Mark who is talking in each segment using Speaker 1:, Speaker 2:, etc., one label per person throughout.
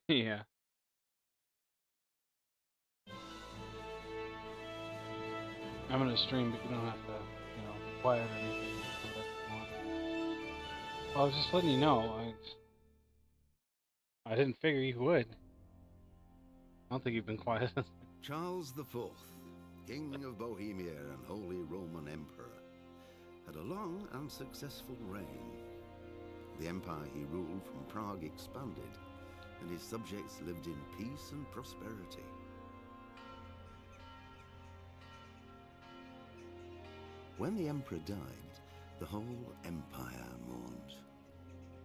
Speaker 1: Yeah. I'm gonna stream, but you don't have to, be quiet or anything. You can do whatever you want. Well, I was just letting you know. I didn't figure you would. I don't think you've been quiet.
Speaker 2: Charles IV, King of Bohemia and Holy Roman Emperor, had a long and successful reign. The empire he ruled from Prague expanded, and his subjects lived in peace and prosperity. When the emperor died, the whole empire mourned.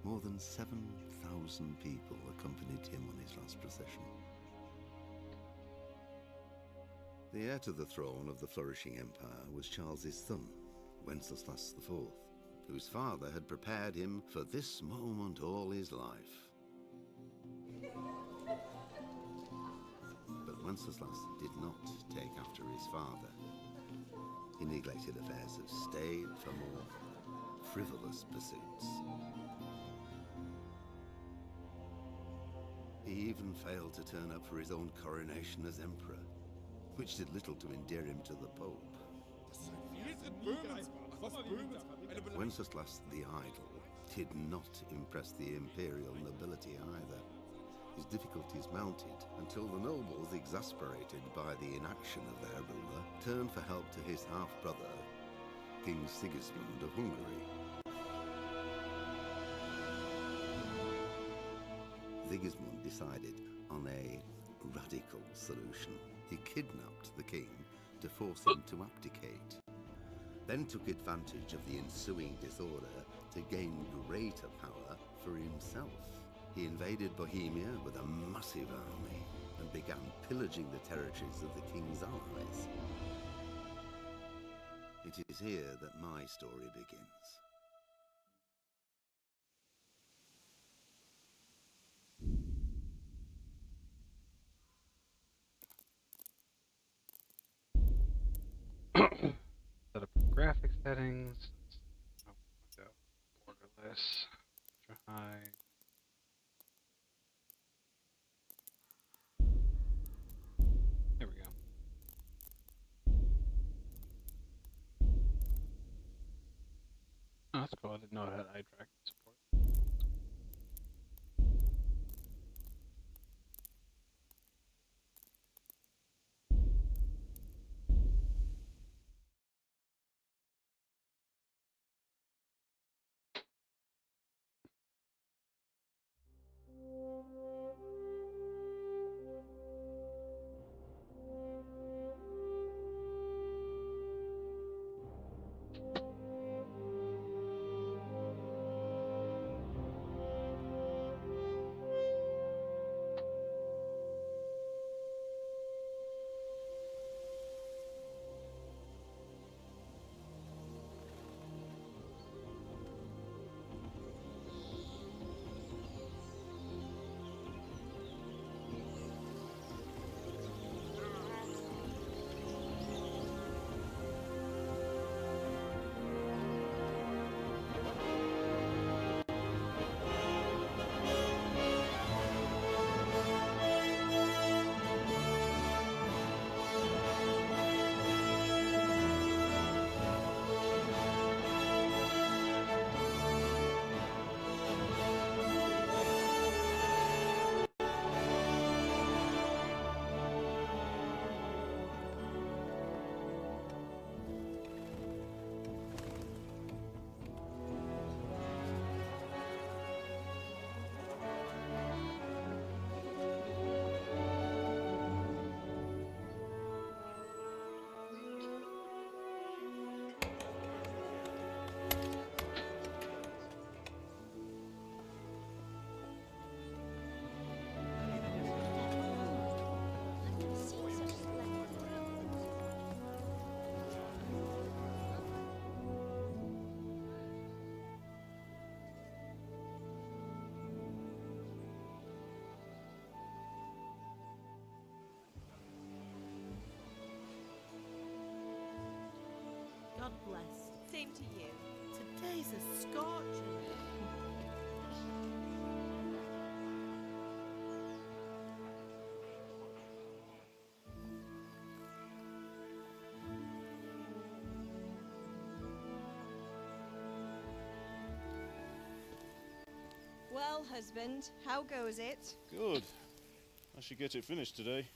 Speaker 2: More than 7,000 people accompanied him on his last procession. The heir to the throne of the flourishing empire was Charles's son, Wenceslas IV, whose father had prepared him for this moment all his life. But Wenceslas did not take after his father. He neglected affairs of state for more frivolous pursuits. He even failed to turn up for his own coronation as emperor, which did little to endear him to the Pope. Wenceslas the Idle did not impress the imperial nobility either. His difficulties mounted until the nobles, exasperated by the inaction of their ruler, turned for help to his half-brother, King Sigismund of Hungary. Sigismund decided on a radical solution. He kidnapped the king to force him to abdicate, then took advantage of the ensuing disorder to gain greater power for himself. He invaded Bohemia with a massive army and began pillaging the territories of the king's allies. It is here that my story begins.
Speaker 1: Set up graphic settings. Go borderless, ultra high. There we go. Oh, that's cool. I didn't know it had eye tracking support.
Speaker 3: God bless. Same to you. Today's a scorcher. Well, husband, how goes it?
Speaker 4: Good. I should get it finished today.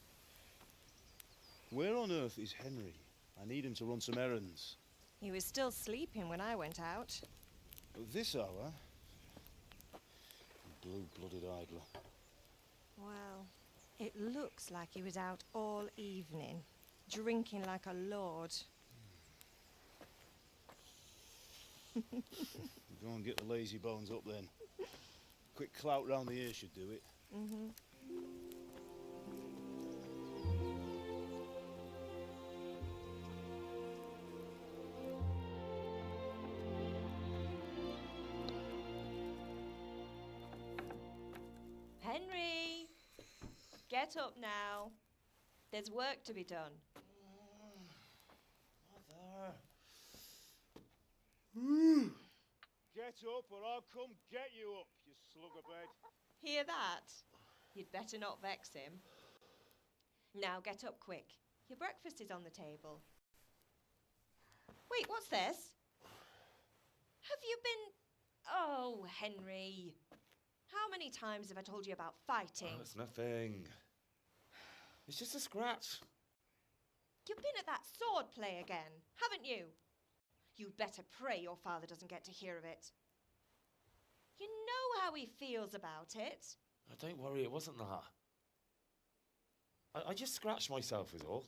Speaker 4: Where on earth is Henry? I need him to run some errands.
Speaker 3: He was still sleeping when I went out.
Speaker 4: At this hour? Blue-blooded idler.
Speaker 3: Well, it looks like he was out all evening, drinking like a lord.
Speaker 4: Go and get the lazy bones up then. Quick clout round the ear should do it.
Speaker 3: Mm-hmm. Henry! Get up now. There's work to be done.
Speaker 4: Mother! Get up or I'll come get you up, you slugabed.
Speaker 3: Hear that? You'd better not vex him. Now get up quick. Your breakfast is on the table. Wait, what's this? Have you been... Oh, Henry. How many times have I told you about fighting?
Speaker 5: Oh, it's nothing. It's just a scratch.
Speaker 3: You've been at that sword play again, haven't you? You'd better pray your father doesn't get to hear of it. You know how he feels about it.
Speaker 5: Oh, don't worry, it wasn't that. I just scratched myself is all.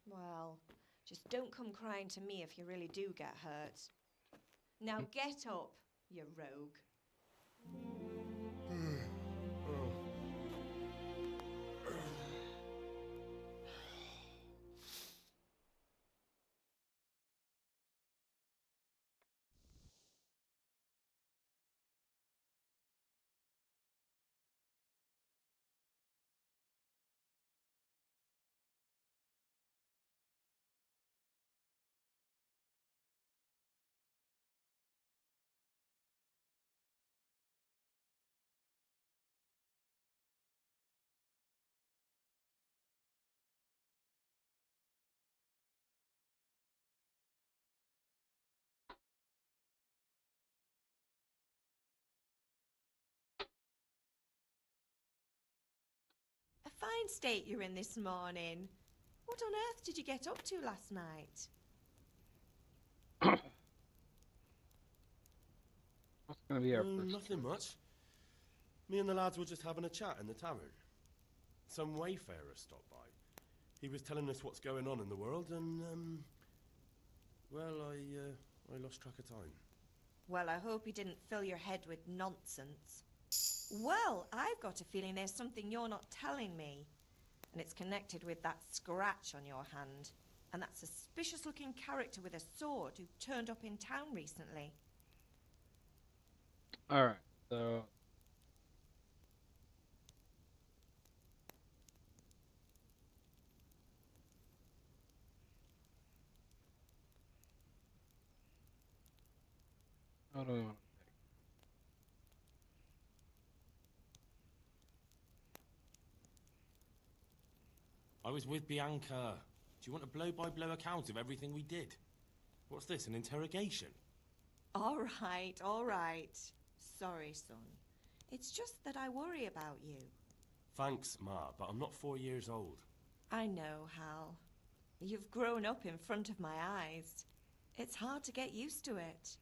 Speaker 3: Well, just don't come crying to me if you really do get hurt. Now get up, you rogue. A fine state you're in this morning. What on earth did you get up to last night?
Speaker 1: What's going to be our first?
Speaker 6: Nothing much. Me and the lads were just having a chat in the tavern. Some wayfarer stopped by. He was telling us what's going on in the world and, well, I lost track of time.
Speaker 3: Well, I hope he didn't fill your head with nonsense. Well, I've got a feeling there's something you're not telling me. And it's connected with that scratch on your hand. And that suspicious-looking character with a sword who turned up in town recently.
Speaker 1: Alright, so... What do we want to pick?
Speaker 6: I was with Bianca. Do you want a blow-by-blow account of everything we did? What's this, an interrogation?
Speaker 3: All right. Sorry, son. It's just that I worry about you.
Speaker 6: Thanks, Ma, but I'm not 4 years old.
Speaker 3: I know, Hal. You've grown up in front of my eyes. It's hard to get used to it.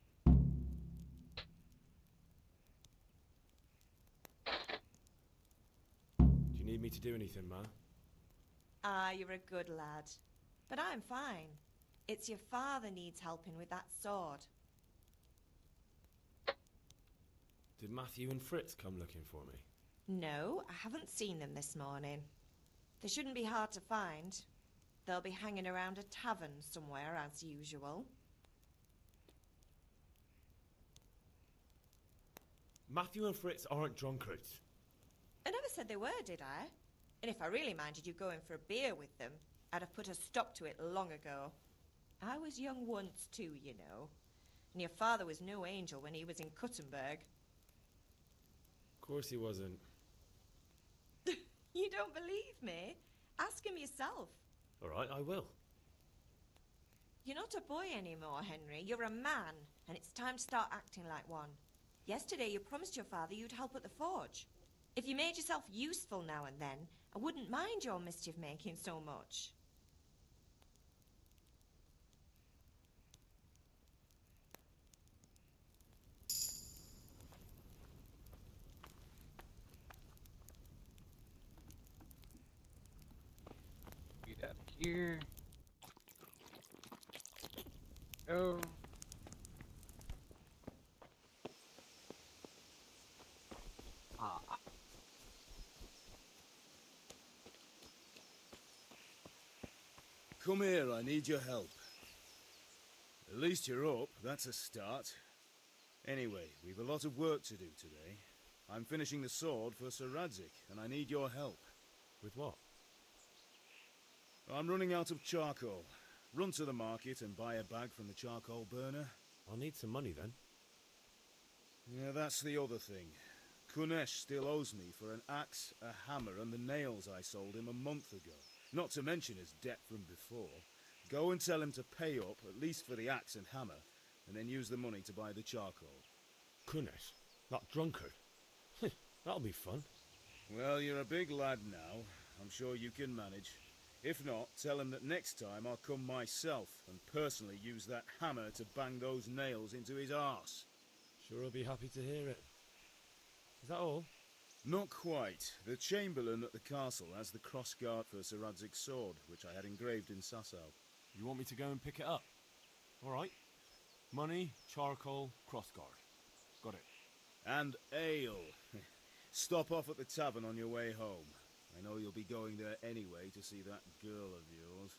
Speaker 6: Do you need me to do anything, Ma?
Speaker 3: Ah, you're a good lad. But I'm fine. It's your father needs helping with that sword.
Speaker 6: Did Matthew and Fritz come looking for me?
Speaker 3: No, I haven't seen them this morning. They shouldn't be hard to find. They'll be hanging around a tavern somewhere, as usual.
Speaker 6: Matthew and Fritz aren't drunkards.
Speaker 3: I never said they were, did I? And if I really minded you going for a beer with them, I'd have put a stop to it long ago. I was young once too, you know. And your father was no angel when he was in Cuttenberg.
Speaker 6: Of course he wasn't.
Speaker 3: You don't believe me? Ask him yourself.
Speaker 6: All right, I will.
Speaker 3: You're not a boy anymore, Henry. You're a man, and it's time to start acting like one. Yesterday you promised your father you'd help at the forge. If you made yourself useful now and then, I wouldn't mind your mischief-making so much.
Speaker 1: Get out of here. Go. Ah.
Speaker 4: Come here, I need your help. At least you're up, that's a start. Anyway, we've a lot of work to do today. I'm finishing the sword for Sir Radzig, and I need your help.
Speaker 6: With what?
Speaker 4: I'm running out of charcoal. Run to the market and buy a bag from the charcoal burner.
Speaker 6: I'll need some money then.
Speaker 4: Yeah, that's the other thing. Kunesh still owes me for an axe, a hammer, and the nails I sold him a month ago. Not to mention his debt from before. Go and tell him to pay up, at least for the axe and hammer, and then use the money to buy the charcoal.
Speaker 6: Kunesh? That drunkard? That'll be fun.
Speaker 4: Well, you're a big lad now. I'm sure you can manage. If not, tell him that next time I'll come myself and personally use that hammer to bang those nails into his arse.
Speaker 6: Sure I'll be happy to hear it. Is that all?
Speaker 4: Not quite. The Chamberlain at the castle has the crossguard for Sir Radzig's sword, which I had engraved in Sasau.
Speaker 6: You want me to go and pick it up? All right. Money, charcoal, crossguard. Got it.
Speaker 4: And ale. Stop off at the tavern on your way home. I know you'll be going there anyway to see that girl of yours.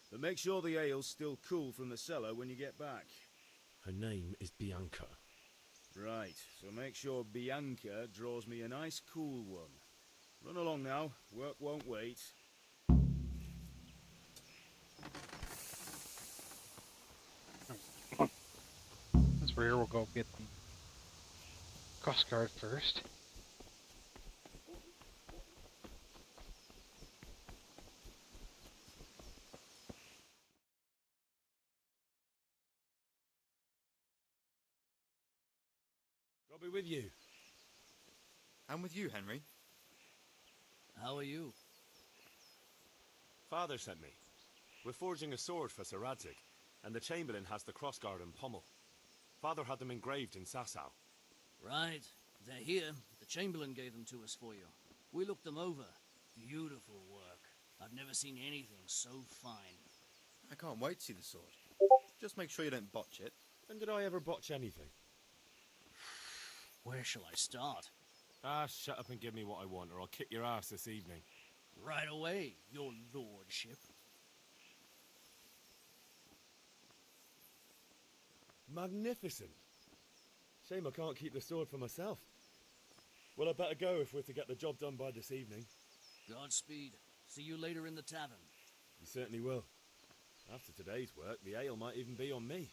Speaker 4: But make sure the ale's still cool from the cellar when you get back.
Speaker 6: Her name is Bianca.
Speaker 4: Right, so make sure Bianca draws me a nice cool one. Run along now, work won't wait.
Speaker 1: That's where we'll go get the crossguard first.
Speaker 6: I'll be with you.
Speaker 7: I'm with you, Henry.
Speaker 8: How are you?
Speaker 6: Father sent me. We're forging a sword for Sir Radzig, and the Chamberlain has the crossguard and pommel. Father had them engraved in Sasau.
Speaker 8: Right. They're here. The Chamberlain gave them to us for you. We looked them over. Beautiful work. I've never seen anything so fine.
Speaker 7: I can't wait to see the sword. Just make sure you don't botch it.
Speaker 6: When did I ever botch anything?
Speaker 8: Where shall I start?
Speaker 6: Ah, shut up and give me what I want, or I'll kick your ass this evening.
Speaker 8: Right away, your lordship.
Speaker 6: Magnificent. Shame I can't keep the sword for myself. Well, I better go if we're to get the job done by this evening.
Speaker 8: Godspeed. See you later in the tavern.
Speaker 6: You certainly will. After today's work, the ale might even be on me.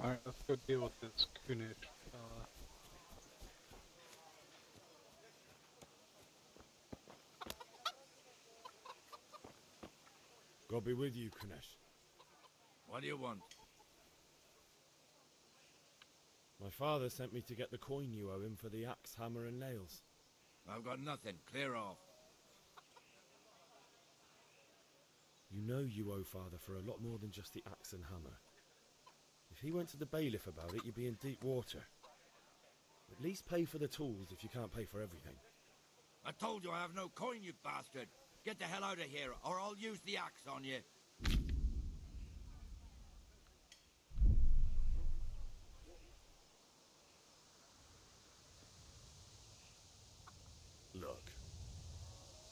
Speaker 1: Alright, let's go deal with this Kunish fella.
Speaker 6: God be with you, Kunesh.
Speaker 9: What do you want?
Speaker 6: My father sent me to get the coin you owe him for the axe, hammer and nails.
Speaker 9: I've got nothing. Clear off.
Speaker 6: You know you owe father for a lot more than just the axe and hammer. If he went to the bailiff about it, you'd be in deep water. At least pay for the tools if you can't pay for everything.
Speaker 9: I told you I have no coin, you bastard. Get the hell out of here, or I'll use the axe on you.
Speaker 6: Look,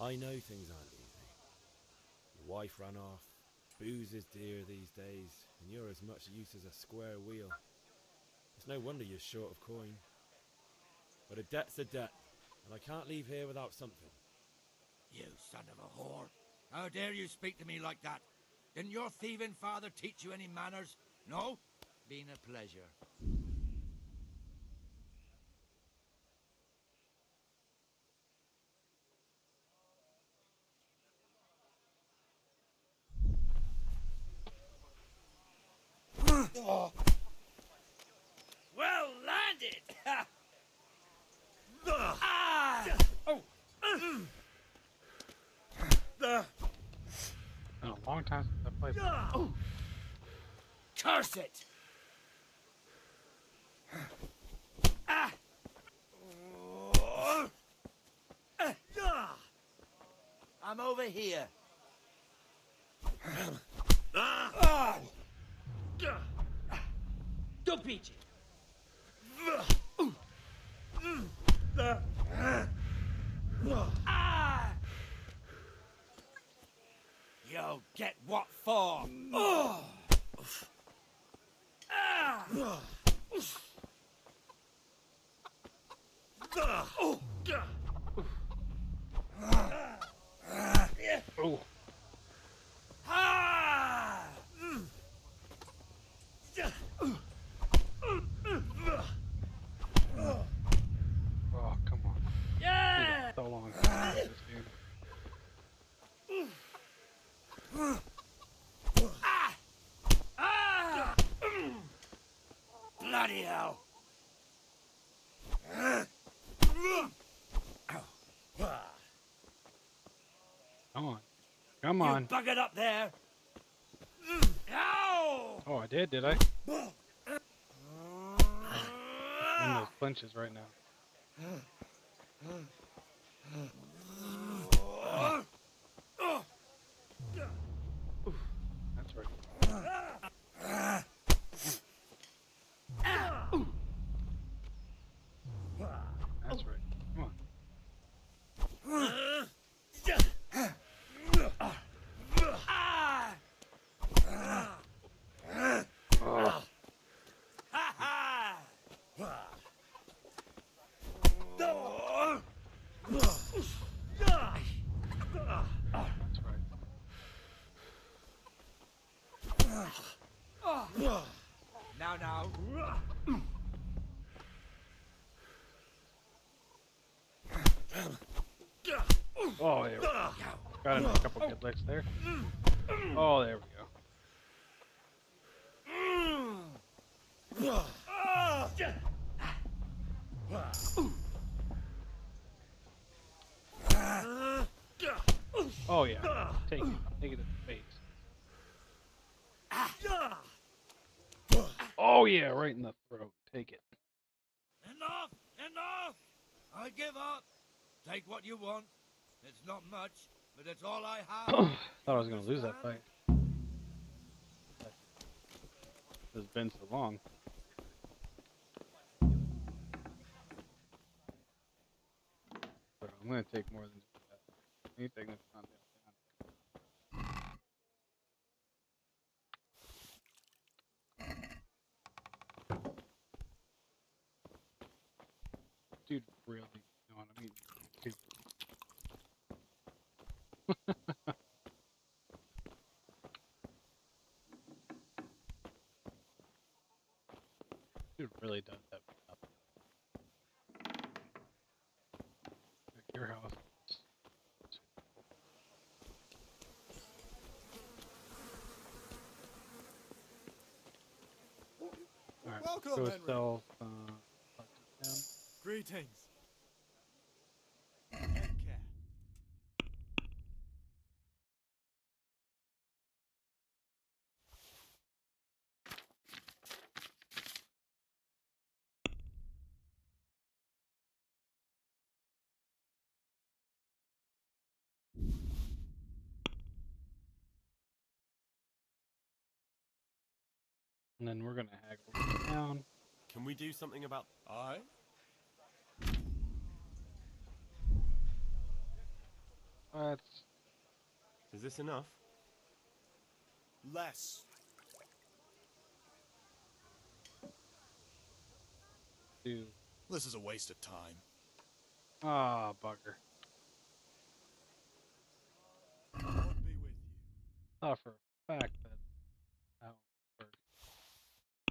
Speaker 6: I know things aren't easy. Your wife ran off, booze is dear these days, and you're as much use as a square wheel.
Speaker 10: It's no wonder you're short of coin. But a debt's a debt, and I can't leave here without something.
Speaker 9: You son of a whore. How dare you speak to me like that? Didn't your thieving father teach you any manners? No? Been a pleasure.
Speaker 8: Well landed!
Speaker 1: Been a long time since I played.
Speaker 8: Curse it!
Speaker 9: I'm over here.
Speaker 8: Don't beat you.
Speaker 9: You'll get what for?
Speaker 1: Oh, oh, come on.
Speaker 8: Yeah!
Speaker 1: So long since I played this game.
Speaker 9: Bloody hell!
Speaker 1: Come on. Come
Speaker 9: You
Speaker 1: on.
Speaker 9: buggered up there! Ow!
Speaker 1: Oh, I did I? I'm in those clinches right now. That's right. That's right. Come on. Oh, that's right.
Speaker 9: Now.
Speaker 1: Oh, there we go. Got him a couple good licks there. Oh, there we go. Oh, yeah. Take it. Take it in the face. Oh, yeah. Right in the throat. Take it.
Speaker 9: Enough! I give up. Take what you want. It's not much, but it's all I have.
Speaker 1: Thought I was going to lose that fight. It's been so long. So I'm going to take more than just that. Anything that's not down. Dude, really? You know what I mean? Dude really does that stuff. Like your house. Alright,
Speaker 11: Welcome,
Speaker 1: go
Speaker 11: Henry.
Speaker 1: sell
Speaker 11: Greetings. Take care.
Speaker 1: and then we're gonna haggle down.
Speaker 10: Can we do something about...
Speaker 11: Aye?
Speaker 1: Let's
Speaker 10: Is this enough?
Speaker 11: Less.
Speaker 1: do.
Speaker 11: This is a waste of time.
Speaker 1: Ah, bugger.
Speaker 11: God be with you.
Speaker 1: Thought for a fact that would work.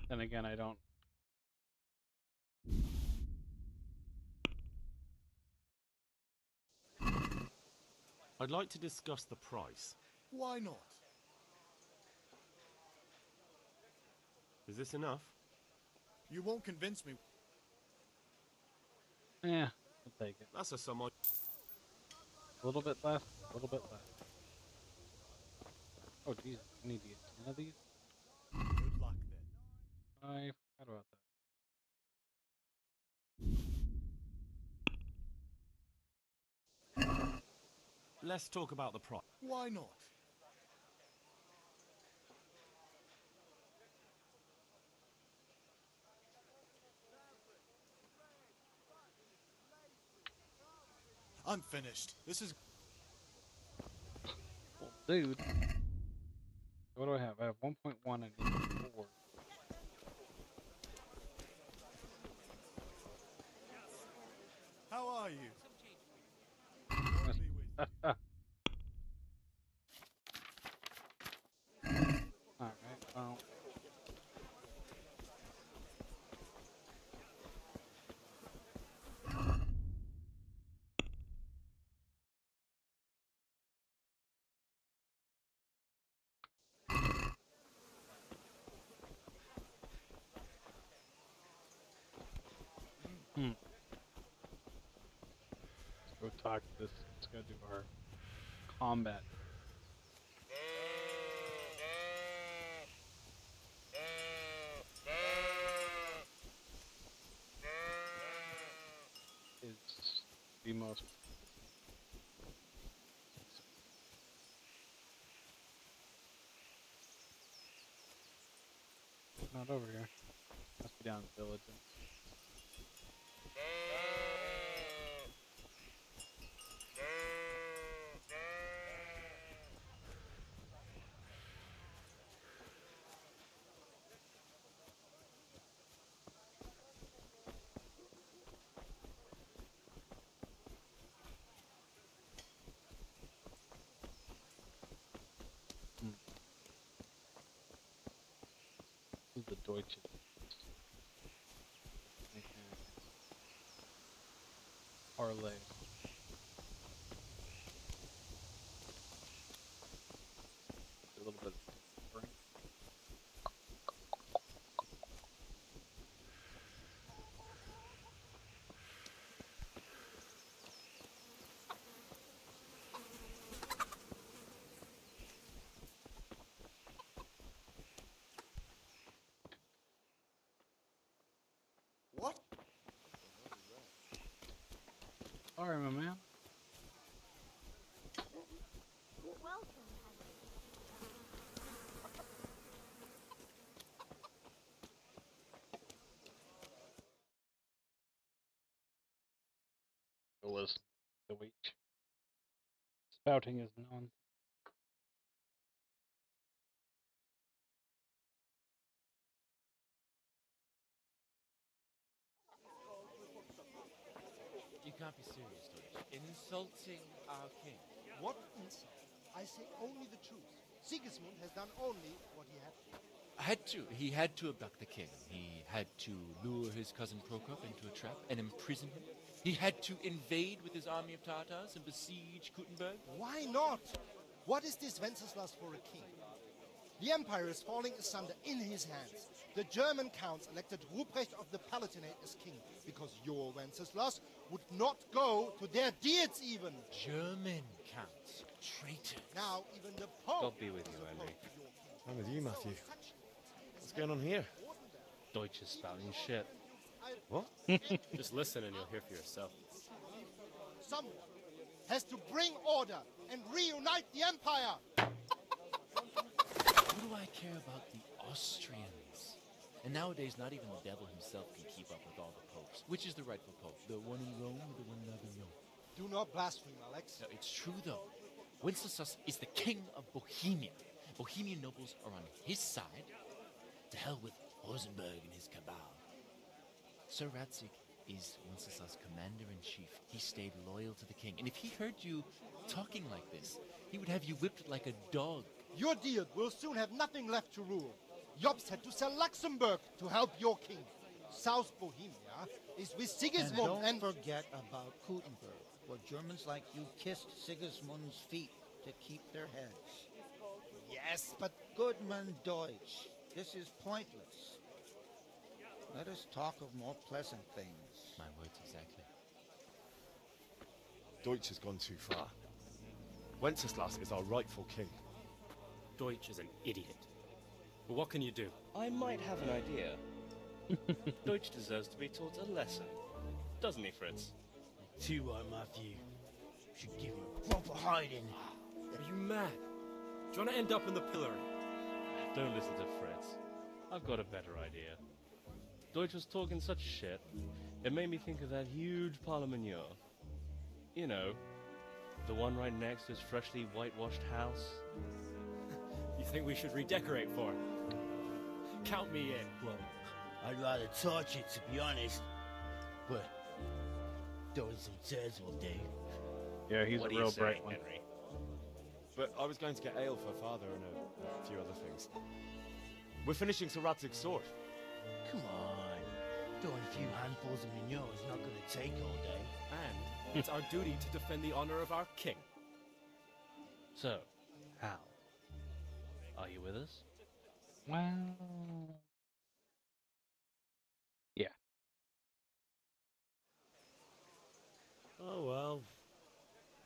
Speaker 1: Then again, I don't.
Speaker 6: I'd like to discuss the price.
Speaker 11: Why not?
Speaker 6: Is this enough?
Speaker 11: You won't convince me.
Speaker 1: Yeah, I'll take it.
Speaker 6: That's a sum.
Speaker 1: A little bit less, a little bit less. Oh, Jesus, I need to get 10 of these?
Speaker 11: Good luck then.
Speaker 1: I forgot about that.
Speaker 6: Let's talk about the price.
Speaker 11: Why not? I'm finished. This is...
Speaker 1: Well, dude. What do I have? I have 1.1 and 4.
Speaker 11: How are you?
Speaker 1: Alright, well. Let's go talk to this. Let's go do our combat. Is the most not over here. Must be down in the village. The Deutsche. Parlay. A little bit of spring.
Speaker 11: What?
Speaker 1: Sorry, my man. It was the witch. Spouting is nonsense.
Speaker 5: You can't be serious, Deutsch. Insulting our king.
Speaker 12: What insult? I say only the truth. Sigismund has done only what he had to.
Speaker 5: He had to abduct the king. He had to lure his cousin Prokop into a trap and imprison him. He had to invade with his army of Tatars and besiege Kuttenberg.
Speaker 12: Why not? What is this Wenceslas for a king? The empire is falling asunder in his hands. The German counts elected Ruprecht of the Palatinate as king because your Wenceslas would not go to their deeds even.
Speaker 5: German counts. Traitor.
Speaker 12: Now even the Pope...
Speaker 10: God be with you, Henry. I'm with you, Matthew. What's going on here?
Speaker 5: Deutsch is spouting shit.
Speaker 10: What? Just listen and you'll hear for yourself.
Speaker 12: Someone has to bring order and reunite the empire.
Speaker 5: What do I care about the Austrians? And nowadays, not even the devil himself can keep up with all the popes. Which is the rightful pope? The one in Rome or the one in Avignon?
Speaker 12: Do not blaspheme, Alex.
Speaker 5: No, it's true, though. Wenceslas is the king of Bohemia. Bohemian nobles are on his side. To hell with Rosenberg and his cabal. Sir Radzig is Wenceslas' commander-in-chief. He stayed loyal to the king, and if he heard you talking like this, he would have you whipped like a dog.
Speaker 12: Your deal will soon have nothing left to rule. Jobst had to sell Luxembourg to help your king. South Bohemia is with Sigismund
Speaker 13: And don't forget about Kuttenberg, where Germans like you kissed Sigismund's feet to keep their heads.
Speaker 12: Yes, but
Speaker 13: Goodman Deutsch, this is pointless. Let us talk of more pleasant things.
Speaker 5: My words exactly.
Speaker 14: Deutsch has gone too far. Wenceslas is our rightful king.
Speaker 15: Deutsch is an idiot. But what can you do?
Speaker 16: I might have an idea. Deutsch deserves to be taught a lesson. Doesn't he, Fritz?
Speaker 17: Too right, Matthew. Should give him a proper hiding.
Speaker 15: Are you mad? Do you want to end up in the pillory?
Speaker 16: Don't listen to Fritz. I've got a better idea. Deutsch was talking such shit, it made me think of that huge parliament. You know, the one right next to his freshly whitewashed house.
Speaker 15: You think we should redecorate for him? Count me in.
Speaker 17: Well, I'd rather torch it, to be honest. But throwing some turds will do.
Speaker 1: Yeah, he's
Speaker 16: What
Speaker 1: a
Speaker 16: do you
Speaker 1: real
Speaker 16: say,
Speaker 1: bright one.
Speaker 16: Henry?
Speaker 14: But I was going to get ale for father and a few other things. We're finishing Sir Radzig's sword.
Speaker 17: Come on. Throwing a few handfuls of manure is not going to take all day.
Speaker 15: And it's our duty to defend the honor of our king.
Speaker 16: So, Hal, are you with us?
Speaker 1: Well, yeah.
Speaker 10: Oh well.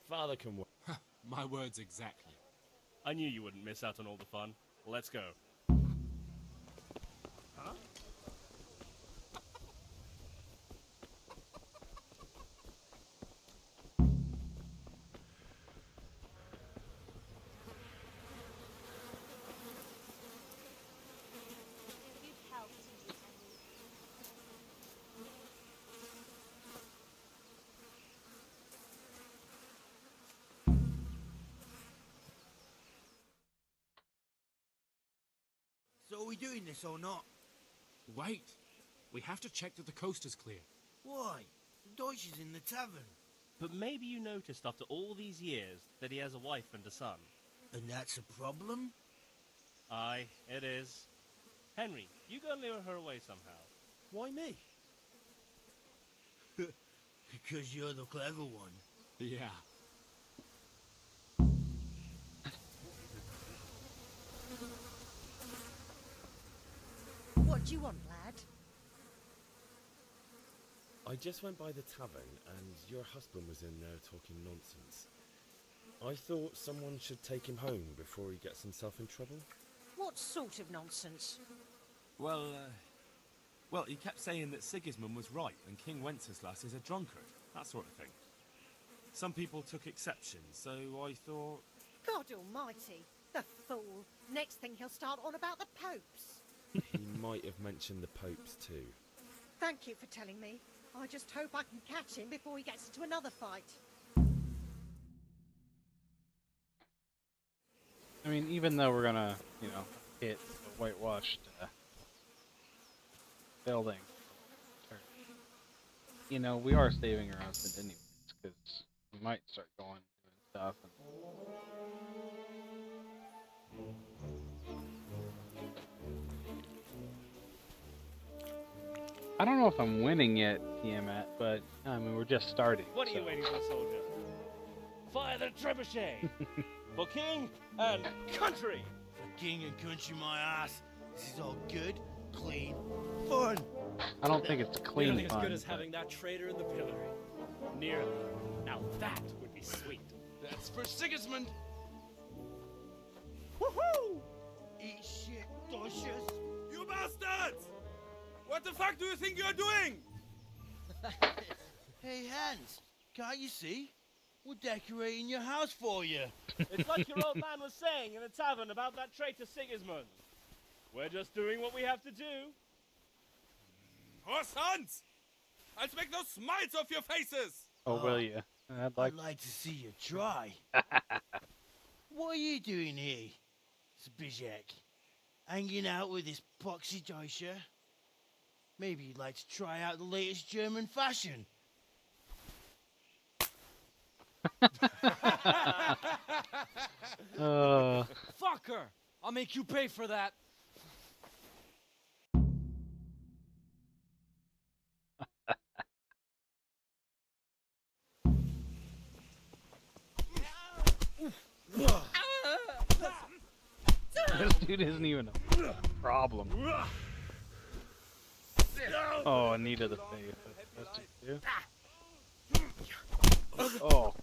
Speaker 10: Father can work.
Speaker 15: My words exactly.
Speaker 16: I knew you wouldn't miss out on all the fun. Let's go.
Speaker 15: Huh?
Speaker 17: So are we doing this or not?
Speaker 15: Wait. We have to check that the coast is clear.
Speaker 17: Why? The Deutsch is in the tavern.
Speaker 16: But maybe you noticed after all these years that he has a wife and a son.
Speaker 17: And that's a problem?
Speaker 16: Aye, it is. Henry, you go and lure her away somehow.
Speaker 15: Why me?
Speaker 17: Because you're the clever one.
Speaker 15: Yeah.
Speaker 3: What do you want, lad?
Speaker 10: I just went by the tavern and your husband was in there talking nonsense. I thought someone should take him home before he gets himself in trouble.
Speaker 18: What sort of nonsense?
Speaker 19: Well, he kept saying that Sigismund was right and King Wenceslas is a drunkard, that sort of thing. Some people took exception, so I thought...
Speaker 18: God almighty, the fool. Next thing he'll start on about the popes.
Speaker 10: He might have mentioned the popes too.
Speaker 18: Thank you for telling me. I just hope I can catch him before he gets into another fight.
Speaker 1: I mean, even though we're gonna, hit the whitewashed building, we are saving her husband anyways, because we might start going doing stuff. I don't know if I'm winning yet, Tiamat, but I mean we're just starting.
Speaker 16: What are you waiting for, soldier? Fire the trebuchet! For king and country!
Speaker 17: For king and country, my ass. This is all good, clean, fun.
Speaker 1: I don't think it's clean
Speaker 15: Nearly
Speaker 1: fun.
Speaker 15: as good as having that traitor in the pillory. Nearly. Now that would be sweet.
Speaker 5: That's for Sigismund!
Speaker 17: Woohoo! Eat shit, Deutsches.
Speaker 19: You bastards! What the fuck do you think you're doing?
Speaker 17: Hey, Hans, can't you see? We're decorating your house for you.
Speaker 16: It's like your old man was saying in the tavern about that traitor Sigismund. We're just doing what we have to do.
Speaker 19: Oh, sons! I'll make those smiles off your faces!
Speaker 1: Oh, will you?
Speaker 17: I'd like to see you try. What are you doing here, Zbigniew? Hanging out with this poxy Deutscher? Maybe you'd like to try out the latest German fashion.
Speaker 8: Fuck her! I'll make you pay for that.
Speaker 1: This dude isn't even a problem. Oh, knee to the face. That's just you. Oh.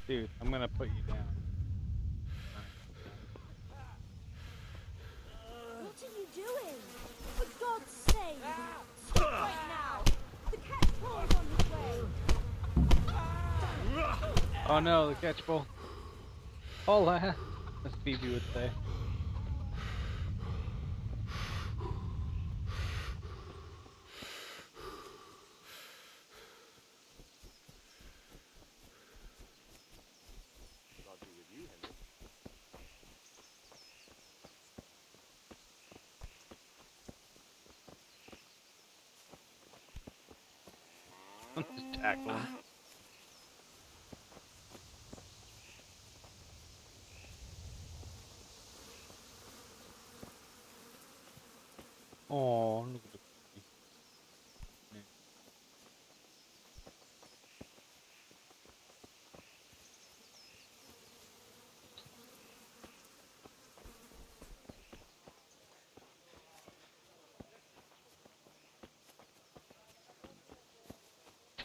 Speaker 1: Dude, I'm gonna put you down.
Speaker 20: What are you doing? For God's sake! Stop right now! The catchpole's on his way!
Speaker 1: Oh no, the catchpole. Hola, as Phoebe would say.
Speaker 14: I'll be with you, Henry.
Speaker 1: Just tackle him. Oh, look at the baby. Yeah.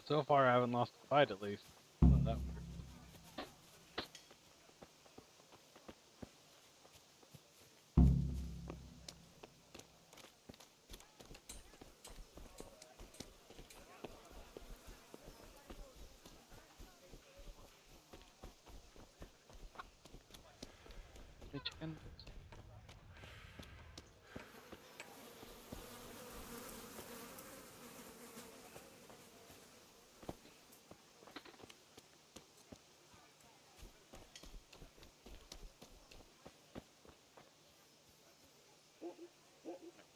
Speaker 1: So far, I haven't lost a fight, at least. Oh, that worked. The chicken.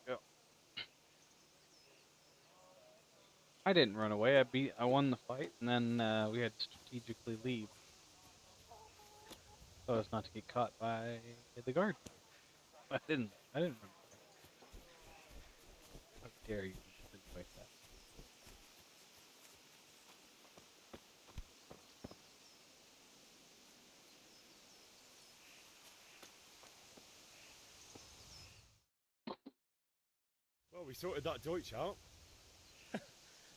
Speaker 1: Go. I didn't run away. I won the fight, and then we had to strategically leave, so as not to get caught by the guard. I didn't run away. How dare you insinuate that?
Speaker 14: Well, we sorted that Deutsch out.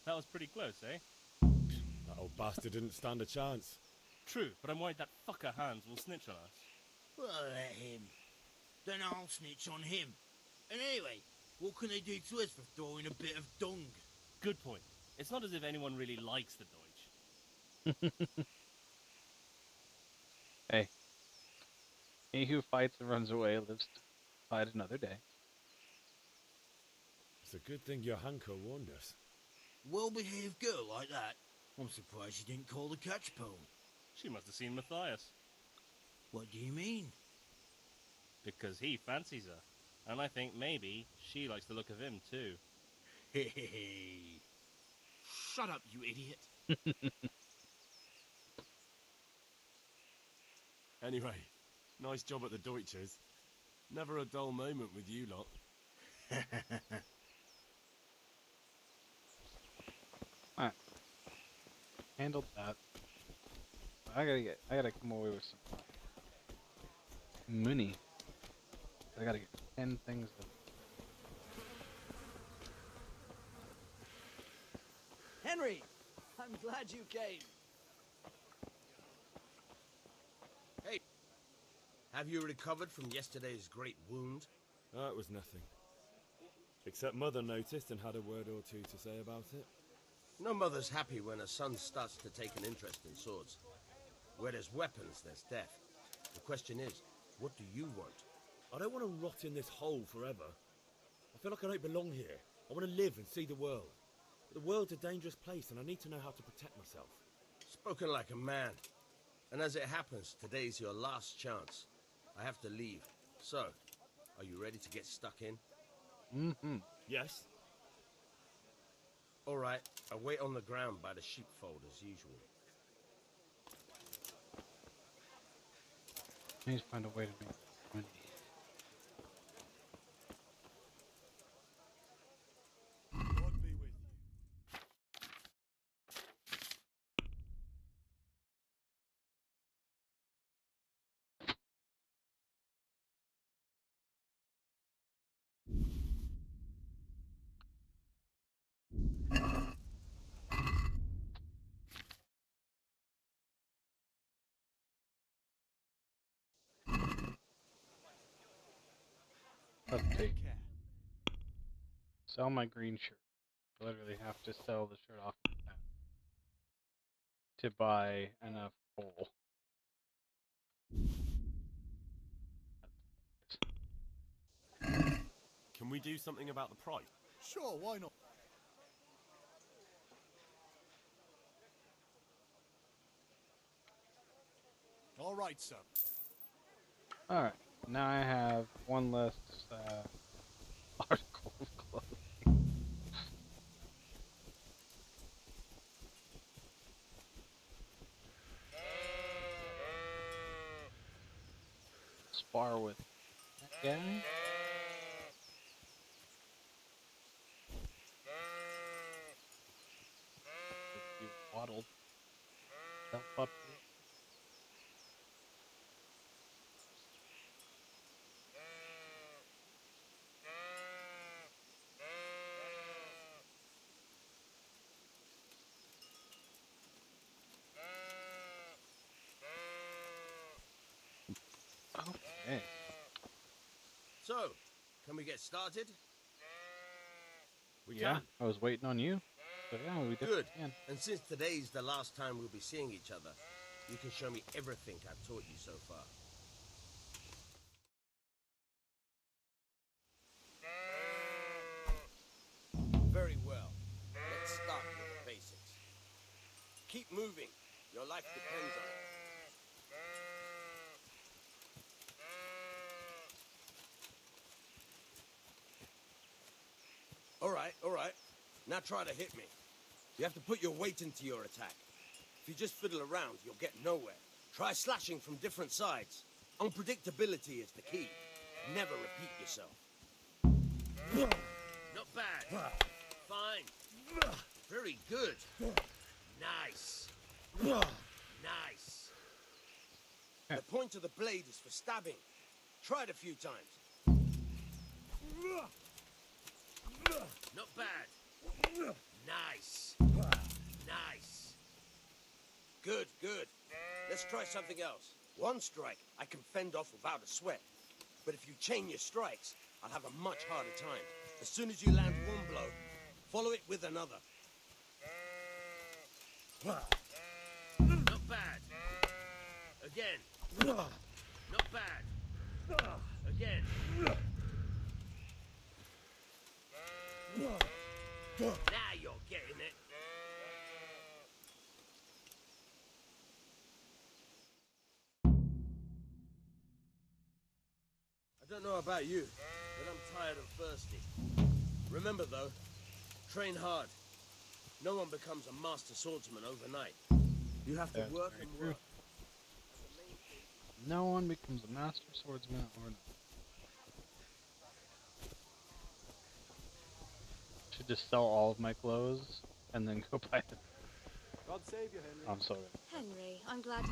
Speaker 16: That was pretty close, eh?
Speaker 14: That old bastard didn't stand a chance.
Speaker 16: True, but I'm worried that fucker Hans will snitch on us.
Speaker 17: Well, let him. Then I'll snitch on him. And anyway, what can they do to us for throwing a bit of dung?
Speaker 16: Good point. It's not as if anyone really likes the Deutsch.
Speaker 1: Hey. He who fights and runs away lives to fight another day.
Speaker 14: It's a good thing your Hanko warned us.
Speaker 17: Well-behaved girl like that. I'm surprised she didn't call the catchpole.
Speaker 16: She must have seen Matthias.
Speaker 17: What do you mean?
Speaker 16: Because he fancies her. And I think maybe she likes the look of him too.
Speaker 17: Hey.
Speaker 19: Shut up, you idiot. Anyway, nice job at the Deutsches. Never a dull moment with you lot.
Speaker 1: Alright. Handled that. I gotta come away with some money. I gotta get 10 things of
Speaker 8: Henry, I'm glad you came.
Speaker 21: Hey, have you recovered from yesterday's great wound?
Speaker 14: That was nothing. Except Mother noticed and had a word or two to say about it.
Speaker 21: No mother's happy when a son starts to take an interest in swords. Where there's weapons, there's death. The question is, what do you want?
Speaker 14: I don't want to rot in this hole forever. I feel like I don't belong here. I want to live and see the world. But the world's a dangerous place and I need to know how to protect myself.
Speaker 21: Spoken like a man. And as it happens, today's your last chance. I have to leave. So, are you ready to get stuck in?
Speaker 1: Mm-hmm.
Speaker 10: Yes?
Speaker 21: All right, I'll wait on the ground by the sheepfold as usual.
Speaker 1: I need to find a way to make money.
Speaker 11: God be with you.
Speaker 1: Let's see.
Speaker 11: Take care.
Speaker 1: Sell my green shirt. I literally have to sell the shirt off my back to buy enough coal.
Speaker 19: Can we do something about the price?
Speaker 11: Sure, why not? All right, sir.
Speaker 1: Alright, now I have one less article of clothing. Spar with that guy. You waddled yourself up here. Okay.
Speaker 21: So, can we get started?
Speaker 19: We
Speaker 1: Yeah,
Speaker 19: can.
Speaker 1: I was waiting on you. So yeah, we definitely
Speaker 21: Good.
Speaker 1: can.
Speaker 21: And since today's the last time we'll be seeing each other, you can show me everything I've taught you so far. Very well. Let's start with the basics. Keep moving. Your life depends on it. All right. Now try to hit me. You have to put your weight into your attack. If you just fiddle around, you'll get nowhere. Try slashing from different sides. Unpredictability is the key. Never repeat yourself. Not bad. Fine. Very good. Nice. Nice. The point of the blade is for stabbing. Try it a few times. Not bad. Nice. Nice. Good. Let's try something else. One strike I can fend off without a sweat. But if you chain your strikes, I'll have a much harder time. As soon as you land one blow, follow it with another. Not bad. Again. Not bad. Again. Now you're getting it. I don't know about you, but I'm tired and thirsty. Remember though, train hard. No one becomes a master swordsman overnight. You have to
Speaker 1: That's
Speaker 21: work
Speaker 1: very
Speaker 21: and
Speaker 1: true.
Speaker 21: work.
Speaker 1: No one becomes a master swordsman overnight. Should just sell all of my clothes and then go buy them.
Speaker 11: God save you, Henry.
Speaker 1: I'm sorry.
Speaker 20: Henry, I'm glad to...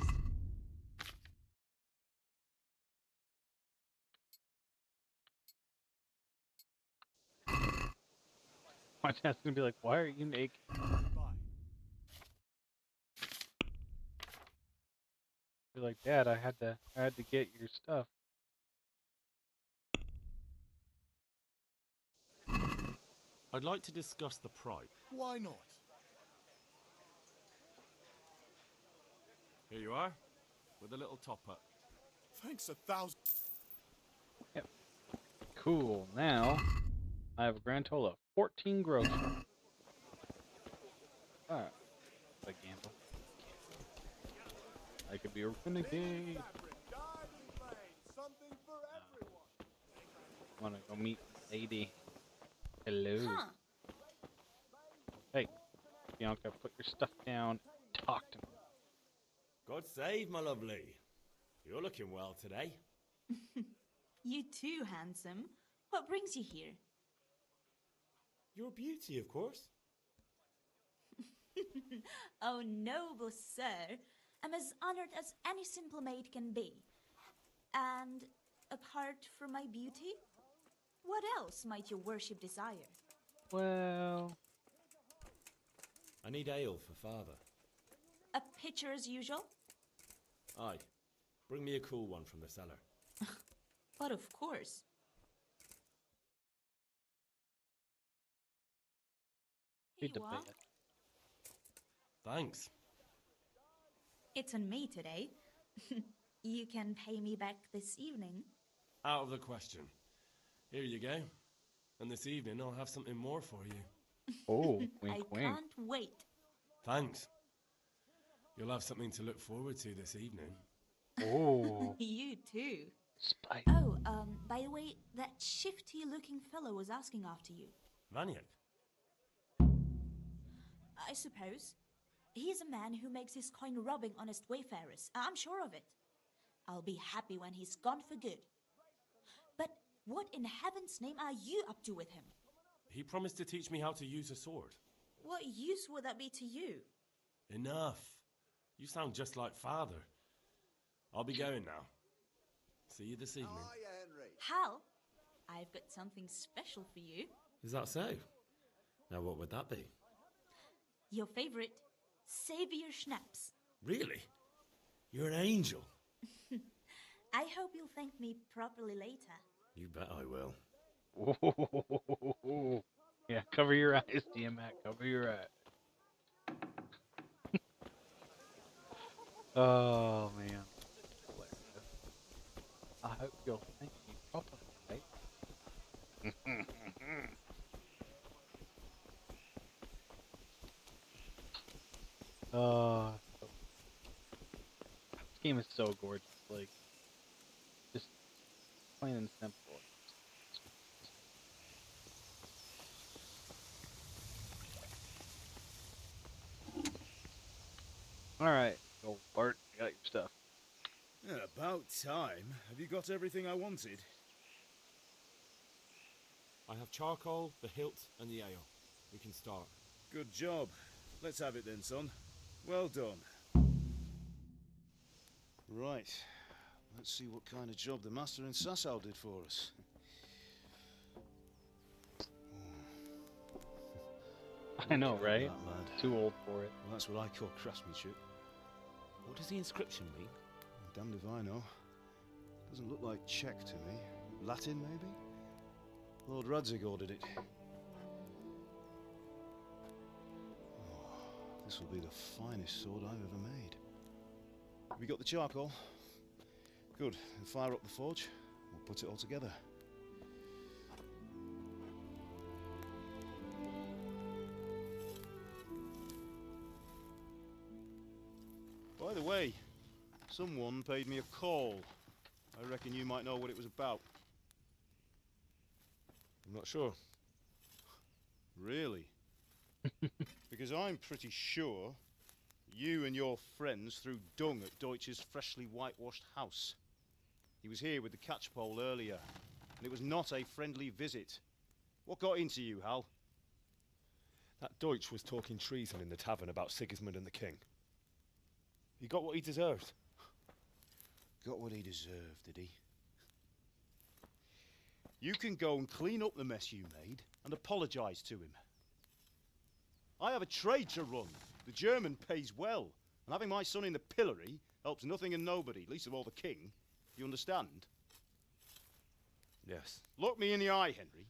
Speaker 1: My dad's gonna be like, "Why are you naked?"
Speaker 11: Bye.
Speaker 1: Be like, "Dad, I had to get your stuff."
Speaker 19: I'd like to discuss the price.
Speaker 11: Why not?
Speaker 19: Here you are, with a little top-up.
Speaker 11: Thanks 1,000.
Speaker 1: Yep. Cool. Now I have a grand total of 14 groceries. Alright. I gamble. I could be a renegade.
Speaker 11: Something for everyone.
Speaker 1: Wanna go meet the lady. Hello.
Speaker 20: Huh.
Speaker 1: Hey, Bianca, put your stuff down. Talk to me.
Speaker 14: God save, my lovely. You're looking well today.
Speaker 2: You too, handsome. What brings you here?
Speaker 14: Your beauty, of course.
Speaker 2: Oh, noble sir. I'm as honored as any simple maid can be. And apart from my beauty, what else might your worship desire?
Speaker 1: Well,
Speaker 14: I need ale for father.
Speaker 2: A pitcher as usual?
Speaker 14: Aye. Bring me a cool one from the cellar.
Speaker 2: But of course. Here you are.
Speaker 6: Thanks.
Speaker 2: It's on me today. You can pay me back this evening.
Speaker 6: Out of the question. Here you go. And this evening I'll have something more for you.
Speaker 1: Oh,
Speaker 2: I can't wait.
Speaker 6: Thanks. You'll have something to look forward to this evening.
Speaker 1: Oh.
Speaker 2: You too.
Speaker 1: Spice.
Speaker 2: Oh, by the way, that shifty-looking fellow was asking after you.
Speaker 6: Maniac?
Speaker 2: I suppose. He's a man who makes his coin robbing honest wayfarers. I'm sure of it. I'll be happy when he's gone for good. But what in heaven's name are you up to with him?
Speaker 6: He promised to teach me how to use a sword.
Speaker 2: What use would that be to you?
Speaker 6: Enough. You sound just like father. I'll be going now. See you this evening.
Speaker 2: Hal, I've got something special for you.
Speaker 10: Is that so? Now what would that be?
Speaker 2: Your favorite Savior Schnapps.
Speaker 14: Really? You're an angel.
Speaker 2: I hope you'll thank me properly later.
Speaker 10: You bet I will.
Speaker 1: Ooh. Yeah, cover your eyes, Matt. Cover your eyes. Oh, man. I hope you'll thank me properly, right? This game is so gorgeous. Like, just plain and simple. Alright, go Bart, I got your stuff.
Speaker 4: Yeah, about time. Have you got everything I wanted?
Speaker 10: I have charcoal, the hilt, and the ale. We can start.
Speaker 4: Good job. Let's have it then, son. Well done. Right. Let's see what kind of job the master in Sasau did for us.
Speaker 1: I know, right? Too old for it.
Speaker 4: Well, that's what I call craftsmanship.
Speaker 10: What does the inscription mean?
Speaker 4: Damned if I know. Doesn't look like Czech to me. Latin, maybe? Lord Radzig ordered it. Oh, this will be the finest sword I've ever made. Have you got the charcoal? Good. Then fire up the forge. We'll put it all together. By the way, someone paid me a call. I reckon you might know what it was about.
Speaker 10: I'm not sure.
Speaker 4: Really? Because I'm pretty sure you and your friends threw dung at Deutsch's freshly whitewashed house. He was here with the catchpole earlier, and it was not a friendly visit. What got into you, Hal?
Speaker 10: That Deutsch was talking treason in the tavern about Sigismund and the king. He got what he deserved.
Speaker 4: Got what he deserved, did he? You can go and clean up the mess you made and apologise to him. I have a trade to run. The German pays well, and having my son in the pillory helps nothing and nobody, least of all the king. You understand?
Speaker 10: Yes.
Speaker 4: Look me in the eye, Henry.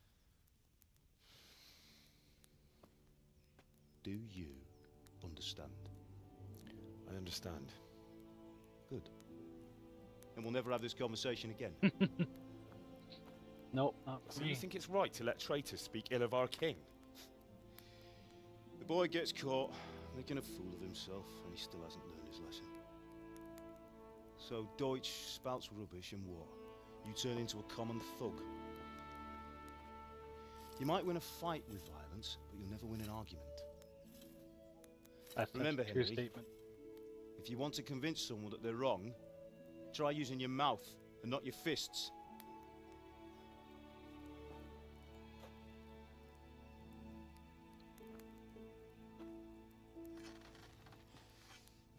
Speaker 4: Do you understand?
Speaker 10: I understand.
Speaker 4: Good. And we'll never have this conversation again.
Speaker 1: Nope, not for
Speaker 10: So
Speaker 1: me.
Speaker 10: you think it's right to let traitors speak ill of our king?
Speaker 4: The boy gets caught, making a fool of himself, and he still hasn't learned his lesson. So Deutsch spouts rubbish, and what? You turn into a common thug. You might win a fight with violence, but you'll never win an argument.
Speaker 1: That's
Speaker 4: Remember,
Speaker 1: such a true
Speaker 4: Henry,
Speaker 1: statement.
Speaker 4: if you want to convince someone that they're wrong, try using your mouth and not your fists.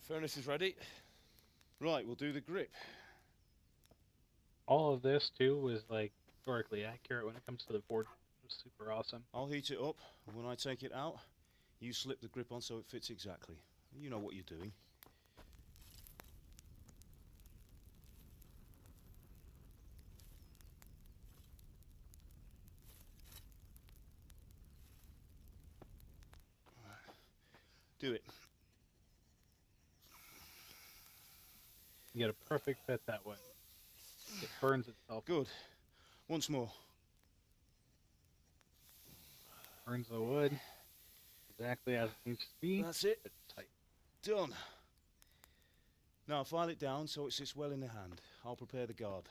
Speaker 19: Furnace is ready.
Speaker 4: Right, we'll do the grip.
Speaker 1: All of this too was like historically accurate when it comes to the board. It was super awesome.
Speaker 4: I'll heat it up, and when I take it out, you slip the grip on so it fits exactly. You know what you're doing. Do it.
Speaker 1: You get a perfect fit that way. It burns itself.
Speaker 4: Good. Once more.
Speaker 1: Burns the wood exactly as it needs to be.
Speaker 4: That's it.
Speaker 1: It's tight.
Speaker 4: Done. Now file it down so it sits well in the hand. I'll prepare the guard.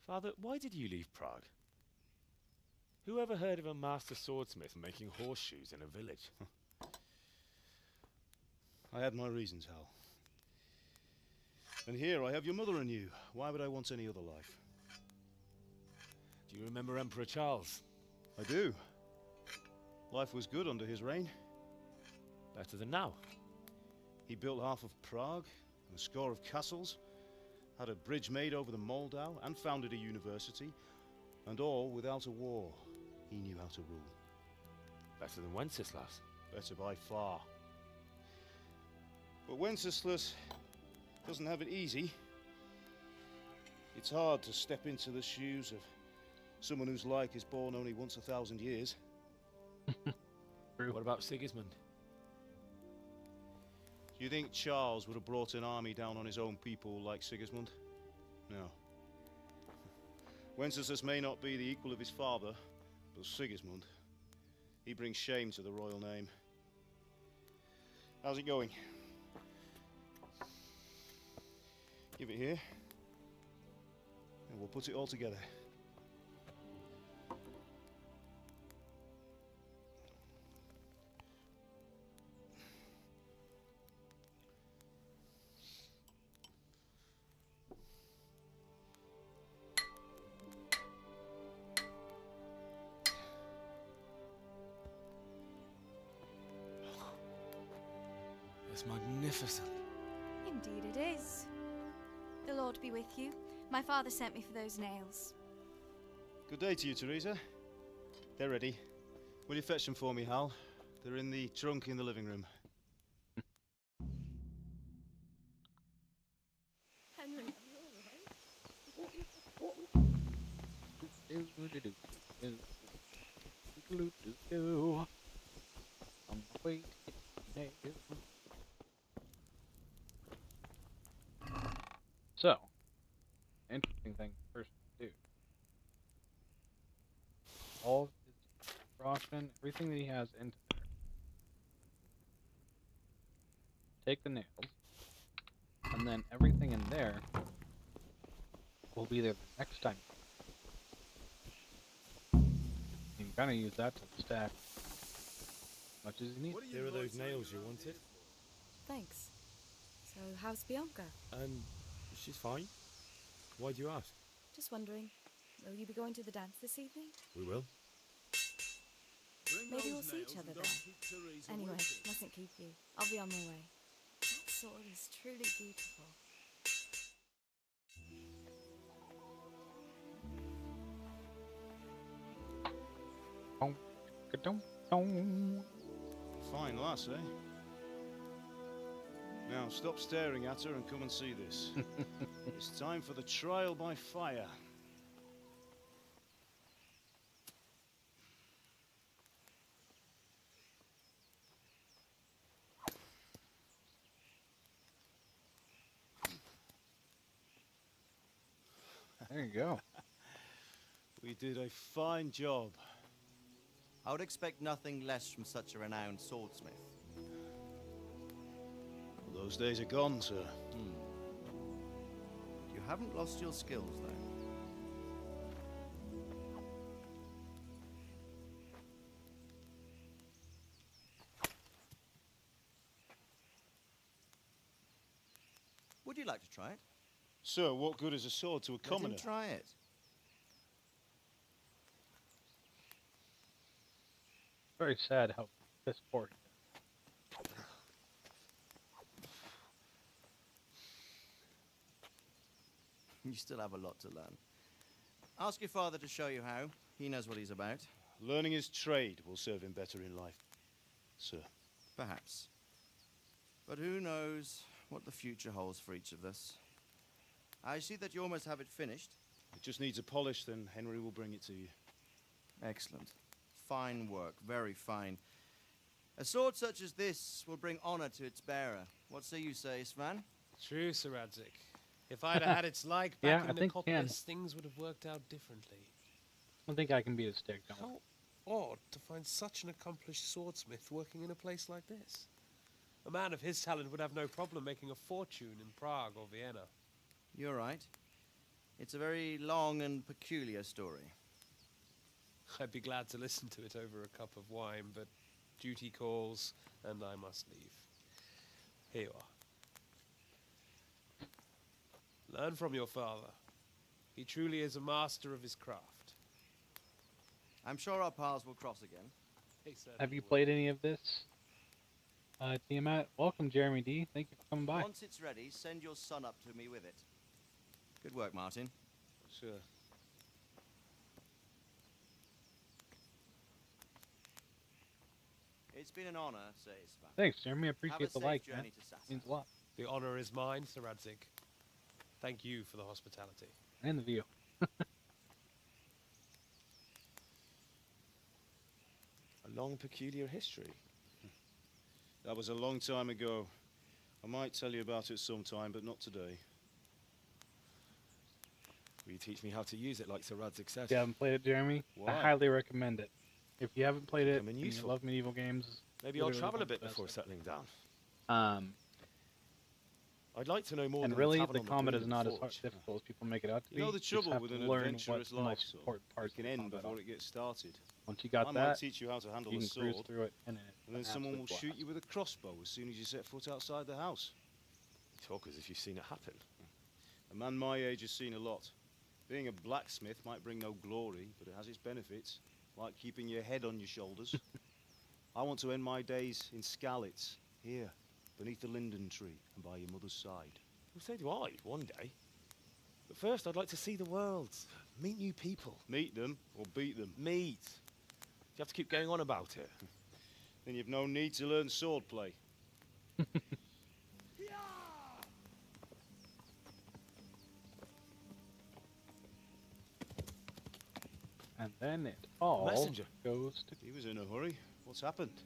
Speaker 19: Father, why did you leave Prague? Who ever heard of a master swordsmith making horseshoes in a village?
Speaker 4: I had my reasons, Hal. And here I have your mother and you. Why would I want any other life?
Speaker 19: Do you remember Emperor Charles?
Speaker 4: I do. Life was good under his reign.
Speaker 19: Better than now.
Speaker 4: He built half of Prague and a score of castles, had a bridge made over the Moldau, and founded a university, and all without a war. He knew how to rule.
Speaker 19: Better than Wenceslas.
Speaker 4: Better by far. But Wenceslas doesn't have it easy. It's hard to step into the shoes of someone whose like is born only once 1,000 years.
Speaker 19: What about Sigismund?
Speaker 4: Do you think Charles would have brought an army down on his own people like Sigismund? No. Wenceslas may not be the equal of his father, but Sigismund, he brings shame to the royal name. How's it going? Give it here, and we'll put it all together.
Speaker 19: It's magnificent.
Speaker 7: Indeed it is. The Lord be with you. My father sent me for those nails.
Speaker 4: Good day to you, Teresa. They're ready. Will you fetch them for me, Hal? They're in the trunk in the living room.
Speaker 18: Henry,
Speaker 1: On the way to get nailed. So, interesting thing first to do. All of his Rockman, everything that he has into there. Take the nails, and then everything in there will be there the next time. You can kind of use that to stack as much as you need.
Speaker 14: Here are those nails you wanted.
Speaker 7: Thanks. So, how's Bianca?
Speaker 14: She's fine. Why do you ask?
Speaker 7: Just wondering, will you be going to the dance this evening?
Speaker 14: We will.
Speaker 7: Maybe we'll see each other there. Anyway, mustn't keep you. I'll be on my way. That sword is truly beautiful.
Speaker 4: Fine lass, eh? Now stop staring at her and come and see this. It's time for the trial by fire.
Speaker 1: There you go.
Speaker 4: We did a fine job.
Speaker 9: I would expect nothing less from such a renowned swordsmith.
Speaker 4: Well, those days are gone, sir.
Speaker 9: You haven't lost your skills, though. Would you like to try it?
Speaker 4: Sir, what good is a sword to a commoner?
Speaker 9: Let him try it.
Speaker 1: Very sad how piss poor he is.
Speaker 9: You still have a lot to learn. Ask your father to show you how. He knows what he's about.
Speaker 4: Learning his trade will serve him better in life, sir.
Speaker 9: Perhaps. But who knows what the future holds for each of us. I see that you almost have it finished.
Speaker 4: It just needs a polish, then Henry will bring it to you.
Speaker 9: Excellent. Fine work, very fine. A sword such as this will bring honor to its bearer. What say you, Svan?
Speaker 22: True, Sir Radzik. If I'd had its like
Speaker 1: Yeah,
Speaker 22: back
Speaker 1: I
Speaker 22: in the
Speaker 1: think you can.
Speaker 22: Coppice, things would have worked out differently.
Speaker 1: I don't think I can beat a stick, don't worry.
Speaker 22: How odd to find such an accomplished swordsmith working in a place like this. A man of his talent would have no problem making a fortune in Prague or Vienna.
Speaker 9: You're right. It's a very long and peculiar story.
Speaker 22: I'd be glad to listen to it over a cup of wine, but duty calls, and I must leave. Here you are. Learn from your father. He truly is a master of his craft.
Speaker 9: I'm sure our paths will cross again.
Speaker 1: Have you played any of this, Tiamat? Welcome, Jeremy D. Thank you for coming by.
Speaker 9: Once it's ready, send your son up to me with it. Good work, Martin.
Speaker 4: Sure.
Speaker 9: It's been an honor, says Svan.
Speaker 1: Thanks, Jeremy. I appreciate
Speaker 9: Have a
Speaker 1: the
Speaker 9: safe
Speaker 1: like,
Speaker 9: journey
Speaker 1: man.
Speaker 9: to Sasson.
Speaker 1: Means a lot.
Speaker 22: The honor is mine, Sir Radzik. Thank you for the hospitality.
Speaker 1: And the view.
Speaker 10: A long, peculiar history.
Speaker 4: That was a long time ago. I might tell you about it sometime, but not today.
Speaker 10: Will you teach me how to use it like Sir Radzik said?
Speaker 1: If you haven't played it, Jeremy,
Speaker 10: Why?
Speaker 1: I highly recommend it. If you haven't played it
Speaker 10: Becoming
Speaker 1: and you
Speaker 10: useful.
Speaker 1: love medieval games,
Speaker 10: Maybe I'll
Speaker 1: literally
Speaker 10: travel a
Speaker 1: one of
Speaker 10: bit
Speaker 1: the best
Speaker 10: before
Speaker 1: ever.
Speaker 10: settling down.
Speaker 1: Um,
Speaker 10: I'd like to know more
Speaker 1: and
Speaker 10: than
Speaker 1: really,
Speaker 10: tavern
Speaker 1: the
Speaker 10: on
Speaker 1: combat is
Speaker 10: Bleeding
Speaker 1: not as
Speaker 10: Forge.
Speaker 1: difficult as people make it out to be.
Speaker 4: You know the
Speaker 1: just
Speaker 4: trouble
Speaker 1: have
Speaker 4: with
Speaker 1: to
Speaker 4: an
Speaker 1: learn
Speaker 4: adventurous
Speaker 1: what the
Speaker 4: life,
Speaker 1: most
Speaker 4: son?
Speaker 1: important parts
Speaker 4: It can
Speaker 1: of the
Speaker 4: end
Speaker 1: combat
Speaker 4: before
Speaker 1: are.
Speaker 4: it gets started.
Speaker 1: Once you got
Speaker 4: I
Speaker 1: that,
Speaker 4: might teach you how to handle
Speaker 1: you
Speaker 4: a
Speaker 1: can cruise
Speaker 4: sword,
Speaker 1: through it, and
Speaker 4: then someone will shoot you with a crossbow as soon as you set foot outside the house.
Speaker 10: You talk as if you've seen it happen.
Speaker 4: A man my age has seen a lot. Being a blacksmith might bring no glory, but it has its benefits, like keeping your head on your shoulders. I want to end my days in Skalitz, here, beneath the linden tree and by your mother's side.
Speaker 10: Well, so do I, one day. But first, I'd like to see the world, meet new people.
Speaker 4: Meet them or beat them?
Speaker 10: Meet. Do you have to keep going on about it?
Speaker 4: Then you've no need to learn swordplay.
Speaker 1: And then it all
Speaker 4: Messenger.
Speaker 1: goes to...
Speaker 4: He was in a hurry. What's happened?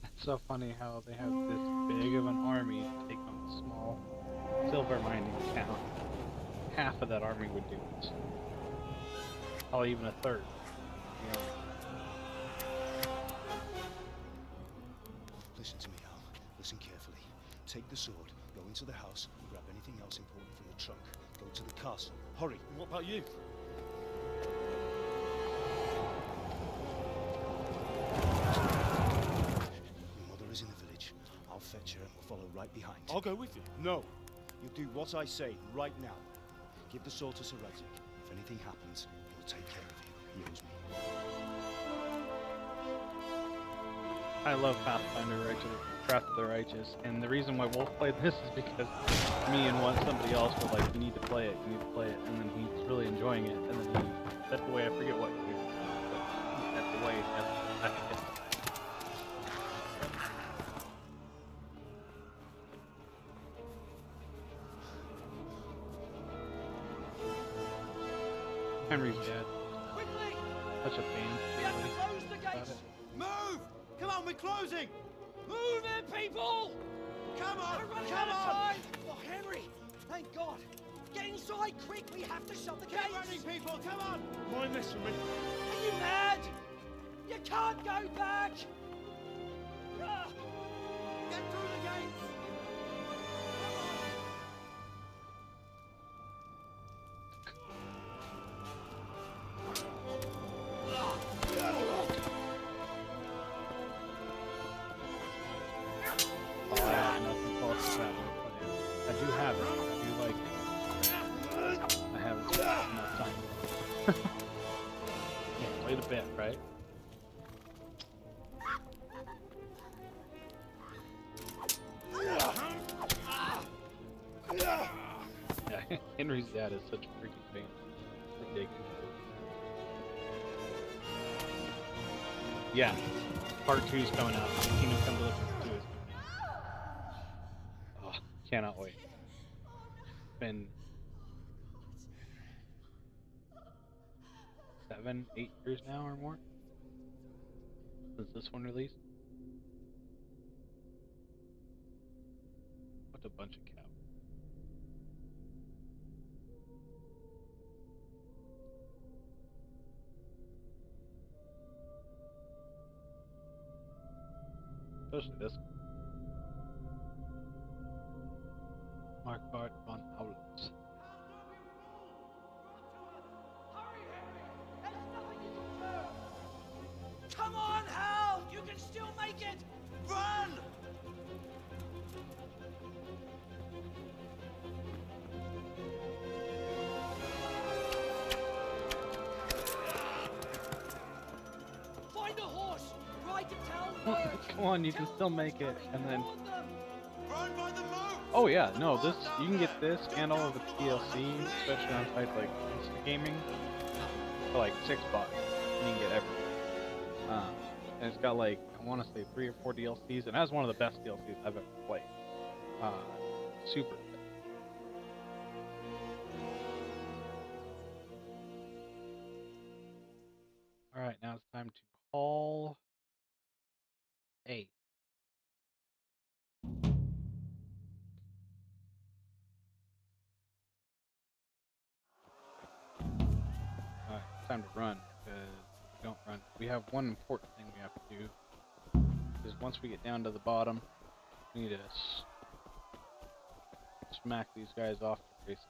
Speaker 1: It's so funny how they have this big of an army to take on a small silver mining town. Half of that army would do it. Probably even a third. You know,
Speaker 4: Listen to me, Al. Listen carefully. Take the sword, go into the house, and grab anything else important from the trunk. Go to the castle. Hurry.
Speaker 10: And what about you?
Speaker 4: Your mother is in the village. I'll fetch her and we'll follow right behind.
Speaker 10: I'll go with you.
Speaker 4: No. You'll do what I say right now. Give the sword to Sir Radzik. If anything happens, he'll take care of you. He owes me.
Speaker 1: I love Pathfinder Wrath of the Righteous, and the reason why Wolf played this is because me and somebody else were like, you need to play it, and then he's really enjoying it, and then he stepped away, I forget what he wait. Henry's dead.
Speaker 9: Quickly!
Speaker 1: Such a band.
Speaker 9: We have to close the gates! Move! Come on, we're closing! Move it, people! Come on!
Speaker 17: We're running
Speaker 9: Come
Speaker 17: out of
Speaker 9: on!
Speaker 17: time! Oh, Henry! Thank God! Get inside, quick! We have to shut the gates!
Speaker 9: Keep running, people! Come on!
Speaker 17: Mind this for me. Are you mad? You can't go back! Ah!
Speaker 9: Get through the gates!
Speaker 1: Oh, I have nothing close to that way, but I do have it. I do like it. I haven't spent enough time. Yeah, play the bit, right? Yeah, Henry's dad is such a freaking fan. It's ridiculous. Yeah, part 2's coming out. Kingdom Come Deliverance 2 is coming out. Oh, cannot wait. It's been 7, 8 years now or more since this one released. What a bunch of cows. Especially this one. Marquardt von Aulitz.
Speaker 17: Come on, Hal! You can still make it! Run! Find a horse! Ride to town first!
Speaker 1: Come on, you can still make it, and then...
Speaker 9: Run by the moat!
Speaker 1: Oh yeah, no, this, you can get this and all of its DLC, especially on sites like Instant Gaming, for like $6, and you can get everything. And it's got like, I want to say 3 or 4 DLCs, and that's one of the best DLCs I've ever played. Super good. Alright, now it's time to call A. Alright, it's time to run, because if we don't run, we have one important thing we have to do. Because once we get down to the bottom, we need to smack these guys off the face.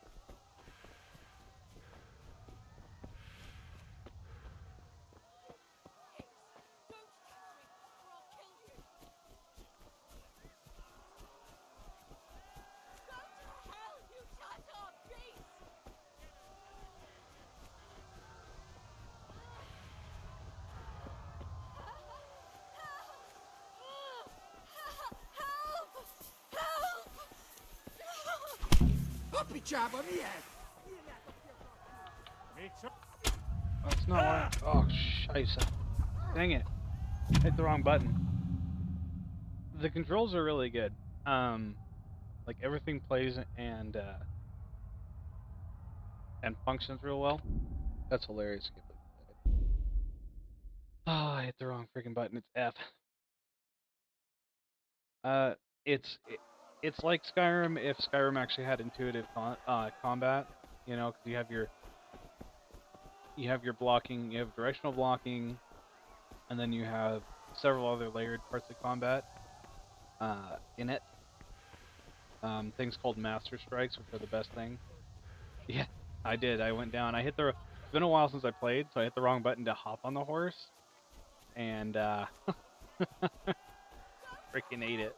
Speaker 17: Puppy jab on the head!
Speaker 1: That's not what oh, scheisse. Dang it. Hit the wrong button. The controls are really good. Like everything plays and functions real well. That's hilarious. Oh, I hit the wrong freaking button. It's F. It's like Skyrim if Skyrim actually had intuitive combat. You know, because you have your blocking, you have directional blocking, and then you have several other layered parts of combat in it. Things called master strikes, which are the best thing. Yeah, I did. I went down. It's been a while since I played, so I hit the wrong button to hop on the horse, and freaking ate it.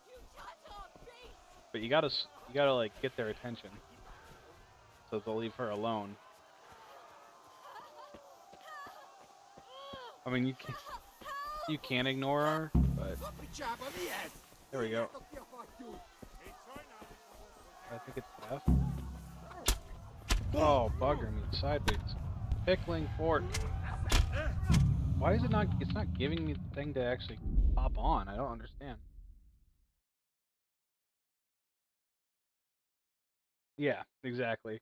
Speaker 1: But you gotta like get their attention, so they'll leave her alone. I mean, you can ignore her, but there we go. I think it's F. Oh, bugger me sideways. Pickling fork. Why is it not? It's not giving me the thing to actually hop on. I don't understand. Yeah, exactly.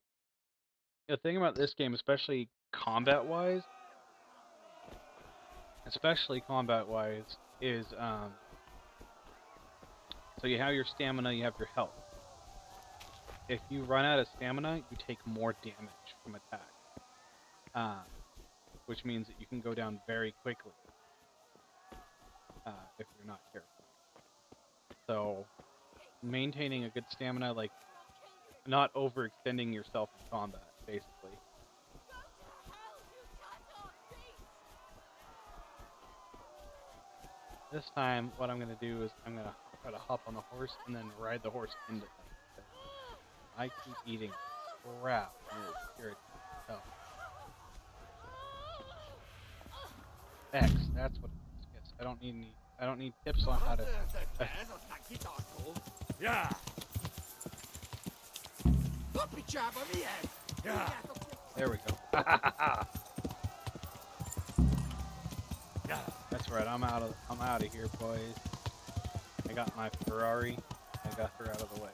Speaker 1: The thing about this game, especially combat-wise, is so you have your stamina, you have your health. If you run out of stamina, you take more damage from attack, which means that you can go down very quickly if you're not careful. So maintaining a good stamina, like not overextending yourself in combat, basically. This time, what I'm going to do is I'm going to try to hop on the horse and then ride the horse into them. I keep eating crap. Oh. X, that's what it is. Yes, I don't need tips on how to.
Speaker 14: Yeah. Yeah.
Speaker 1: There we go.
Speaker 14: Yeah.
Speaker 1: That's right. I'm out of here, boys. I got my Ferrari. I got her out of the way.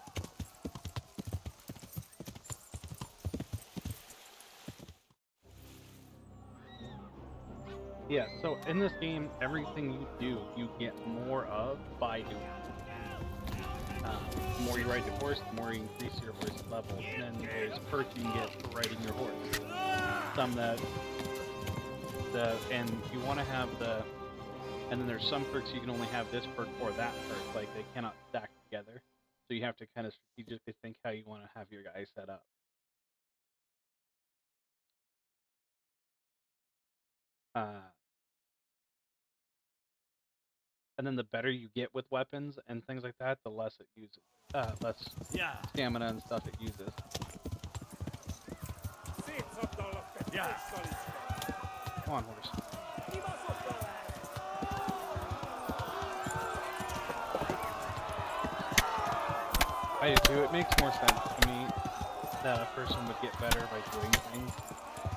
Speaker 1: Yeah, so in this game, everything you do, you get more of by doing it. The more you ride your horse, the more you increase your horse level. And then there's perks you can get for riding your horse. Some and you want to have and then there's some perks you can only have this perk or that perk, like they cannot stack together. So you have to kind of strategically think how you want to have your guys set up. And then the better you get with weapons and things like that, the less it uses, less stamina and stuff it uses.
Speaker 14: Yeah.
Speaker 1: Come on, horse. I do too. It makes more sense to me that a person would get better by doing things,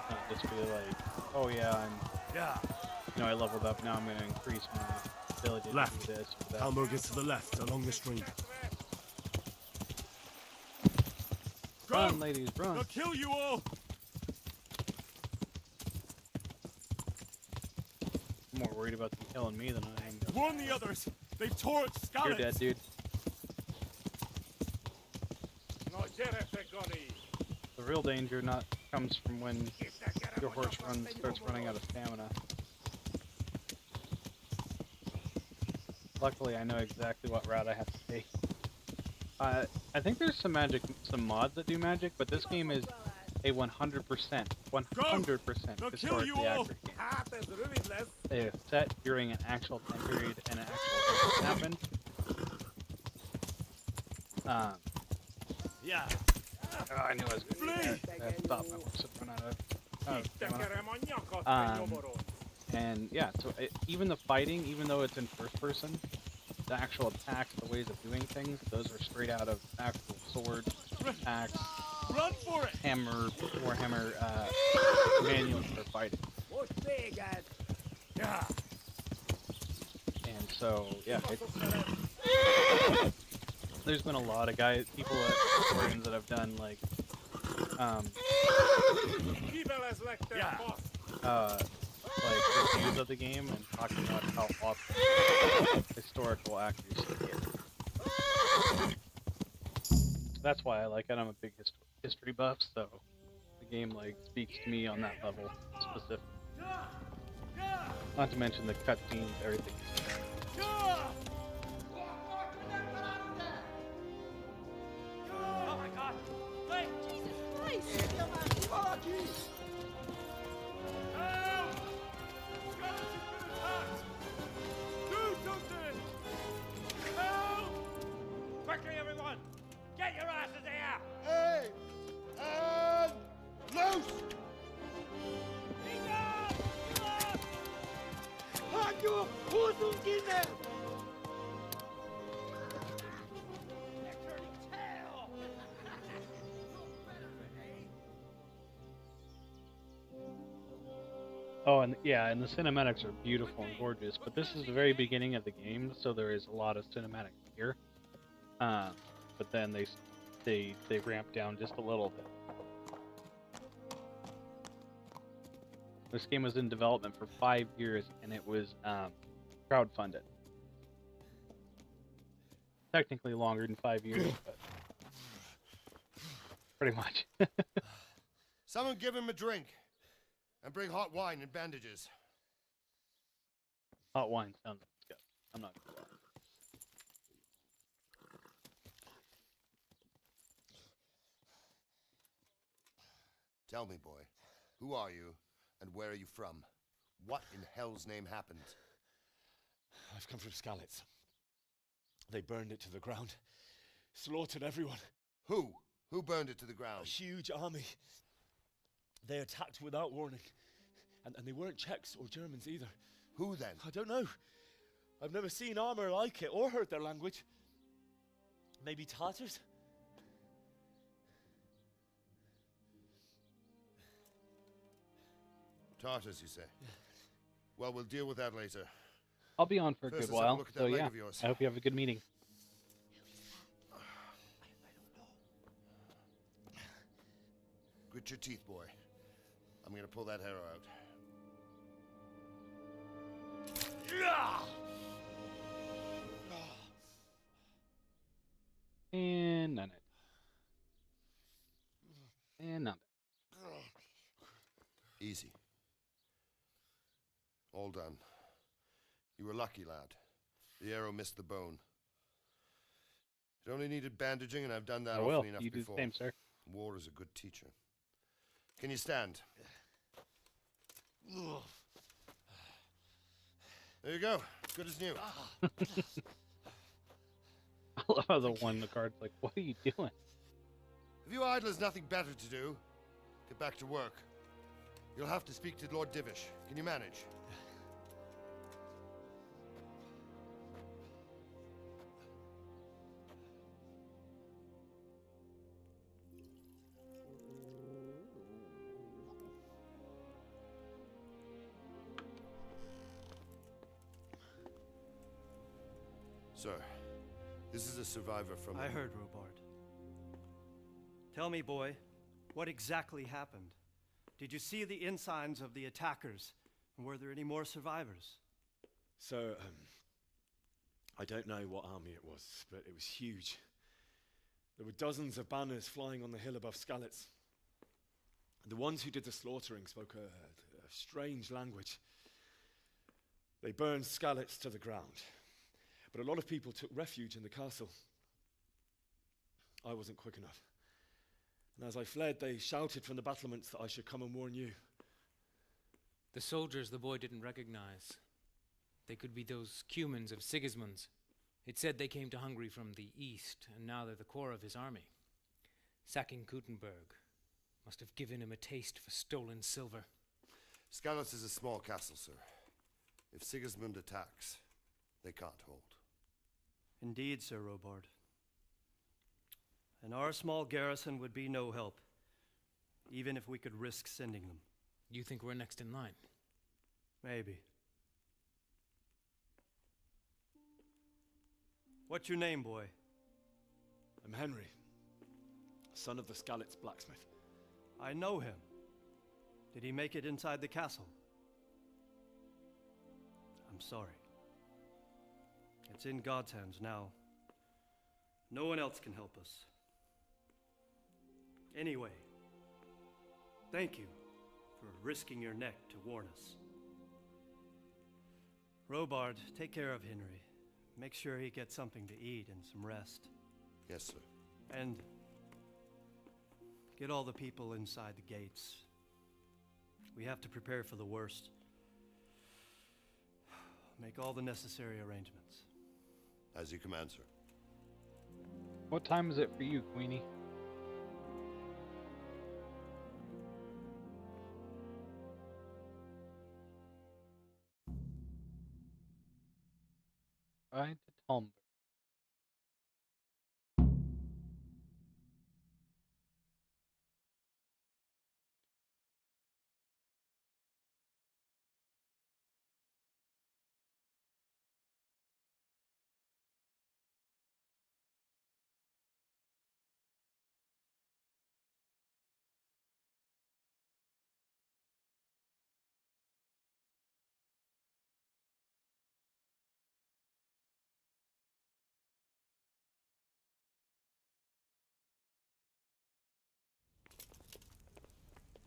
Speaker 1: not just be like, oh yeah, I leveled up, now I'm going to increase my ability to do this or that.
Speaker 6: Elmo gets to the left, along the stream.
Speaker 1: Run, ladies, run.
Speaker 14: They'll kill you all.
Speaker 1: I'm more worried about them killing me than I am.
Speaker 14: Warn the others. They've torched Scarlet.
Speaker 1: You're dead, dude. The real danger comes from when your horse starts running out of stamina. Luckily, I know exactly what route I have to take. I think there's some mods that do magic, but this game is a 100% historically accurate game. It is set during an actual time period and an actual thing happened.
Speaker 14: Yeah.
Speaker 1: Oh, I knew I was going to do that. I had to stop my horse and run out of and yeah, so even the fighting, even though it's in first person, the actual attacks, the ways of doing things, those are straight out of actual sword, axe, hammer, warhammer manuals for fighting.
Speaker 14: Yeah.
Speaker 1: And so, yeah, there's been a lot of people at historians that have done like reviews of the game and talking about how awesome historical accuracy is. That's why I like it. I'm a big history buff, so the game like speaks to me on that level specifically. Not to mention the cutscenes, everything.
Speaker 14: Oh my God! Wait! Jesus Christ! Quickly, everyone! Get your asses here!
Speaker 21: Hey! And loose!
Speaker 14: Hanyo! Who's in there?
Speaker 1: Oh, and yeah, and the cinematics are beautiful and gorgeous, but this is the very beginning of the game, so there is a lot of cinematic here. But then they ramp down just a little bit. This game was in development for 5 years, and it was crowdfunded. Technically longer than 5 years, but pretty much.
Speaker 12: Someone give him a drink. And bring hot wine and bandages.
Speaker 1: Hot wine sounds good. I'm not gonna lie.
Speaker 12: Tell me, boy, who are you and where are you from? What in hell's name happened?
Speaker 14: I've come from Skalitz. They burned it to the ground. Slaughtered everyone.
Speaker 12: Who? Who burned it to the ground?
Speaker 14: A huge army. They attacked without warning. And they weren't Czechs or Germans either.
Speaker 12: Who then?
Speaker 14: I don't know. I've never seen armor like it or heard their language. Maybe Tatars?
Speaker 12: Tartars, you say? Well, we'll deal with that later.
Speaker 1: I'll be on for a
Speaker 12: First,
Speaker 1: good
Speaker 12: let's have a
Speaker 1: while,
Speaker 12: look at
Speaker 1: so
Speaker 12: that leg
Speaker 1: yeah.
Speaker 12: of yours.
Speaker 1: I hope you have a good meeting.
Speaker 12: Grit your teeth, boy. I'm gonna pull that arrow out.
Speaker 1: And none it. And none.
Speaker 12: Easy. All done. You were lucky, lad. The arrow missed the bone. It only needed bandaging, and I've done that
Speaker 1: I will.
Speaker 12: often enough
Speaker 1: You do the
Speaker 12: before.
Speaker 1: same, sir.
Speaker 12: War is a good teacher. Can you stand? There you go. Good as new.
Speaker 1: I love how the card's like, what are you doing?
Speaker 12: If you idlers nothing better to do, get back to work. You'll have to speak to Lord Divish. Can you manage? Sir, this is a survivor from...
Speaker 13: I heard, Robard. Tell me, boy, what exactly happened? Did you see the ensigns of the attackers? And were there any more survivors?
Speaker 14: So, I don't know what army it was, but it was huge. There were dozens of banners flying on the hill above Skalitz. The ones who did the slaughtering spoke a strange language. They burned Skalitz to the ground. But a lot of people took refuge in the castle. I wasn't quick enough. And as I fled, they shouted from the battlements that I should come and warn you.
Speaker 23: The soldiers the boy didn't recognize. They could be those Cumans of Sigismund's. It said they came to Hungary from the east, and now they're the core of his army. Sacking Kuttenberg must have given him a taste for stolen silver.
Speaker 12: Skalitz is a small castle, sir. If Sigismund attacks, they can't hold.
Speaker 13: Indeed, Sir Robard. And our small garrison would be no help, even if we could risk sending them.
Speaker 23: You think we're next in line?
Speaker 13: Maybe. What's your name, boy?
Speaker 14: I'm Henry, son of the Skalitz blacksmith.
Speaker 13: I know him. Did he make it inside the castle? I'm sorry. It's in God's hands now. No one else can help us. Anyway, thank you for risking your neck to warn us. Robard, take care of Henry. Make sure he gets something to eat and some rest.
Speaker 12: Yes, sir.
Speaker 13: And get all the people inside the gates. We have to prepare for the worst. Make all the necessary arrangements.
Speaker 12: As you command, sir.
Speaker 1: What time is it for you, Queenie? Right to Talmud.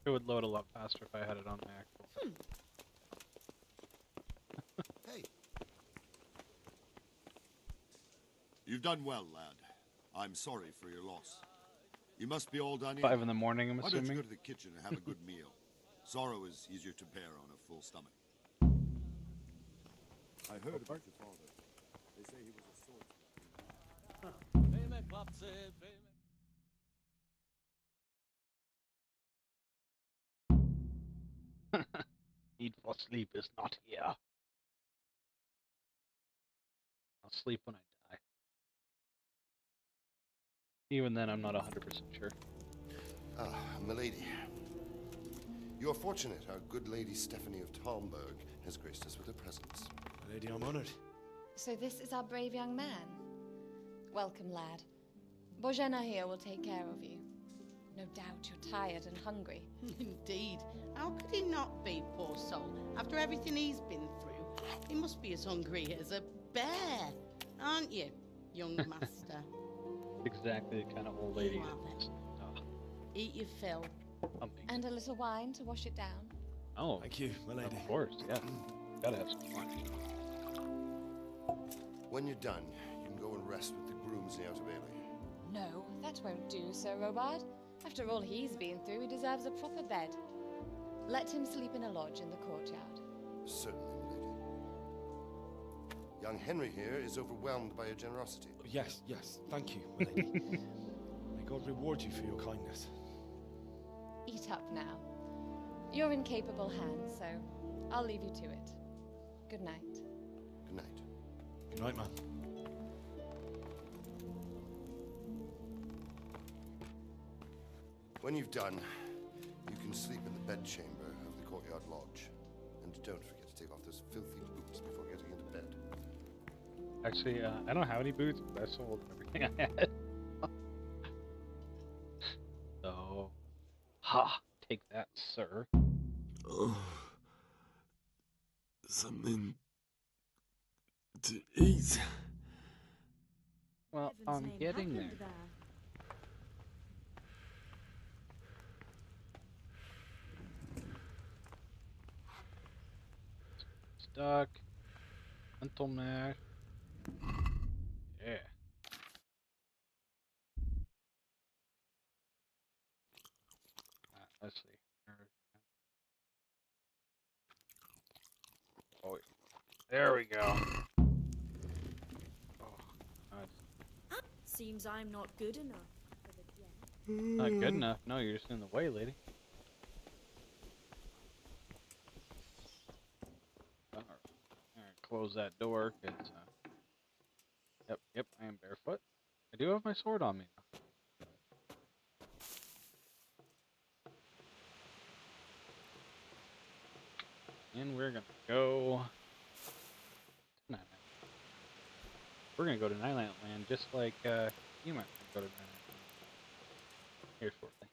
Speaker 1: It would load a lot faster if I had it on my actual.
Speaker 12: Hey. You've done well, lad. I'm sorry for your loss. You must be all done in.
Speaker 1: 5 in the morning, I'm
Speaker 12: Why don't you
Speaker 1: assuming.
Speaker 12: go to the kitchen and have a good meal? Sorrow is easier to bear on a full stomach. I heard about your father. They say he was a swordsman.
Speaker 1: Need for sleep is not here. I'll sleep when I die. Even then, I'm not 100% sure.
Speaker 12: Ah, milady. You are fortunate our good lady Stephanie of Talmberg has graced us with her presence.
Speaker 14: My lady, I'm honored.
Speaker 7: So this is our brave young man. Welcome, lad. Bojena here will take care of you. No doubt you're tired and hungry.
Speaker 3: Indeed. How could he not be, poor soul? After everything he's been through, he must be as hungry as a bear, aren't you, young master?
Speaker 1: Exactly the kind of old lady.
Speaker 3: You have it. Eat your fill.
Speaker 7: And a little wine to wash it down.
Speaker 1: Oh,
Speaker 14: thank you, my lady.
Speaker 1: Of course, yeah. Gotta have some fun.
Speaker 12: When you're done, you can go and rest with the grooms in the outer bailey.
Speaker 7: No, that won't do, Sir Robard. After all he's been through, he deserves a proper bed. Let him sleep in a lodge in the courtyard.
Speaker 12: Certainly, milady. Young Henry here is overwhelmed by your generosity.
Speaker 14: Yes, yes, thank you, my lady. May God reward you for your kindness.
Speaker 7: Eat up now. You're in capable hands, so I'll leave you to it. Good night.
Speaker 12: Good night.
Speaker 14: Good night, man.
Speaker 12: When you've done, you can sleep in the bedchamber of the courtyard lodge. And don't forget to take off those filthy boots before getting into bed.
Speaker 1: Actually, I don't have any boots, but I sold everything I had. So, ha! Take that, sir.
Speaker 5: Oh, something to eat.
Speaker 1: Well, I'm getting there. Stuck. Mental mash. Yeah. Let's see. Oh, there we go. Oh, nice.
Speaker 20: Seems I'm not good enough for the
Speaker 1: Not good enough. No, you're just in the way, lady. Alright, close that door, cause yep, I am barefoot. I do have my sword on me now. And we're gonna go. We're gonna go to Nyland Land, just like you might go to Nyland Land here shortly.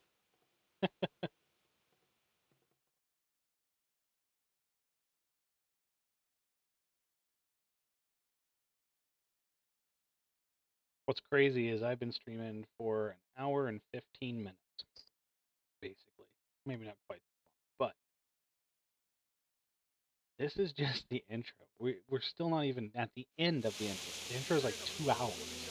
Speaker 1: What's crazy is I've been streaming for an hour and 15 minutes, basically. Maybe not quite that long, but this is just the intro. We're still not even at the end of the intro. The intro is like 2 hours.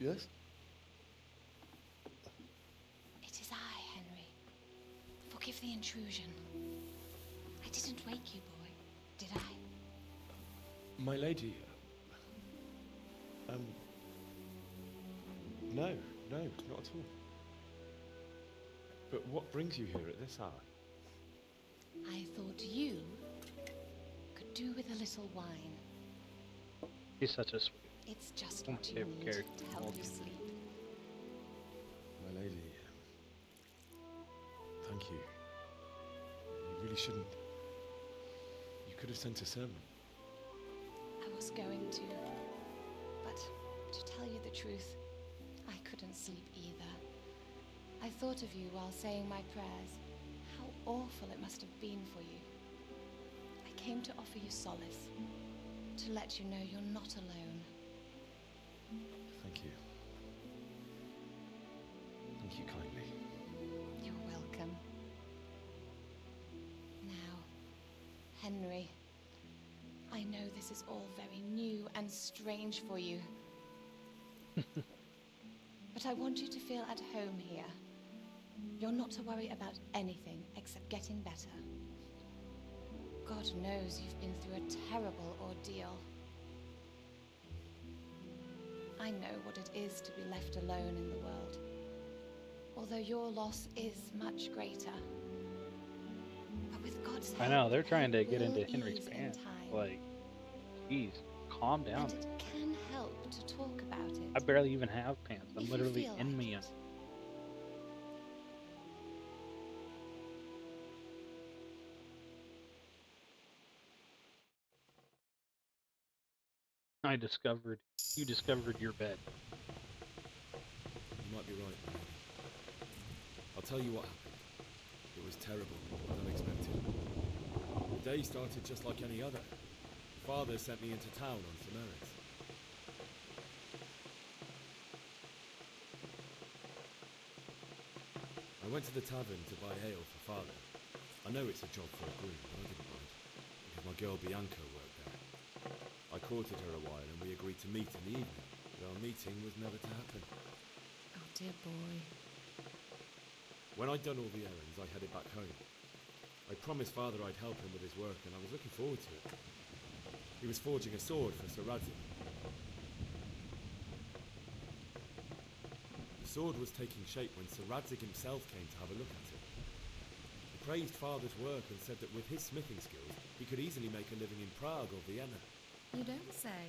Speaker 12: Yes?
Speaker 7: It is I, Henry. Forgive the intrusion. I didn't wake you, boy, did I?
Speaker 14: My lady, no, not at all. But what brings you here at this hour?
Speaker 7: I thought you could do with a little wine.
Speaker 1: He's such a sweet.
Speaker 7: It's just what you need to help you sleep.
Speaker 14: My lady, thank you. You really shouldn't. You could have sent a sermon.
Speaker 7: I was going to, but to tell you the truth, I couldn't sleep either. I thought of you while saying my prayers. How awful it must have been for you. I came to offer you solace, to let you know you're not alone.
Speaker 14: Thank you. Thank you kindly.
Speaker 7: You're welcome. Now, Henry, I know this is all very new and strange for you. But I want you to feel at home here. You're not to worry about anything except getting better. God knows you've been through a terrible ordeal. I know what it is to be left alone in the world, although your loss is much greater. But with God's help,
Speaker 1: I know, they're trying to get
Speaker 7: it will
Speaker 1: into Henry's
Speaker 7: ease in
Speaker 1: pants.
Speaker 7: time.
Speaker 1: Like, geez, calm down.
Speaker 7: And it can help to talk about it.
Speaker 1: I barely even have pants. I'm
Speaker 7: If you
Speaker 1: literally
Speaker 7: feel
Speaker 1: in
Speaker 7: like
Speaker 1: me.
Speaker 7: it.
Speaker 1: You discovered your bed.
Speaker 14: You might be right. I'll tell you what happened. It was terrible and unexpected. The day started just like any other. Father sent me into town on some errands. I went to the tavern to buy ale for Father. I know it's a job for a groom, but I didn't mind, because my girl Bianca worked there. I courted her a while and we agreed to meet in the evening, but our meeting was never to happen.
Speaker 7: Oh, dear boy.
Speaker 14: When I'd done all the errands, I headed back home. I promised Father I'd help him with his work, and I was looking forward to it. He was forging a sword for Sir Radzik. The sword was taking shape when Sir Radzik himself came to have a look at it. He praised Father's work and said that with his smithing skills, he could easily make a living in Prague or Vienna.
Speaker 7: You don't say.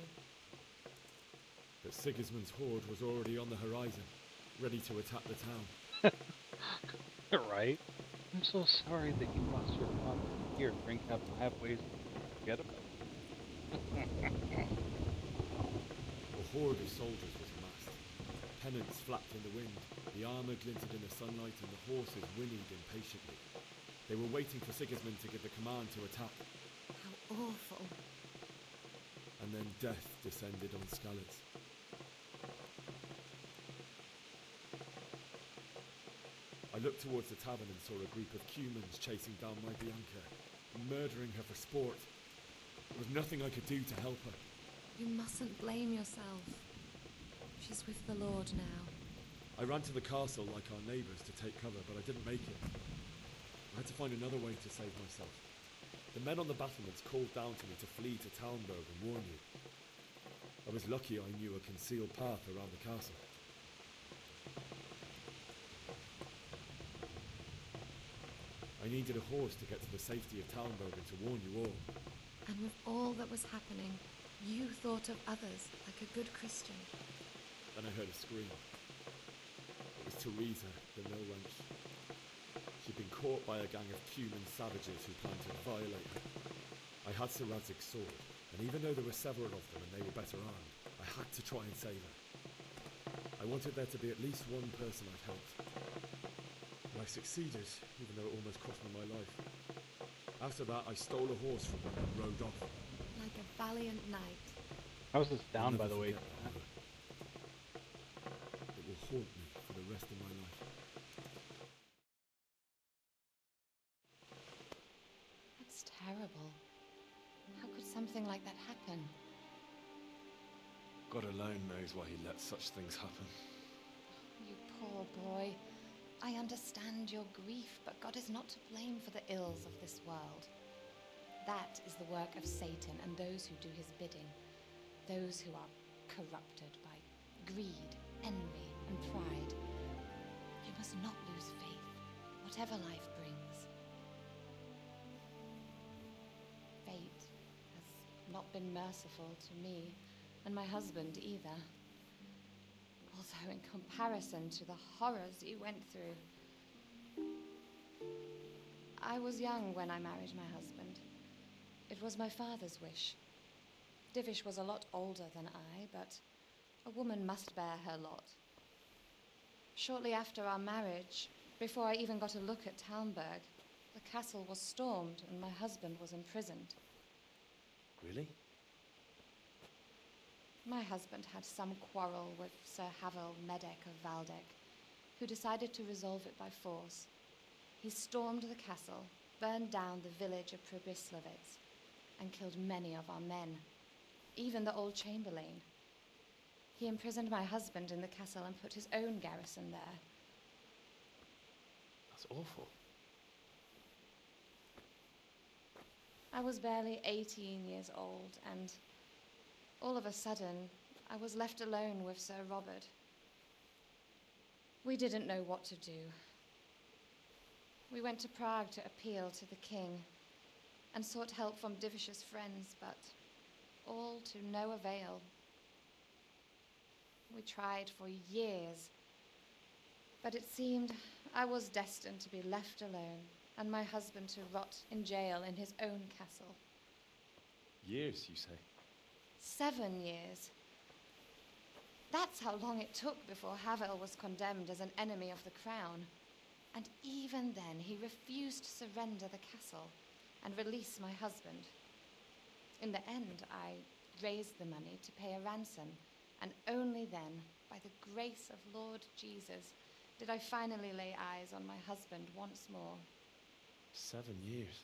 Speaker 14: But Sigismund's horde was already on the horizon, ready to attack the town.
Speaker 1: Right? I'm so sorry that you lost your father. Here, drink up. I have ways to forget about it.
Speaker 14: A horde of soldiers was massed. Pennants flapped in the wind, the armour glinted in the sunlight, and the horses whinnied impatiently. They were waiting for Sigismund to give the command to attack.
Speaker 7: How awful.
Speaker 14: And then death descended on Skalitz. I looked towards the tavern and saw a group of Cumans chasing down my Bianca, murdering her for sport. There was nothing I could do to help her.
Speaker 7: You mustn't blame yourself. She's with the Lord now.
Speaker 14: I ran to the castle like our neighbours to take cover, but I didn't make it. I had to find another way to save myself. The men on the battlements called down to me to flee to Talmberg and warn you. I was lucky I knew a concealed path around the castle. I needed a horse to get to the safety of Talmberg and to warn you all.
Speaker 7: And with all that was happening, you thought of others like a good Christian.
Speaker 14: Then I heard a scream. It was Teresa, the mill wench. She'd been caught by a gang of Cuman savages who planned to violate her. I had Sir Radzig's sword, and even though there were several of them and they were better armed, I had to try and save her. I wanted there to be at least one person I'd helped. And I succeeded, even though it almost cost me my life. After that, I stole a horse from them and rode off.
Speaker 7: Like a valiant knight.
Speaker 1: How's this down, by the way?
Speaker 14: It will haunt me for the rest of my life.
Speaker 7: That's terrible. How could something like that happen?
Speaker 14: God alone knows why he lets such things happen.
Speaker 7: You poor boy. I understand your grief, but God is not to blame for the ills of this world. That is the work of Satan and those who do his bidding. Those who are corrupted by greed, envy, and pride. You must not lose faith, whatever life brings. Fate has not been merciful to me, and my husband either. Although in comparison to the horrors you went through. I was young when I married my husband. It was my father's wish. Divish was a lot older than I, but a woman must bear her lot. Shortly after our marriage, Before I even got a look at Talmberg, the castle was stormed and my husband was imprisoned.
Speaker 14: Really?
Speaker 7: My husband had some quarrel with Sir Havel Medek of Valdek, who decided to resolve it by force. He stormed the castle, burned down the village of Probislovitz, and killed many of our men, even the old chamberlain. He imprisoned my husband in the castle and put his own garrison there.
Speaker 14: That's awful.
Speaker 7: I was barely 18 years old, and all of a sudden, I was left alone with Sir Robert. We didn't know what to do. We went to Prague to appeal to the king and sought help from Divish's friends, but all to no avail. We tried for years, but it seemed I was destined to be left alone and my husband to rot in jail in his own castle.
Speaker 14: Years, you say?
Speaker 7: 7 years. That's how long it took before Havel was condemned as an enemy of the crown. And even then, he refused to surrender the castle and release my husband. In the end, I raised the money to pay a ransom, and only then, by the grace of Lord Jesus, did I finally lay eyes on my husband once more.
Speaker 14: 7 years.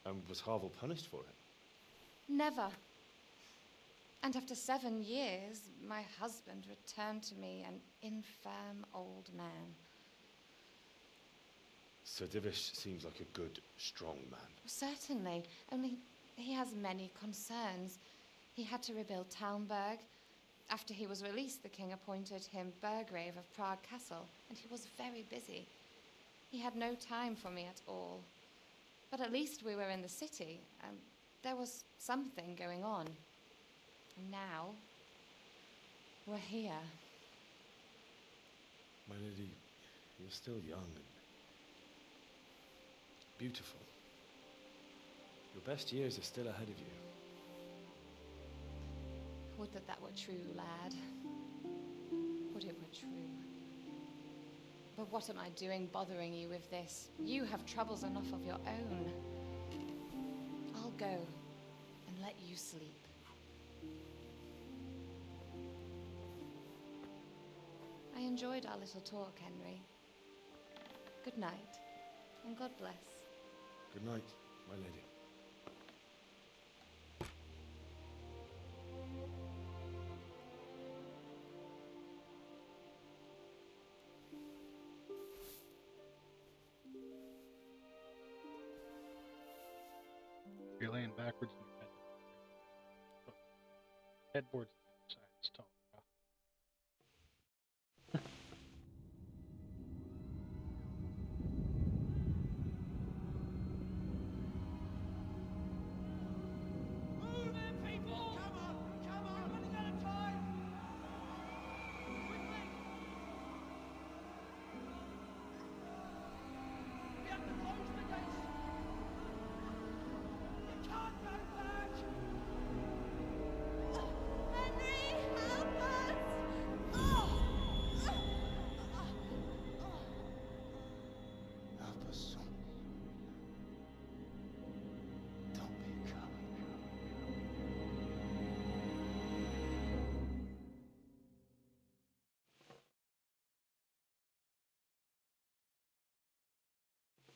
Speaker 14: And was Havel punished for it?
Speaker 7: Never. And after 7 years, my husband returned to me an infirm old man.
Speaker 14: Sir Divish seems like a good, strong man.
Speaker 7: Certainly, only he has many concerns. He had to rebuild Talmberg. After he was released, the king appointed him Burgrave of Prague Castle, and he was very busy. He had no time for me at all. But at least we were in the city, and there was something going on. And now, we're here.
Speaker 14: My lady, you're still young and beautiful. Your best years are still ahead of you.
Speaker 7: Would that that were true, lad. Would it were true. But what am I doing bothering you with this? You have troubles enough of your own. I'll go and let you sleep. I enjoyed our little talk, Henry. Good night, and God bless.
Speaker 14: Good night, my lady.
Speaker 1: You're laying backwards in your bed. Headboard's on the other side. It's tall.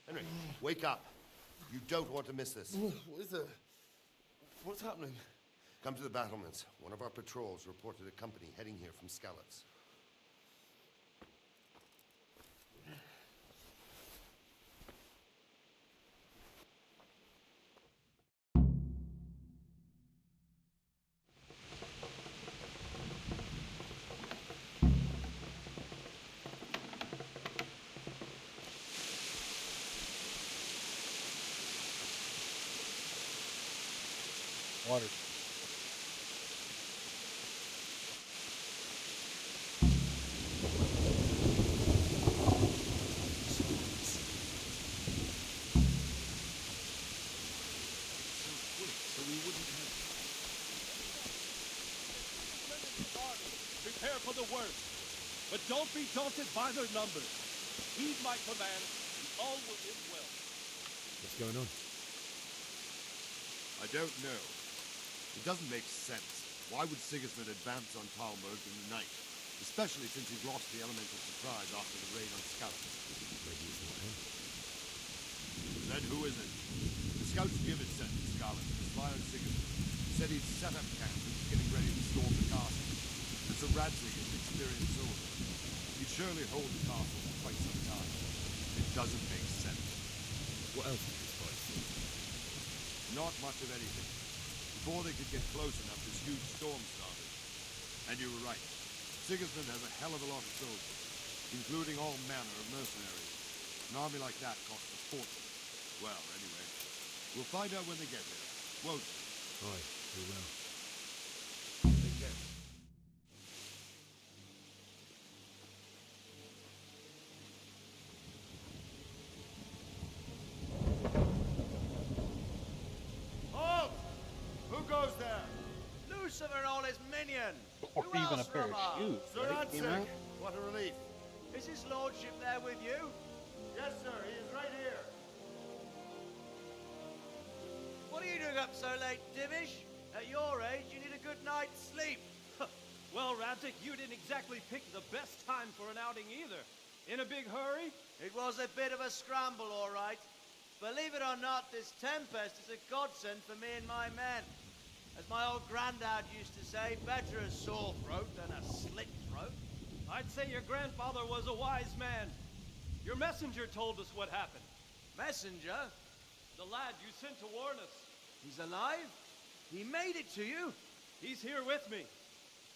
Speaker 12: Henry, wake up. You don't want to miss this.
Speaker 6: What is it? What's happening?
Speaker 12: Come to the battlements. One of our patrols reported a company heading here from Skalitz.
Speaker 1: Water.
Speaker 19: Prepare for the worst, but don't be daunted by their numbers.
Speaker 22: Heed my command, and all will live well.
Speaker 10: What's going on?
Speaker 12: I don't know. It doesn't make sense. Why would Sigismund advance on Talmberg in the night? Especially since he's lost the element of surprise after the raid on scouts.
Speaker 10: Maybe it's not him.
Speaker 12: Then who is it? The scouts Gibbet sent to Scarlet to spy on Sigismund. Said he'd set up camp and was getting ready to storm the castle. And Sir Radzig is an experienced soldier. He'd surely hold the castle for quite some time. It doesn't make sense.
Speaker 10: What else did this boy see?
Speaker 12: Not much of anything. Before they could get close enough, this huge storm started. And you were right. Sigismund has a hell of a lot of soldiers, including all manner of mercenaries. An army like that costs a fortune. Well, anyway, we'll find out when they get here, won't we?
Speaker 10: Aye, we will.
Speaker 12: Take care.
Speaker 9: Halt! Who goes there? Lucifer and all his minions!
Speaker 1: Or
Speaker 9: Who
Speaker 1: even a
Speaker 9: else
Speaker 1: pair
Speaker 9: from
Speaker 1: of
Speaker 9: us?
Speaker 1: shoes,
Speaker 9: Sir
Speaker 1: right? You know?
Speaker 9: Radzig, what a relief. Is his lordship there with you? Yes, sir, he is right here. What are you doing up so late, Divish? At your age, you need a good night's sleep.
Speaker 22: Well, Radzig, you didn't exactly pick the best time for an outing either. In a big hurry?
Speaker 9: It was a bit of a scramble, all right. Believe it or not, this tempest is a godsend for me and my men. As my old granddad used to say, better a sore throat than a slit throat.
Speaker 22: I'd say your grandfather was a wise man. Your messenger told us what happened.
Speaker 9: Messenger?
Speaker 22: The lad you sent to warn us.
Speaker 9: He's alive? He made it to you?
Speaker 22: He's here with me.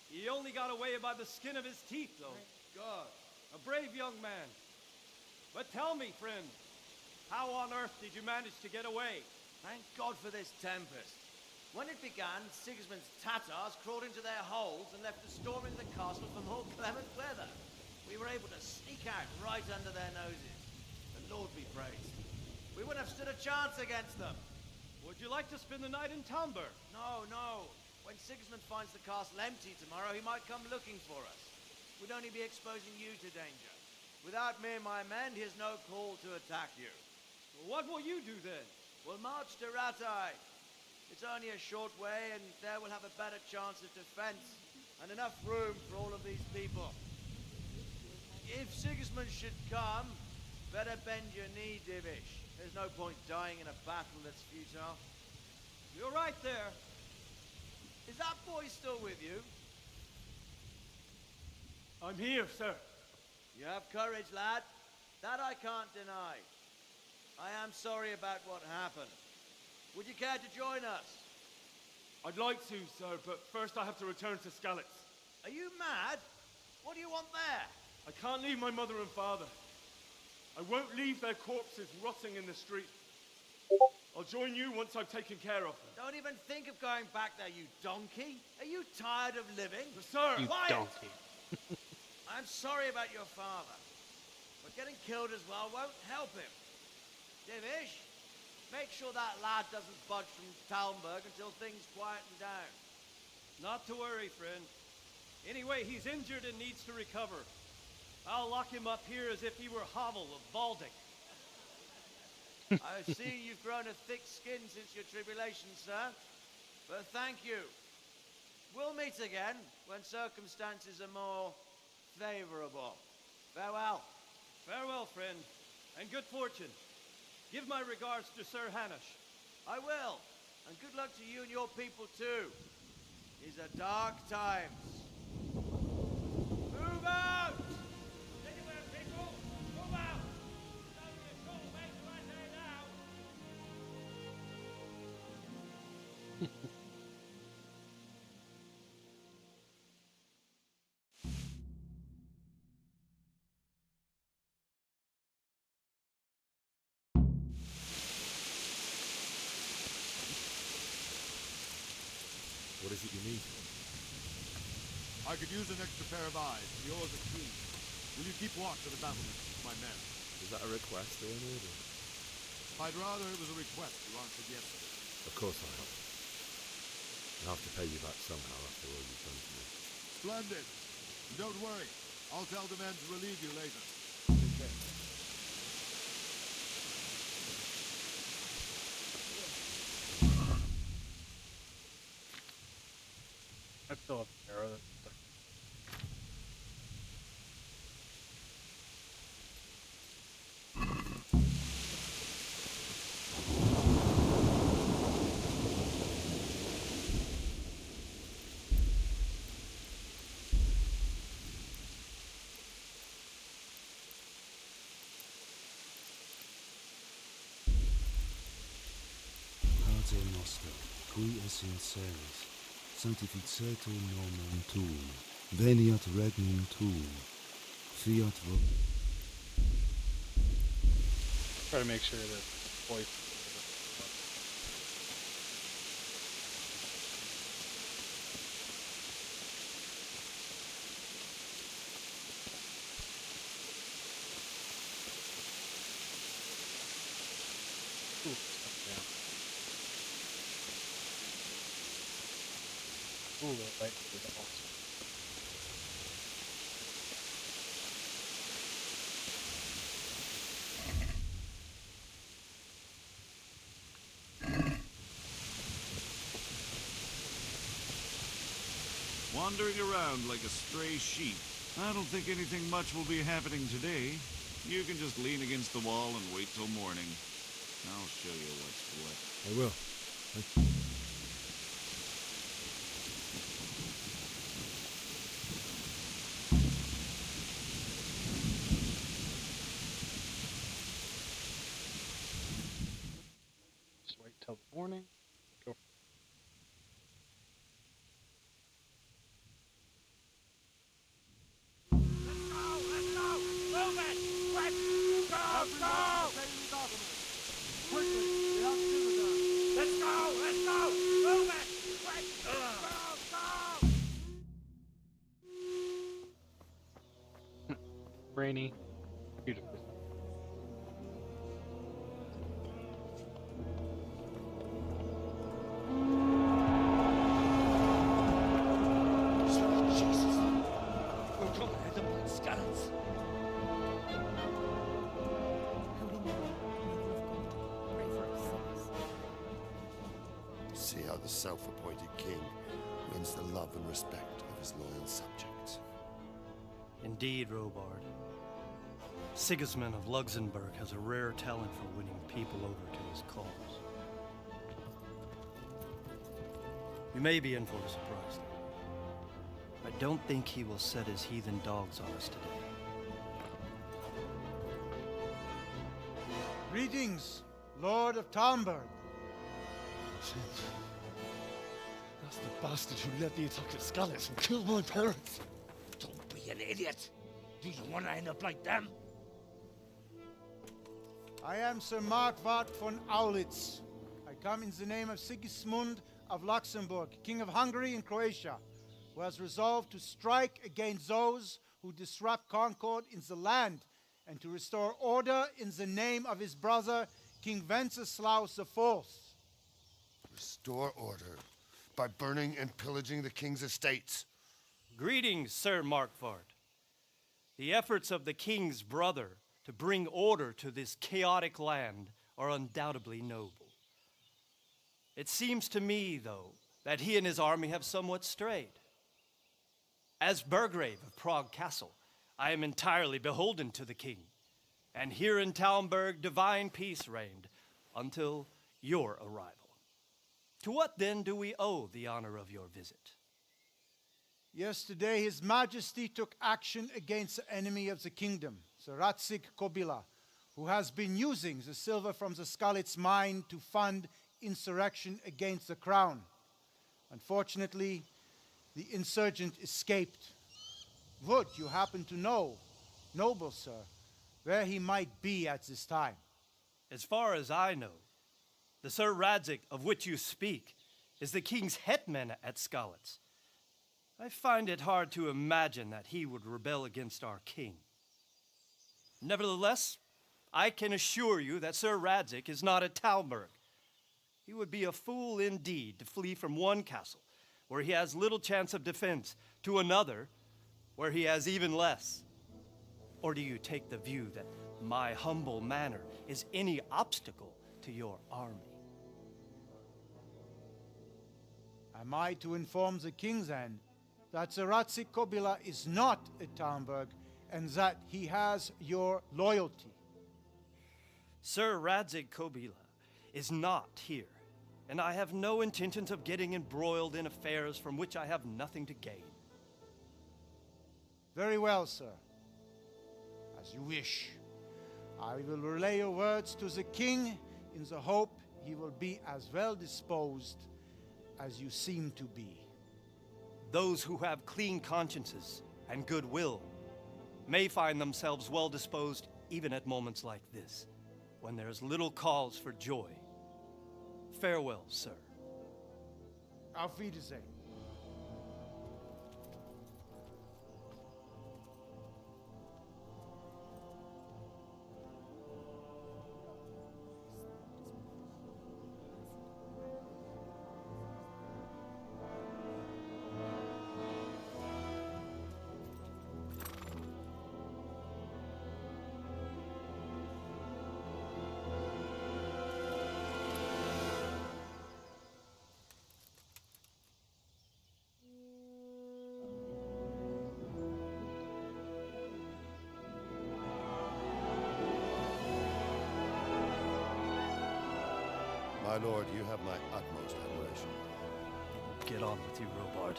Speaker 22: He only got away by the skin of his teeth, though.
Speaker 9: Thank God.
Speaker 22: A brave young man. But tell me, friend, how on earth did you manage to get away?
Speaker 9: Thank God for this tempest. When it began, Sigismund's Tatars crawled into their holes and left us storming the castle for more clement weather. We were able to sneak out right under their noses. The Lord be praised. We wouldn't have stood a chance against them.
Speaker 22: Would you like to spend the night in Talmberg?
Speaker 9: No, no. When Sigismund finds the castle empty tomorrow, he might come looking for us. We'd only be exposing you to danger. Without me and my men, he has no call to attack you.
Speaker 22: Well, what will you do then?
Speaker 9: We'll march to Ratai. It's only a short way, and there we'll have a better chance of defense and enough room for all of these people. If Sigismund should come, better bend your knee, Divish. There's no point dying in a battle that's futile.
Speaker 22: You're right there.
Speaker 9: Is that boy still with you?
Speaker 22: I'm here, sir.
Speaker 9: You have courage, lad. That I can't deny. I am sorry about what happened. Would you care to join us?
Speaker 22: I'd like to, sir, but first I have to return to Skalitz.
Speaker 9: Are you mad? What do you want there?
Speaker 22: I can't leave my mother and father. I won't leave their corpses rotting in the street. I'll join you once I've taken care of them.
Speaker 9: Don't even think of going back there, you donkey. Are you tired of living?
Speaker 22: Sir!
Speaker 1: You
Speaker 9: Quiet!
Speaker 1: donkey.
Speaker 9: I'm sorry about your father, but getting killed as well won't help him. Divish, make sure that lad doesn't budge from Talmberg until things quieten down.
Speaker 22: Not to worry, friend. Anyway, he's injured and needs to recover. I'll lock him up here as if he were Havel of Baldic.
Speaker 9: I see you've grown a thick skin since your tribulation, sir. But thank you. We'll meet again when circumstances are more favorable. Farewell.
Speaker 22: Farewell, friend, and good fortune. Give my regards to Sir Hanush.
Speaker 9: I will. And good luck to you and your people, too. These are dark times. Move out!
Speaker 22: Anywhere, people! Move out! It's only a short way to Ratai now.
Speaker 10: What is it you need?
Speaker 12: I could use an extra pair of eyes. Yours are keen. Will you keep watch of the battlements with my men?
Speaker 10: Is that a request or an order?
Speaker 12: I'd rather it was a request you answered yesterday.
Speaker 10: Of course I have. I'll have to pay you back somehow after all you've done for me.
Speaker 12: Splendid. And don't worry. I'll tell the men to relieve you later.
Speaker 1: I still have an arrow.
Speaker 4: Pater noster, qui es in celis, sanctificetur nomen tuum, veniat regnum tuum, fiat
Speaker 1: Try to make sure that voice. Ooh, yeah. Ooh, that light is awesome.
Speaker 12: Wandering around like a stray sheep. I don't think anything much will be happening today. You can just lean against the wall and wait till morning. I'll show you what's what.
Speaker 4: I will.
Speaker 1: Just wait till the morning. Go. Rainy. Beautiful.
Speaker 22: Jesus! We're coming at them like scallops.
Speaker 8: See how the self-appointed king wins the love and respect of his loyal subjects.
Speaker 13: Indeed, Robard. Sigismund of Luxembourg has a rare talent for winning people over to his cause. You may be in for a surprise, though. I don't think he will set his heathen dogs on us today.
Speaker 15: Greetings, Lord of Talmberg.
Speaker 22: Shit. That's the bastard who led the attack at Scallops and killed my parents.
Speaker 17: Don't be an idiot. Do you want to end up like them?
Speaker 15: I am Sir Markwart von Aulitz. I come in the name of Sigismund of Luxembourg, King of Hungary and Croatia, who has resolved to strike against those who disrupt concord in the land and to restore order in the name of his brother, King Wenceslaus IV.
Speaker 8: Restore order by burning and pillaging the king's estates.
Speaker 13: Greetings, Sir Markwart. The efforts of the king's brother to bring order to this chaotic land are undoubtedly noble. It seems to me, though, that he and his army have somewhat strayed. As Burgrave of Prague Castle, I am entirely beholden to the king, and here in Talmberg divine peace reigned until your arrival. To what then do we owe the honor of your visit?
Speaker 15: Yesterday, His Majesty took action against the enemy of the kingdom, the Ratsik Kobila, who has been using the silver from the Skalitz mine to fund insurrection against the crown. Unfortunately, the insurgent escaped. Would you happen to know, noble sir, where he might be at this time?
Speaker 13: As far as I know, the Sir Radzik of which you speak is the king's hetman at Skalitz. I find it hard to imagine that he would rebel against our king. Nevertheless, I can assure you that Sir Radzik is not at Talmberg. He would be a fool indeed to flee from one castle, where he has little chance of defense, to another, where he has even less. Or do you take the view that my humble manner is any obstacle to your army?
Speaker 15: Am I to inform the king then that the Ratzik Kobila is not at Talmberg and that he has your loyalty?
Speaker 13: Sir Radzik Kobila is not here, and I have no intentions of getting embroiled in affairs from which I have nothing to gain.
Speaker 15: Very well, sir. As you wish. I will relay your words to the king in the hope he will be as well disposed as you seem to be.
Speaker 13: Those who have clean consciences and goodwill may find themselves well disposed even at moments like this, when there is little cause for joy. Farewell, sir.
Speaker 15: Auf Wiedersehen.
Speaker 8: My lord, you have my utmost admiration.
Speaker 13: Get on with you, Robard.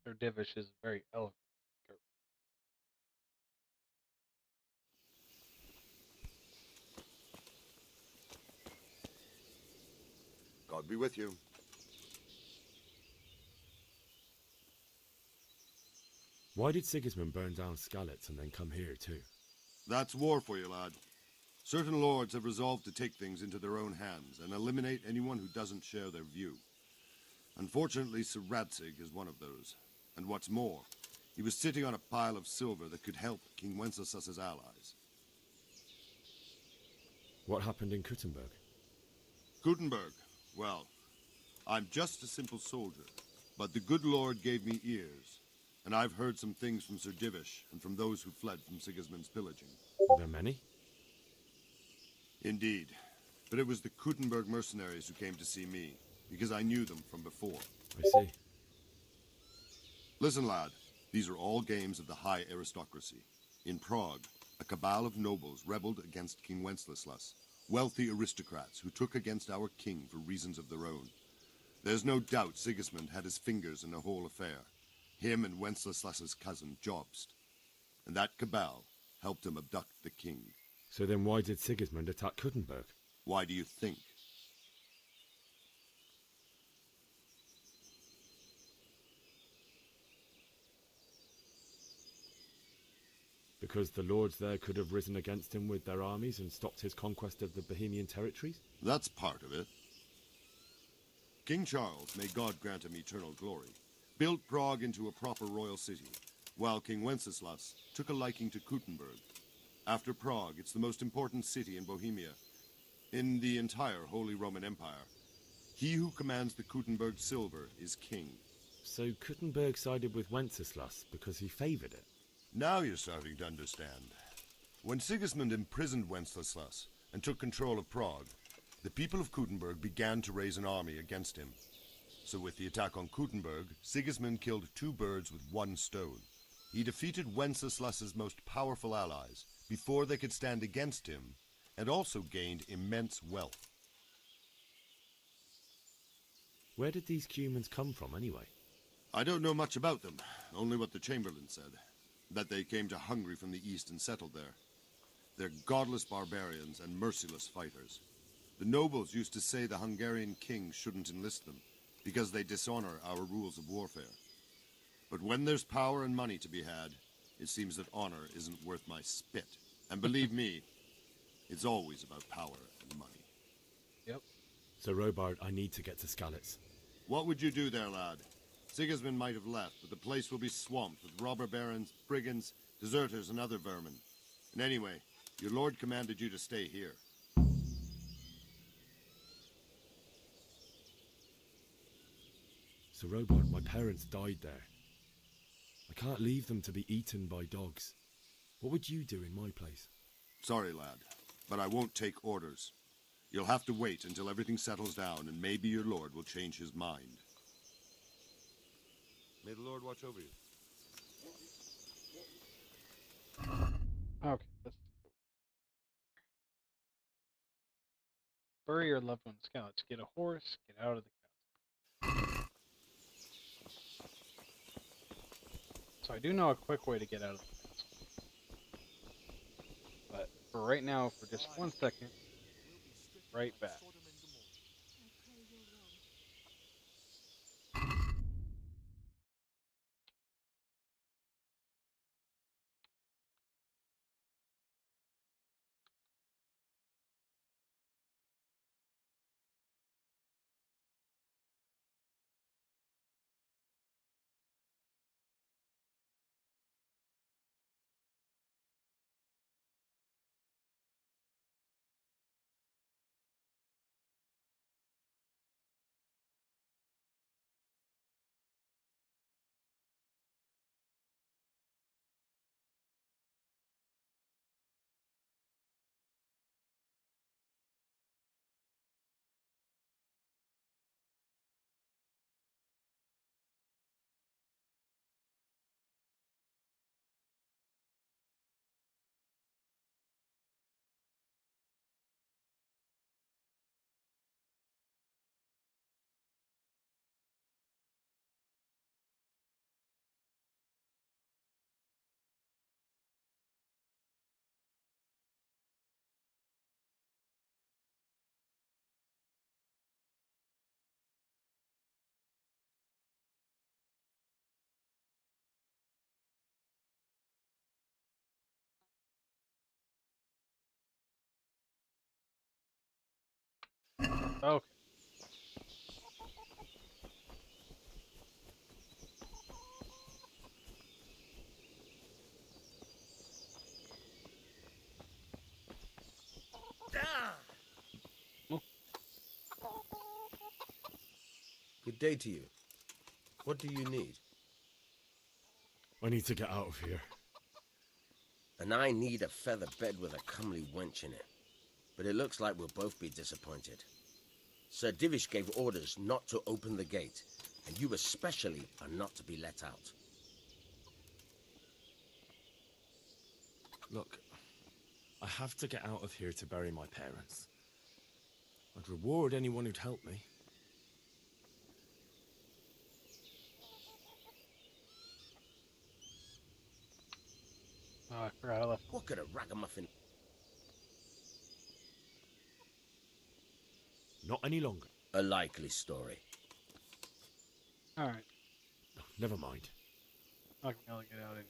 Speaker 1: Sir Divish is very eloquent.
Speaker 8: God be with you.
Speaker 14: Why did Sigismund burn down Skalitz and then come here too?
Speaker 12: That's war for you, lad. Certain lords have resolved to take things into their own hands and eliminate anyone who doesn't share their view. Unfortunately, Sir Radzig is one of those. And what's more, he was sitting on a pile of silver that could help King Wenceslas's allies.
Speaker 14: What happened in Kuttenberg?
Speaker 12: Kuttenberg? Well, I'm just a simple soldier, but the good Lord gave me ears, and I've heard some things from Sir Divish and from those who fled from Sigismund's pillaging.
Speaker 14: Were there many?
Speaker 12: Indeed, but it was the Kuttenberg mercenaries who came to see me, because I knew them from before.
Speaker 14: I see.
Speaker 12: Listen, lad, these are all games of the high aristocracy. In Prague, a cabal of nobles rebelled against King Wenceslas, wealthy aristocrats who took against our king for reasons of their own. There's no doubt Sigismund had his fingers in the whole affair, him and Wenceslas's cousin Jobst. And that cabal helped him abduct the king.
Speaker 14: So then why did Sigismund attack Kuttenberg?
Speaker 12: Why do you think?
Speaker 14: Because the lords there could have risen against him with their armies and stopped his conquest of the Bohemian territories?
Speaker 12: That's part of it. King Charles, may God grant him eternal glory, built Prague into a proper royal city, while King Wenceslas took a liking to Kuttenberg. After Prague, it's the most important city in Bohemia, in the entire Holy Roman Empire. He who commands the Kuttenberg silver is king.
Speaker 14: So Kuttenberg sided with Wenceslas because he favoured it?
Speaker 12: Now you're starting to understand. When Sigismund imprisoned Wenceslas and took control of Prague, the people of Kuttenberg began to raise an army against him. So with the attack on Kuttenberg, Sigismund killed two birds with one stone. He defeated Wenceslas's most powerful allies before they could stand against him, and also gained immense wealth.
Speaker 14: Where did these Cumans come from anyway?
Speaker 12: I don't know much about them, only what the Chamberlain said. That they came to Hungary from the east and settled there. They're godless barbarians and merciless fighters. The nobles used to say the Hungarian king shouldn't enlist them, because they dishonor our rules of warfare. But when there's power and money to be had, it seems that honor isn't worth my spit. And believe me, it's always about power and money.
Speaker 1: Yep.
Speaker 14: So, Robard, I need to get to Skalitz.
Speaker 12: What would you do there, lad? Sigismund might have left, but the place will be swamped with robber barons, brigands, deserters, and other vermin. And anyway, your lord commanded you to stay here.
Speaker 14: So, Robard, my parents died there. I can't leave them to be eaten by dogs. What would you do in my place?
Speaker 12: Sorry, lad, but I won't take orders. You'll have to wait until everything settles down, and maybe your lord will change his mind. May the Lord watch over you.
Speaker 1: Okay, let's bury your loved one's scouts. Get a horse, get out of the castle. So I do know a quick way to get out of the castle. But for right now, for just 1 second, right back. Okay.
Speaker 21: Good day to you. What do you need?
Speaker 14: I need to get out of here.
Speaker 21: And I need a feather bed with a comely wench in it. But it looks like we'll both be disappointed. Sir Divish gave orders not to open the gate, and you especially are not to be let out.
Speaker 19: Look, I have to get out of here to bury my parents. I'd reward anyone who'd help me.
Speaker 1: Oh, I forgot I left.
Speaker 21: What could a ragamuffin...
Speaker 14: Not any longer.
Speaker 21: A likely story.
Speaker 1: Alright.
Speaker 14: No, never mind.
Speaker 1: I can only get out anyways.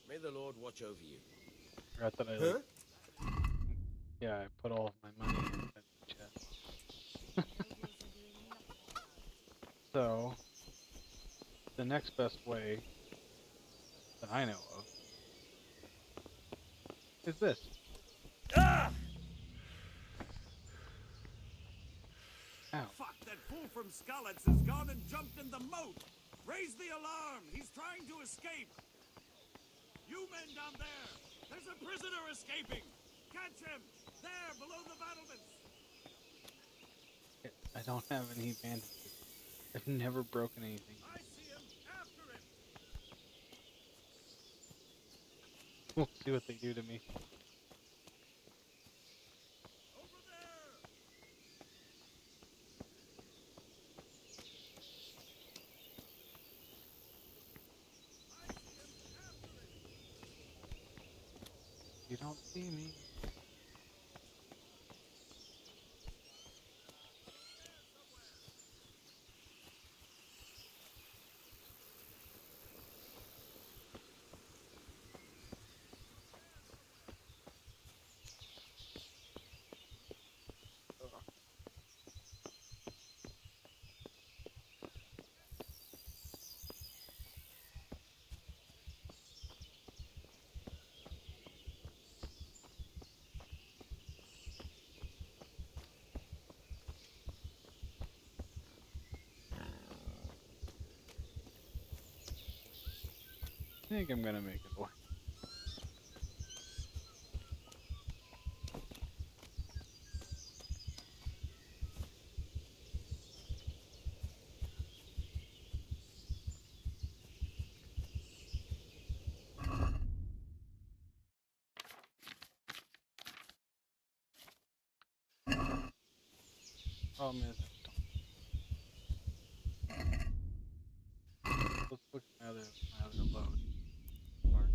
Speaker 21: May the Lord watch over you.
Speaker 1: Forgot that I yeah, I put all of my money in the chest. So the next best way that I know of is this.
Speaker 21: Ah!
Speaker 1: Ow.
Speaker 2: Fuck, that fool from Skalitz has gone and jumped in the moat! Raise the alarm! He's trying to escape! You men down there! There's a prisoner escaping! Catch him! There, below the battlements!
Speaker 1: I don't have any bandages. I've never broken anything.
Speaker 2: I see him! After him!
Speaker 1: We'll see what they do to me. You don't see me. think I'm gonna make it work. Problem is, let's look at my other load. Sorry.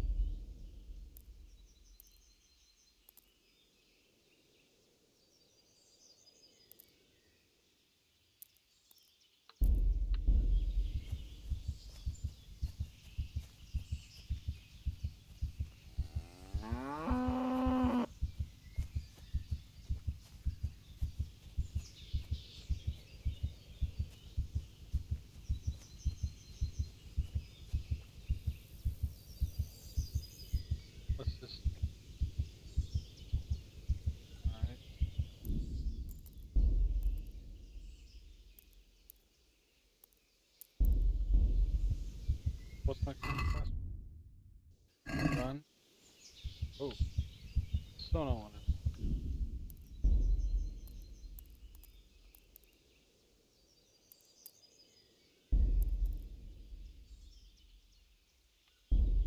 Speaker 1: Let's just. Alright. What's my current quest? Run. Oh. Still don't want it.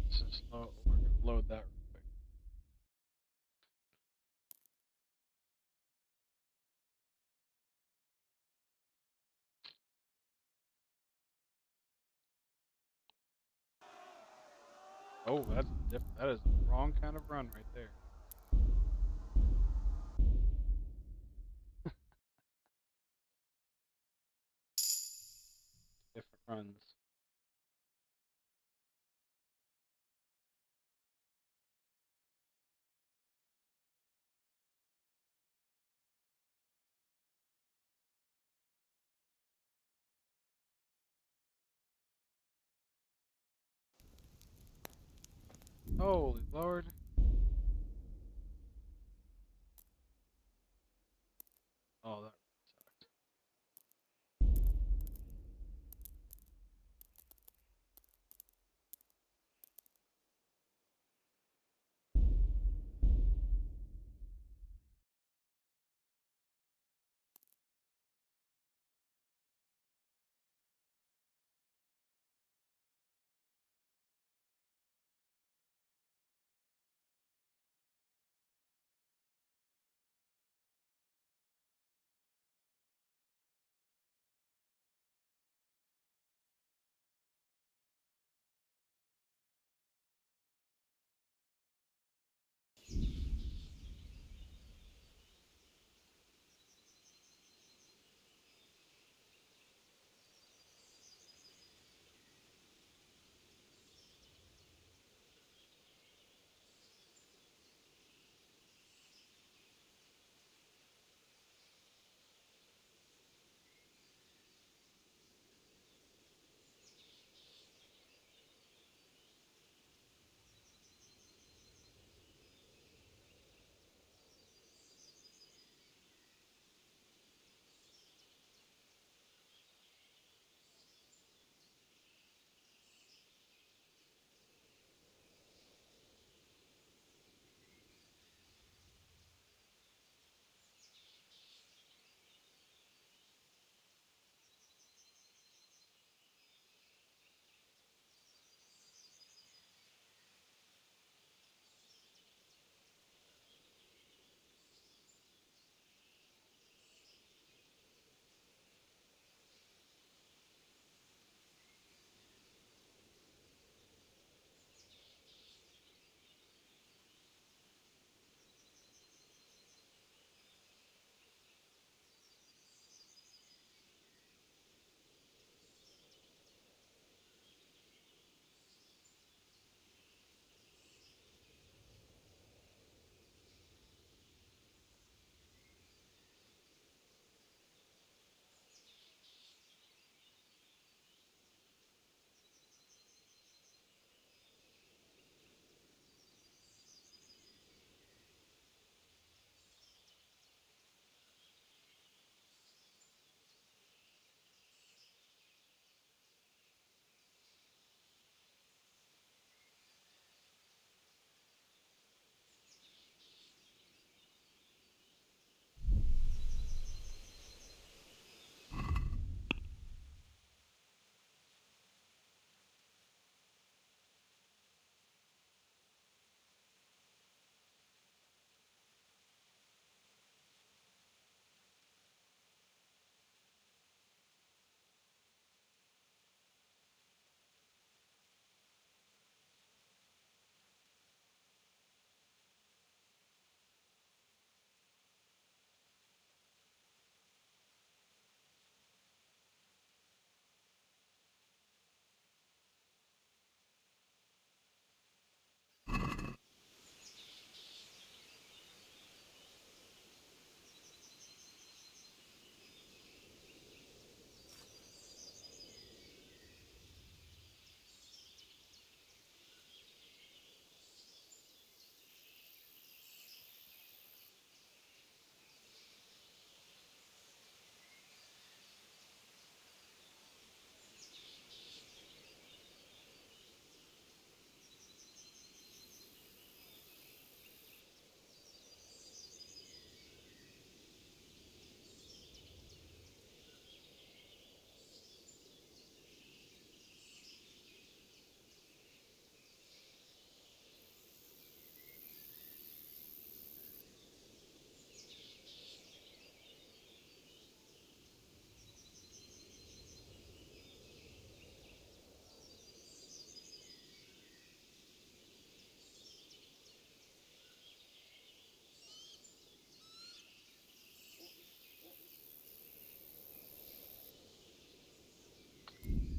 Speaker 1: Let's just load, we're gonna load that real quick. Oh, that is the wrong kind of run right there. Different runs. Holy Lord. Oh, that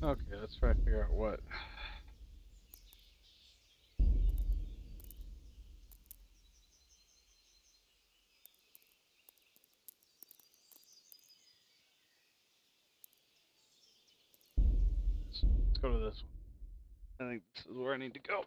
Speaker 1: Okay, let's try to figure out what. Let's go to this one. I think this is where I need to go.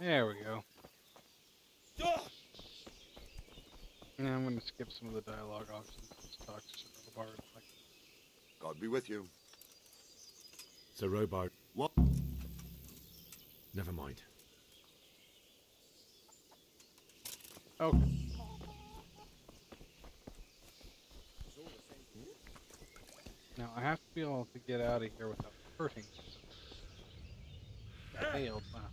Speaker 1: There we go. Yeah, I'm going to skip some of the dialogue options. Just talk to Sir Robard.
Speaker 8: God be with you.
Speaker 14: Sir Robard.
Speaker 12: What?
Speaker 14: Never mind.
Speaker 1: Okay. Now I have to be able to get out of here without hurting myself. Failed last.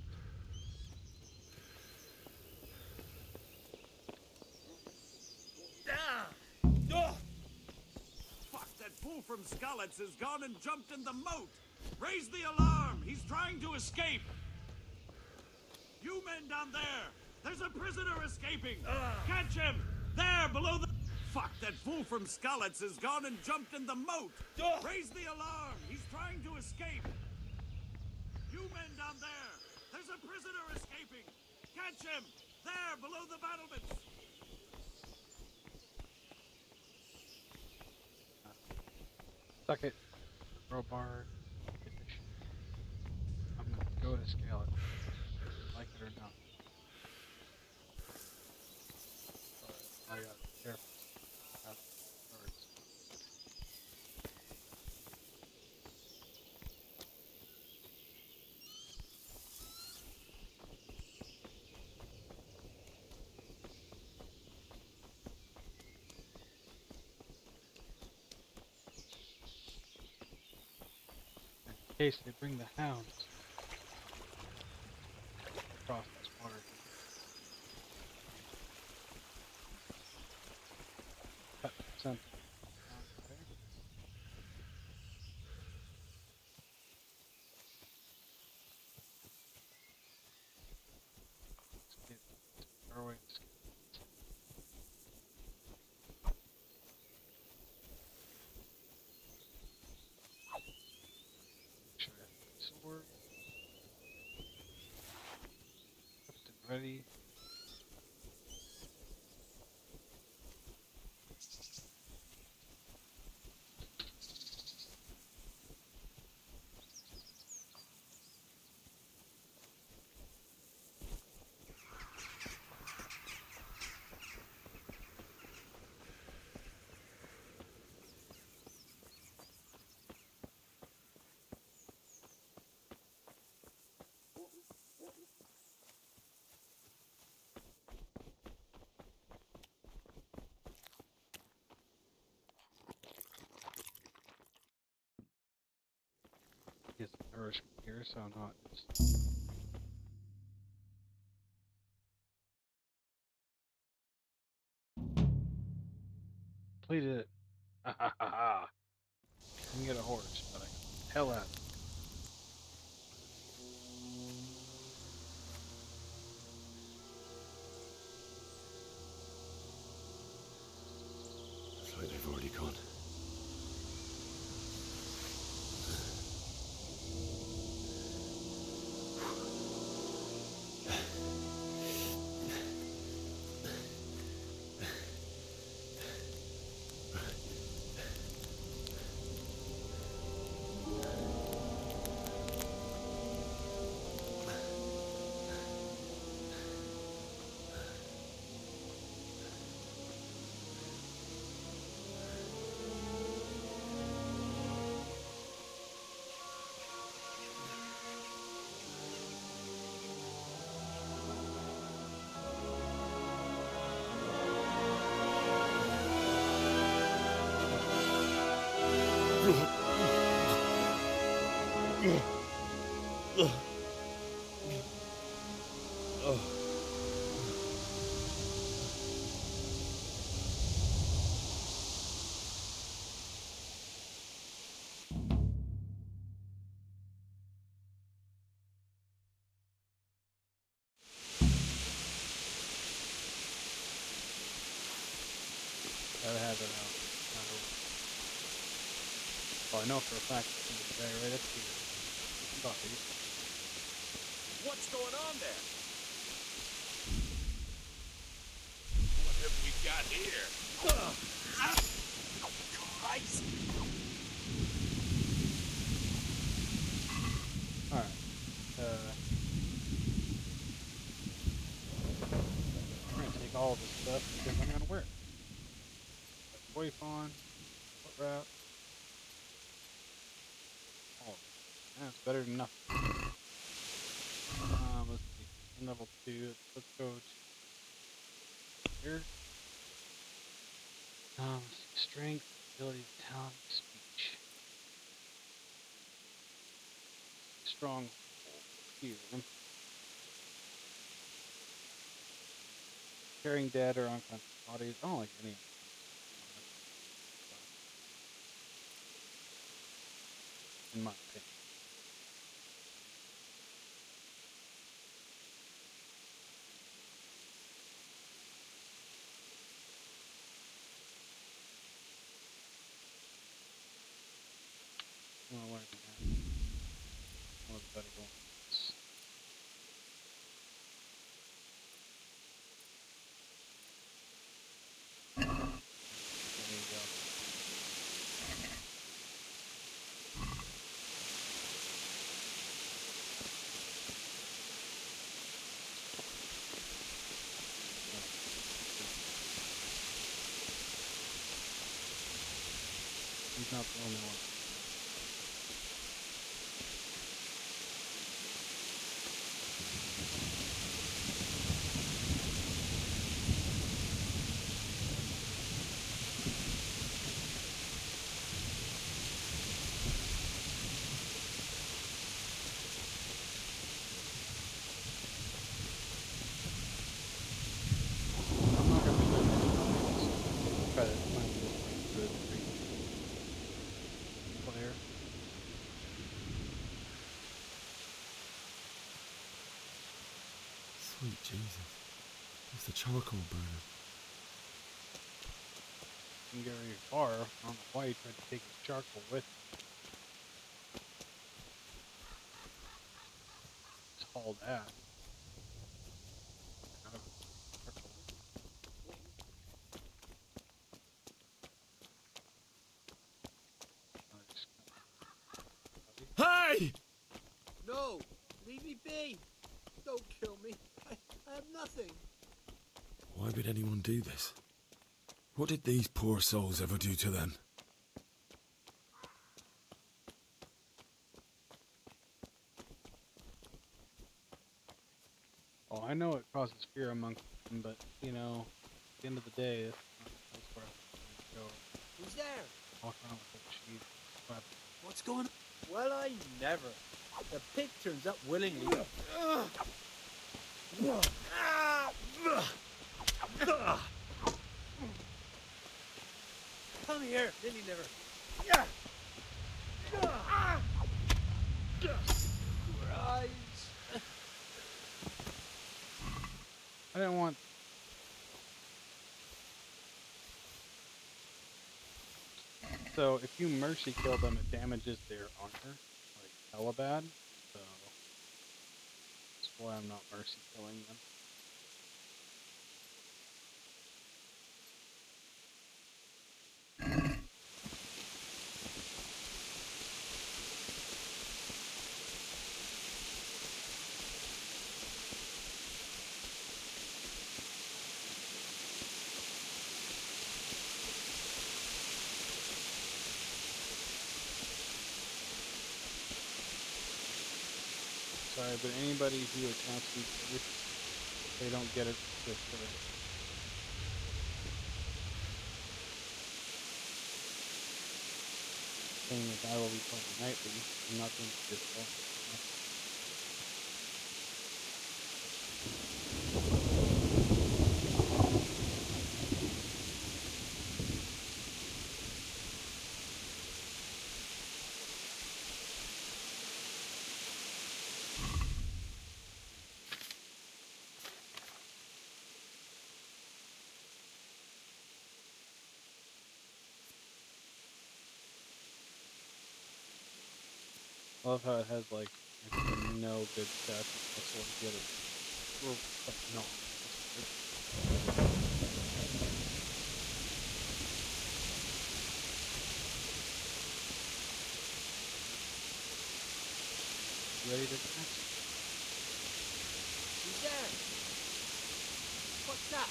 Speaker 2: Fuck, that fool from Skalitz has gone and jumped in the moat! Raise the alarm! He's trying to escape! You men down there! There's a prisoner escaping! Catch him! There, below the... Fuck, that fool from Skalitz has gone and jumped in the moat! Raise the alarm! He's trying to escape! You men down there! There's a prisoner escaping! Catch him! There, below the battlements!
Speaker 1: Suck it, Robard. I'm going to go to scale it. Like it or not. I got it. Careful. In case they bring the hounds across this water. Cut something. Okay. Let's get our way. Sword. Equipped and ready. Get some nourishment here, so I'm not just... Completed it. Ha ha ha ha. Didn't get a horse, but I got the hell out of it.
Speaker 14: Looks like they've already gone.
Speaker 1: Well, I know for a fact it's going to die right up here. Body.
Speaker 2: What's going on there? What have we got here? Christ!
Speaker 1: Alright. We're going to take all of this stuff because I'm going to wear it. Toy fawn, foot wrap. Oh, that's better than nothing. Let's see. Level 2. Let's go to here. Strength, ability, talent, speech. Strong here. Carrying dead or unconscious bodies. I don't like any of them. In my opinion. I'm gonna learn that. One of the better ones. There you go. He's not the only one. I'm not gonna show you. Try to find this like good player.
Speaker 5: Sweet Jesus. It's the charcoal burner.
Speaker 1: You can get very far. I don't know why you tried to take his charcoal with you. Just hauled ass. Out of charcoal.
Speaker 5: Hey!
Speaker 17: No! Leave me be! Don't kill me. I have nothing.
Speaker 5: Why would anyone do this? What did these poor souls ever do to them?
Speaker 1: Oh, I know it causes fear amongst them, but, you know, at the end of the day, that's where I go.
Speaker 17: Who's there?
Speaker 1: Walk around with a sheet. But
Speaker 17: What's going on? Well, I never. The pig turns up willingly. Come here, Lily liver. Christ.
Speaker 1: I didn't want... So, if you mercy kill them, it damages their armor, like, hella bad. So, that's why I'm not mercy killing them. Sorry, but anybody who attacks me first, they don't get it this way. Saying that I will be playing nightly, I'm not going to just go. I love how it has like no good stats with the sword. The other, or like no. Ready to attack?
Speaker 17: Who's there? What's that?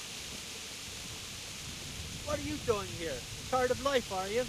Speaker 17: What are you doing here? Tired of life, are you?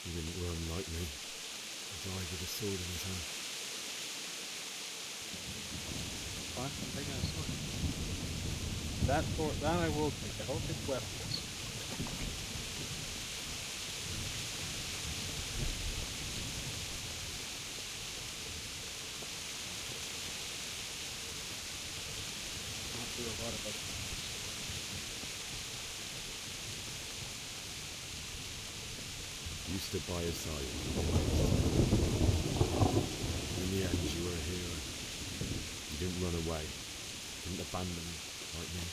Speaker 5: He didn't run like me. He died with a sword in his hand.
Speaker 1: Fine, I'm taking a sword. That sword, that I will take. I will take weapons. Not do a lot of other things.
Speaker 5: You stood by his side. In the end, you were a hero. You didn't run away. Didn't abandon me like me.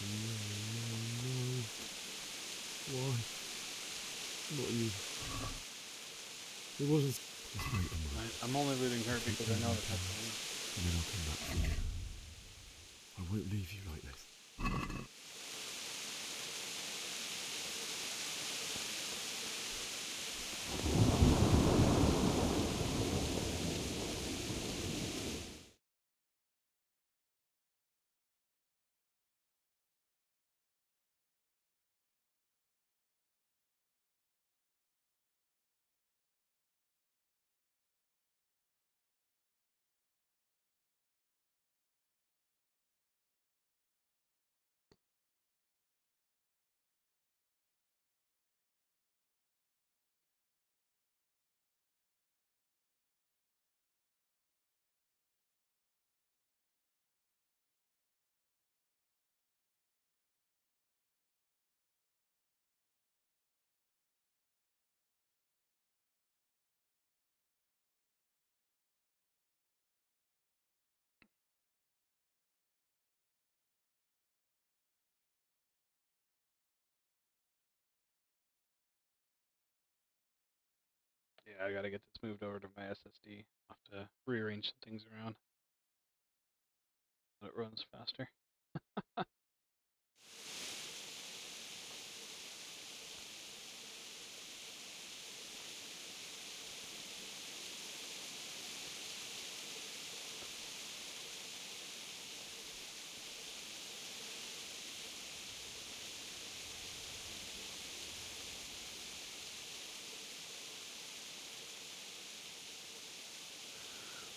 Speaker 5: No. Why? Not you. It wasn't this mate of mine.
Speaker 1: I'm only looting her because I know that that's the one.
Speaker 5: And then I'll come back for you. I won't leave you like this.
Speaker 1: Yeah, I gotta get this moved over to my SSD. I'll have to rearrange some things around so it runs faster.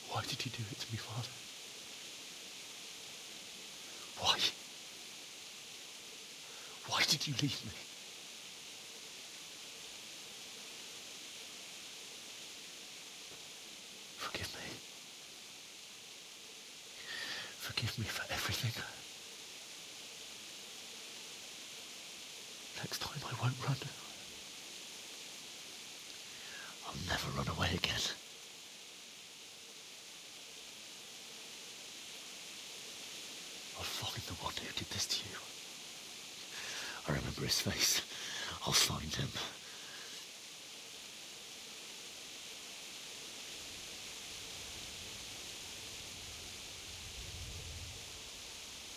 Speaker 5: Why did you do it to me, Father? Why? Why did you leave me? Forgive me. Forgive me for everything. Next time I won't run. I'll never run away again. I'll find the one who did this to you. I remember his face. I'll find him.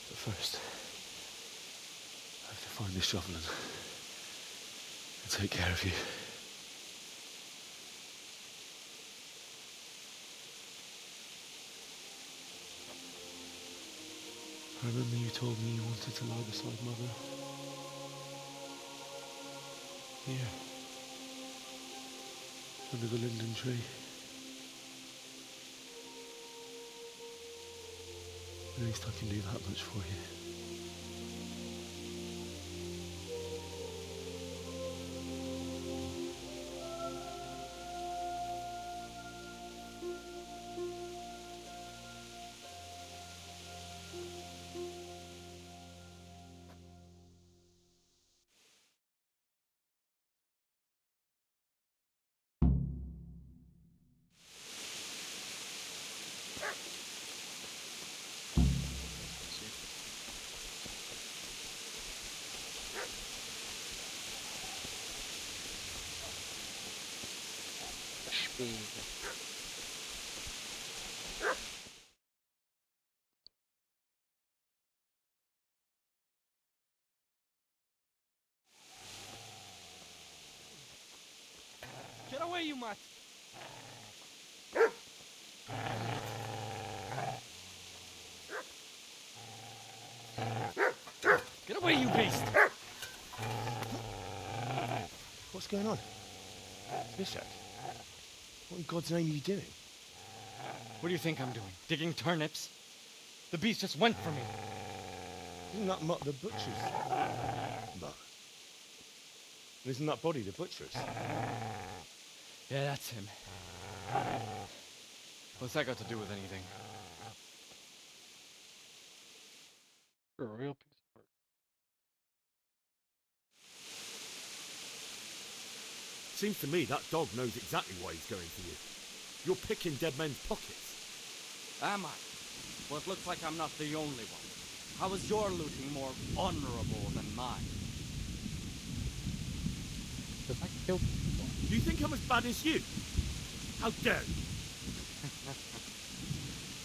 Speaker 5: But first, I have to find this shovel and take care of you. I remember you told me you wanted to lie beside Mother. Here. Under the linden tree. At least I can do that much for you.
Speaker 11: big.
Speaker 19: Get away, you mutt! Get away, you beast!
Speaker 14: What's going on? Bishop? What in God's name are you doing?
Speaker 11: What do you think I'm doing? Digging turnips? The beast just went for me.
Speaker 14: Isn't that Mutt the butcher's? Mutt? And isn't that body the butcher's?
Speaker 11: Yeah, that's him. What's that got to do with anything?
Speaker 1: You're a real piece of work.
Speaker 14: Seems to me that dog knows exactly why he's going for you. You're picking dead men's pockets.
Speaker 11: Am I? Well, it looks like I'm not the only one. How is your looting more honorable than mine?
Speaker 1: Because I killed people.
Speaker 14: Do you think I'm as bad as you? How dare you?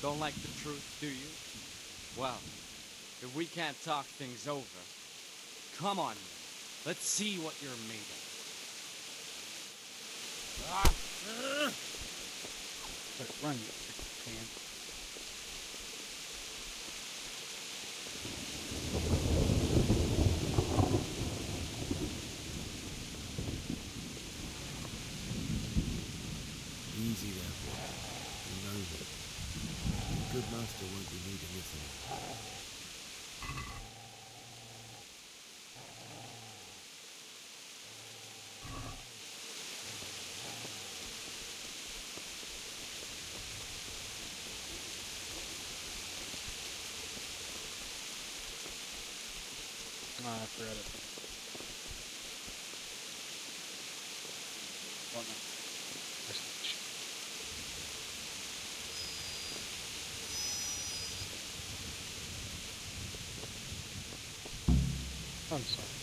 Speaker 11: Don't like the truth, do you? Well, if we can't talk things over, come on, let's see what you're made of.
Speaker 1: But run, you freaking pants.
Speaker 10: Easy there, boy. You know me. A good master won't be needing this anymore.
Speaker 1: I forgot it. Well, no. Prestige. I'm sorry.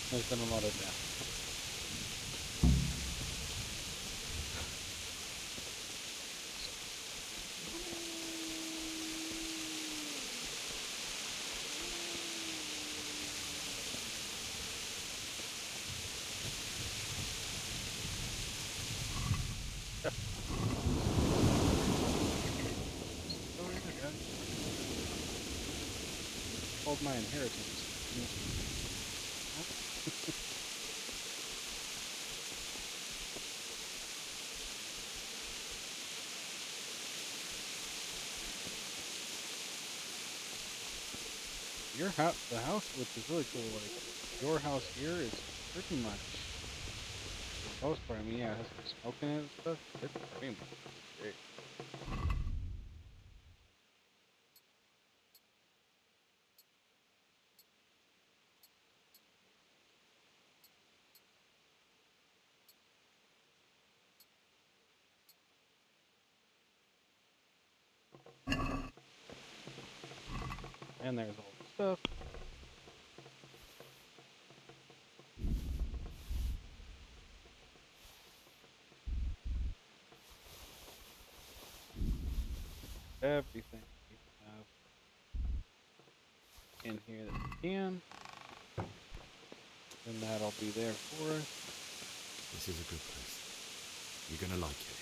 Speaker 1: There's been a lot of death. Hold my inheritance. Your house, the house, which is really cool, like, your house here is pretty much, for the most part, I mean, yeah, it has some smoke in it and stuff, it's pretty much great. And there's all the stuff. Everything we have in here that we can. And that'll be there for us.
Speaker 10: This is a good place. You're gonna like it here.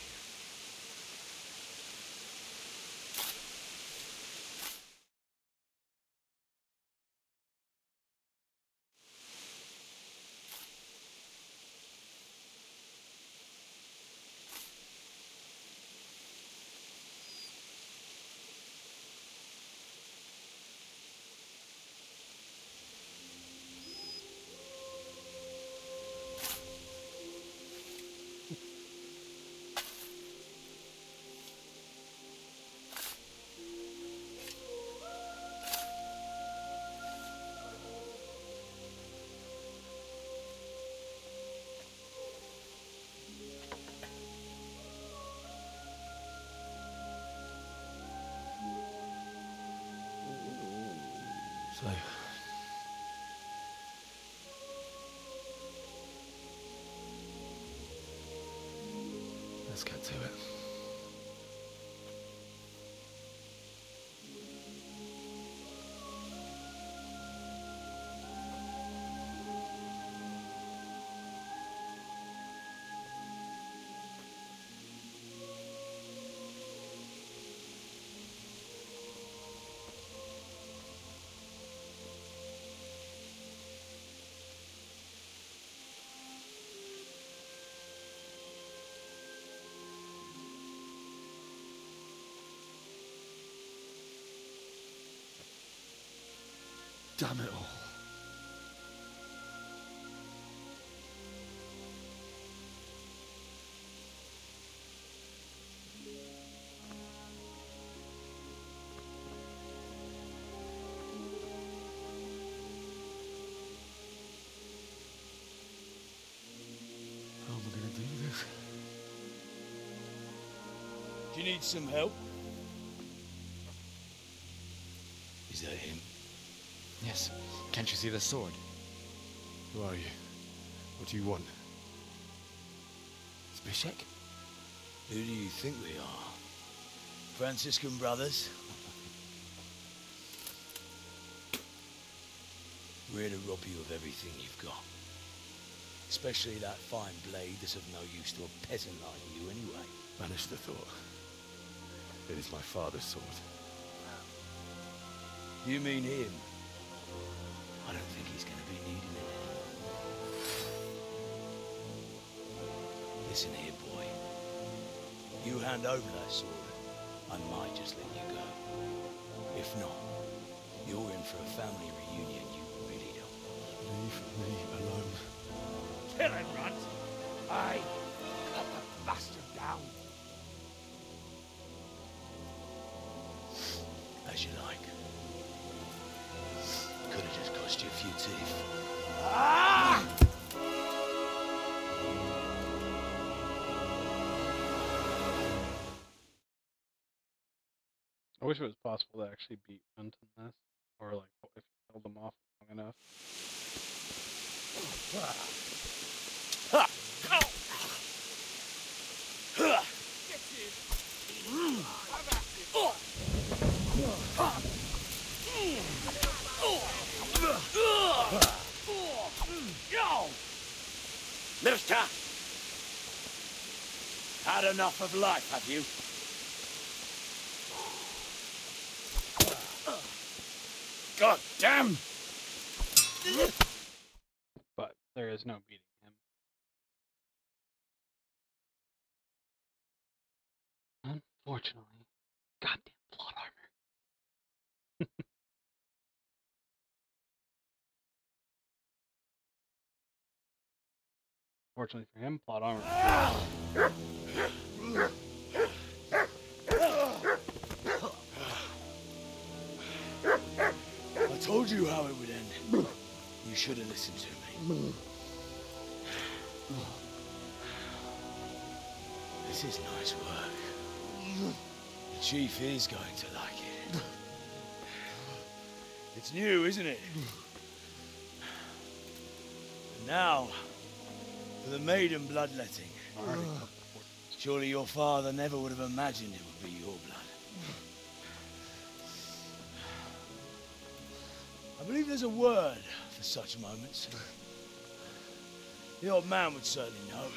Speaker 10: So,
Speaker 5: Let's get to it. Damn it all. How am I going to do this?
Speaker 17: Do you need some help? Is that him?
Speaker 5: Yes. Can't you see the sword? Who are you? What do you want? Zbyszek?
Speaker 17: Who do you think we are? Franciscan brothers? We're to rob you of everything you've got. Especially that fine blade that's of no use to a peasant like you anyway.
Speaker 5: Banish the thought. It is my father's sword.
Speaker 17: You mean him? I don't think he's going to be needing it. Listen here, boy. You hand over that sword, I might just let you go. If not, you're in for a family reunion you really don't.
Speaker 5: Leave me alone.
Speaker 17: Kill him, Runt! Aye, cut the bastard down. As you like. Could have just cost you a few teeth. Ah!
Speaker 1: I wish it was possible to actually beat Hunt in this, or like if you held them off long enough.
Speaker 17: Mister! Had enough of life, have you? God damn!
Speaker 1: But there is no beating him. Unfortunately. Goddamn plot armor. Fortunately for him, plot armor.
Speaker 17: I told you how it would end. You should have listened to me. This is nice work. The chief is going to like it. It's new, isn't it? And now, for the maiden bloodletting. Surely your father never would have imagined it would be your blood. I believe there's a word for such moments. The old man would certainly know.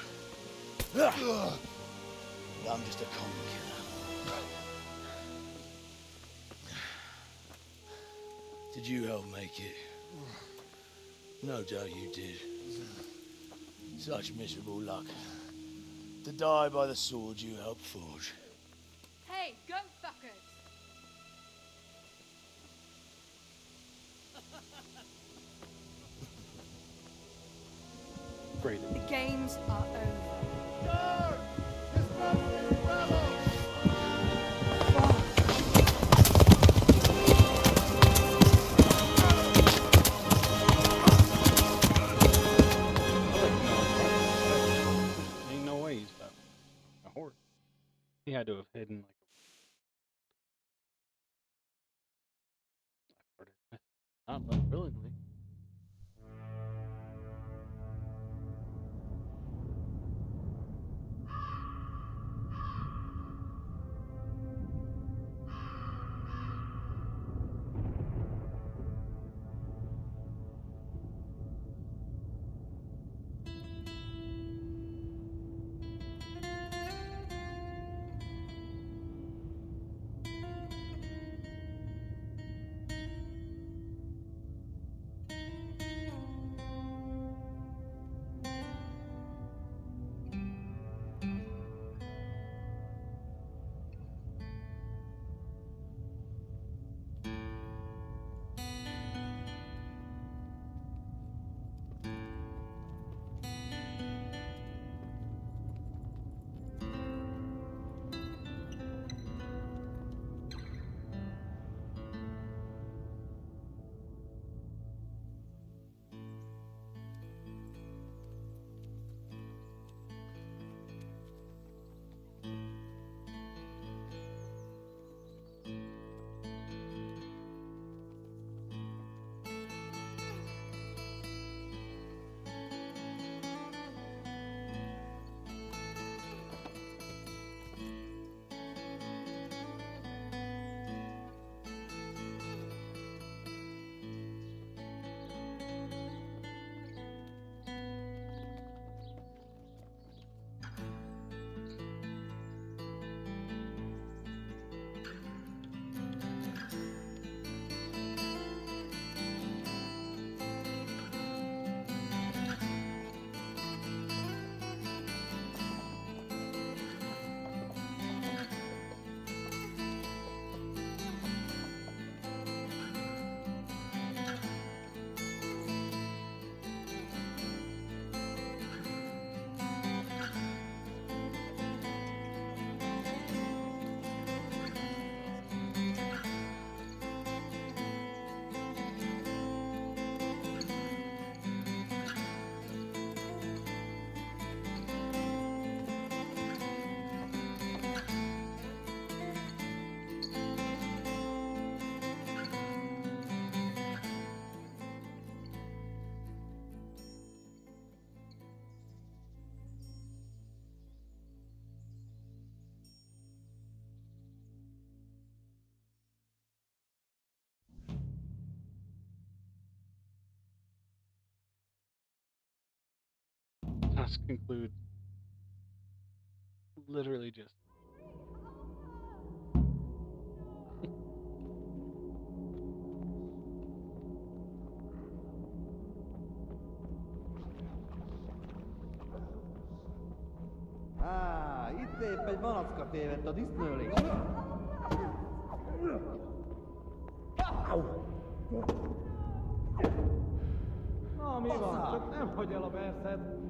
Speaker 17: But I'm just a common killer. Did you help make it? No doubt you did. Such miserable luck. To die by the sword you helped forge.
Speaker 20: Hey, go fuckers!
Speaker 1: Great.
Speaker 20: The games are over.
Speaker 1: Ain't no way he's got a horse. He had to have hidden like not willingly. this concludes literally just.
Speaker 16: Itt épp egy malacka tévedt a disznőlés.
Speaker 18: Na, mi van? Csak nem hagy el a verszed.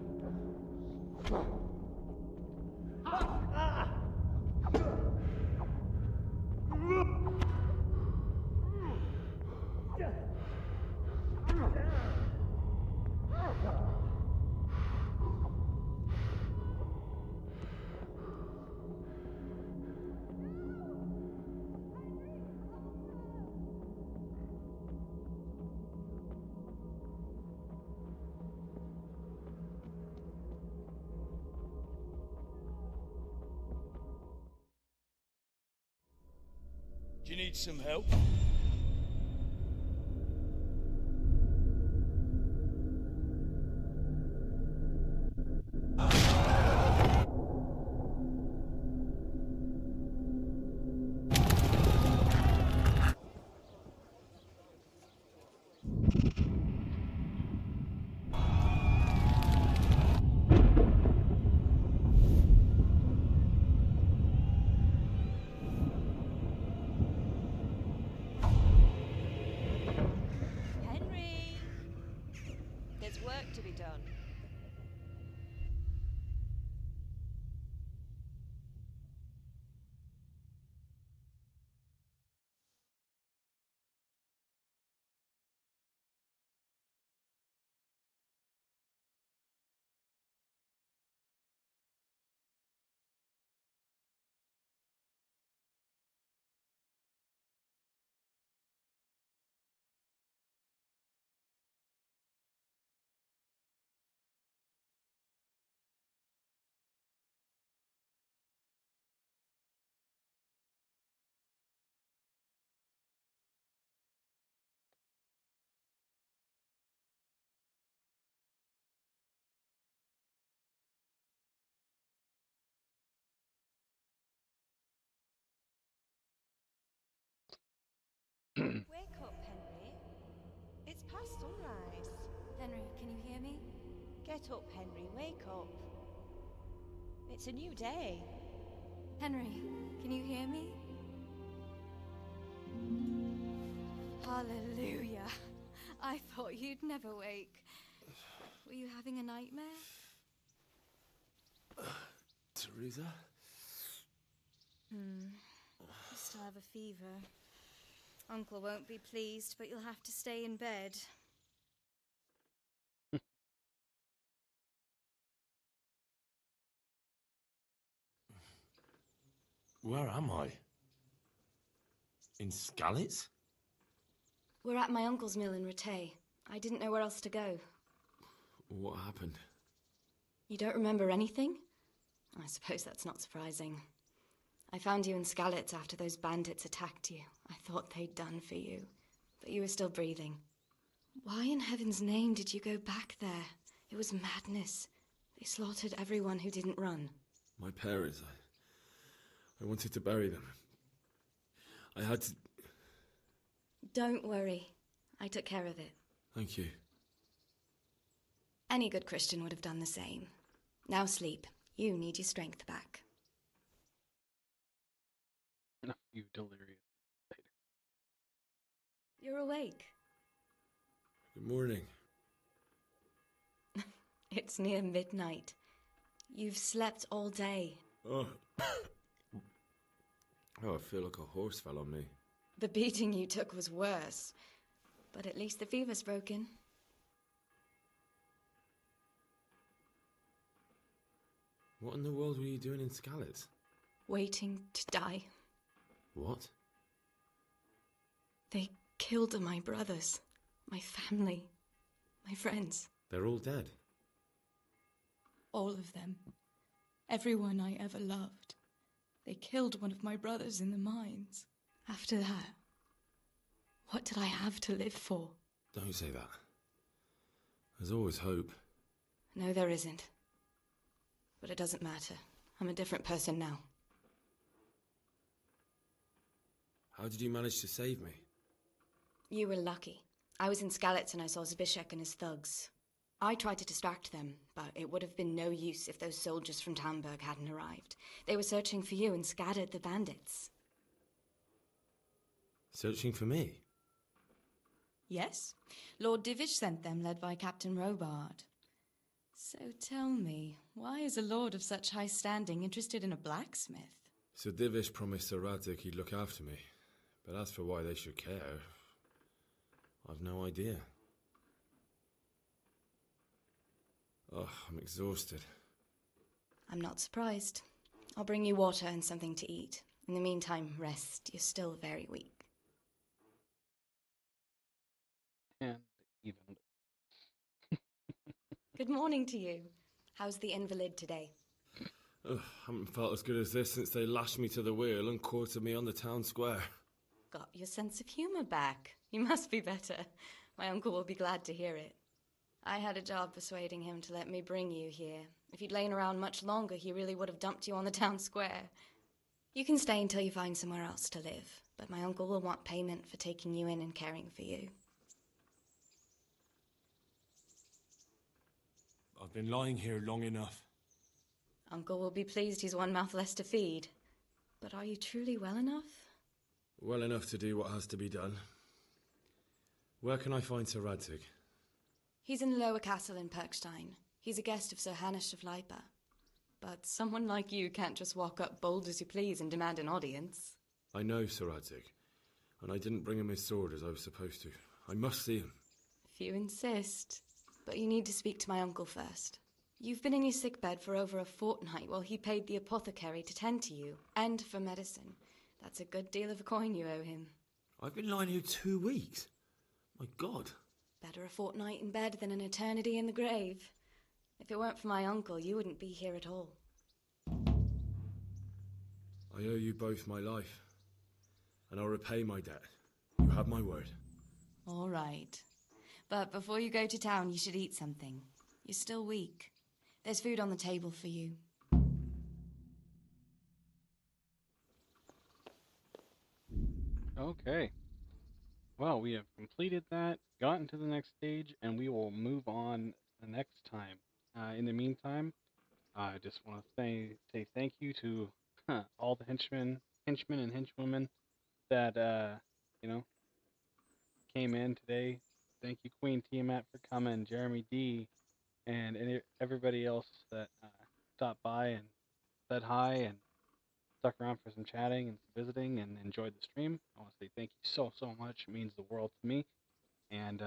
Speaker 17: Do you need some help?
Speaker 20: Henry! There's work to be done. Wake up, Henry. It's past sunrise.
Speaker 23: Henry, can you hear me?
Speaker 20: Get up, Henry. Wake up. It's a new day.
Speaker 23: Henry, can you hear me? Hallelujah. I thought you'd never wake. Were you having a nightmare?
Speaker 10: Teresa?
Speaker 23: You still have a fever. Uncle won't be pleased, but you'll have to stay in bed.
Speaker 19: Where am I? In Skalitz?
Speaker 23: We're at my uncle's mill in Rattay. I didn't know where else to go.
Speaker 10: What happened?
Speaker 23: You don't remember anything? I suppose that's not surprising. I found you in Skalitz after those bandits attacked you. I thought they'd done for you, but you were still breathing. Why in heaven's name did you go back there? It was madness. They slaughtered everyone who didn't run.
Speaker 10: My parents, I wanted to bury them. I had to...
Speaker 23: Don't worry. I took care of it.
Speaker 10: Thank you.
Speaker 23: Any good Christian would have done the same. Now sleep. You need your strength back.
Speaker 1: You delirious.
Speaker 23: You're awake.
Speaker 10: Good morning.
Speaker 23: It's near midnight. You've slept all day.
Speaker 10: Oh. Oh, I feel like a horse fell on me.
Speaker 23: The beating you took was worse. But at least the fever's broken.
Speaker 10: What in the world were you doing in Skalitz?
Speaker 23: Waiting to die.
Speaker 10: What?
Speaker 23: They killed my brothers, my family, my friends.
Speaker 10: They're all dead.
Speaker 23: All of them. Everyone I ever loved. They killed one of my brothers in the mines. After that, what did I have to live for?
Speaker 10: Don't say that. There's always hope.
Speaker 23: No, there isn't. but it doesn't matter. I'm a different person now.
Speaker 10: How did you manage to save me?
Speaker 23: You were lucky. I was in Skalitz and I saw Zbyszek and his thugs. I tried to distract them, but it would have been no use if those soldiers from Tamburg hadn't arrived. They were searching for you and scattered the bandits.
Speaker 10: Searching for me?
Speaker 23: Yes. Lord Divish sent them, led by Captain Robard. So tell me, why is a lord of such high standing interested in a blacksmith?
Speaker 10: Sir Divish promised Sir Radzig he'd look after me, but as for why they should care, I've no idea. Oh, I'm exhausted.
Speaker 23: I'm not surprised. I'll bring you water and something to eat. In the meantime, rest. You're still very weak.
Speaker 1: And even.
Speaker 23: Good morning to you. How's the invalid today?
Speaker 10: Ugh, haven't felt as good as this since they lashed me to the wheel and quartered me on the town square.
Speaker 23: Got your sense of humour back. You must be better. My uncle will be glad to hear it. I had a job persuading him to let me bring you here. If you'd lain around much longer, he really would have dumped you on the town square. You can stay until you find somewhere else to live, but my uncle will want payment for taking you in and caring for you.
Speaker 19: I've been lying here long enough.
Speaker 23: Uncle will be pleased he's one mouth less to feed. But are you truly well enough?
Speaker 10: Well enough to do what has to be done. Where can I find Sir Radzig?
Speaker 23: He's in the lower castle in Perkstein. He's a guest of Sir Hanush of Leipa. But someone like you can't just walk up bold as you please and demand an audience.
Speaker 10: I know Sir Radzig, and I didn't bring him his sword as I was supposed to. I must see him.
Speaker 23: If you insist. But you need to speak to my uncle first. You've been in your sickbed for over a fortnight while he paid the apothecary to tend to you, and for medicine. That's a good deal of a coin you owe him.
Speaker 10: I've been lying here 2 weeks. My God.
Speaker 23: Better a fortnight in bed than an eternity in the grave. If it weren't for my uncle, you wouldn't be here at all.
Speaker 10: I owe you both my life, and I'll repay my debt. You have my word.
Speaker 23: All right. But before you go to town, you should eat something. You're still weak. There's food on the table for you.
Speaker 1: Okay. Well, we have completed that, gotten to the next stage, and we will move on the next time. In the meantime, I just want to say thank you to all the henchmen and henchwomen that came in today. Thank you, Queen Tiamat, for coming, Jeremy D, and everybody else that stopped by and said hi and stuck around for some chatting and some visiting and enjoyed the stream. I want to say thank you so much. It means the world to me. And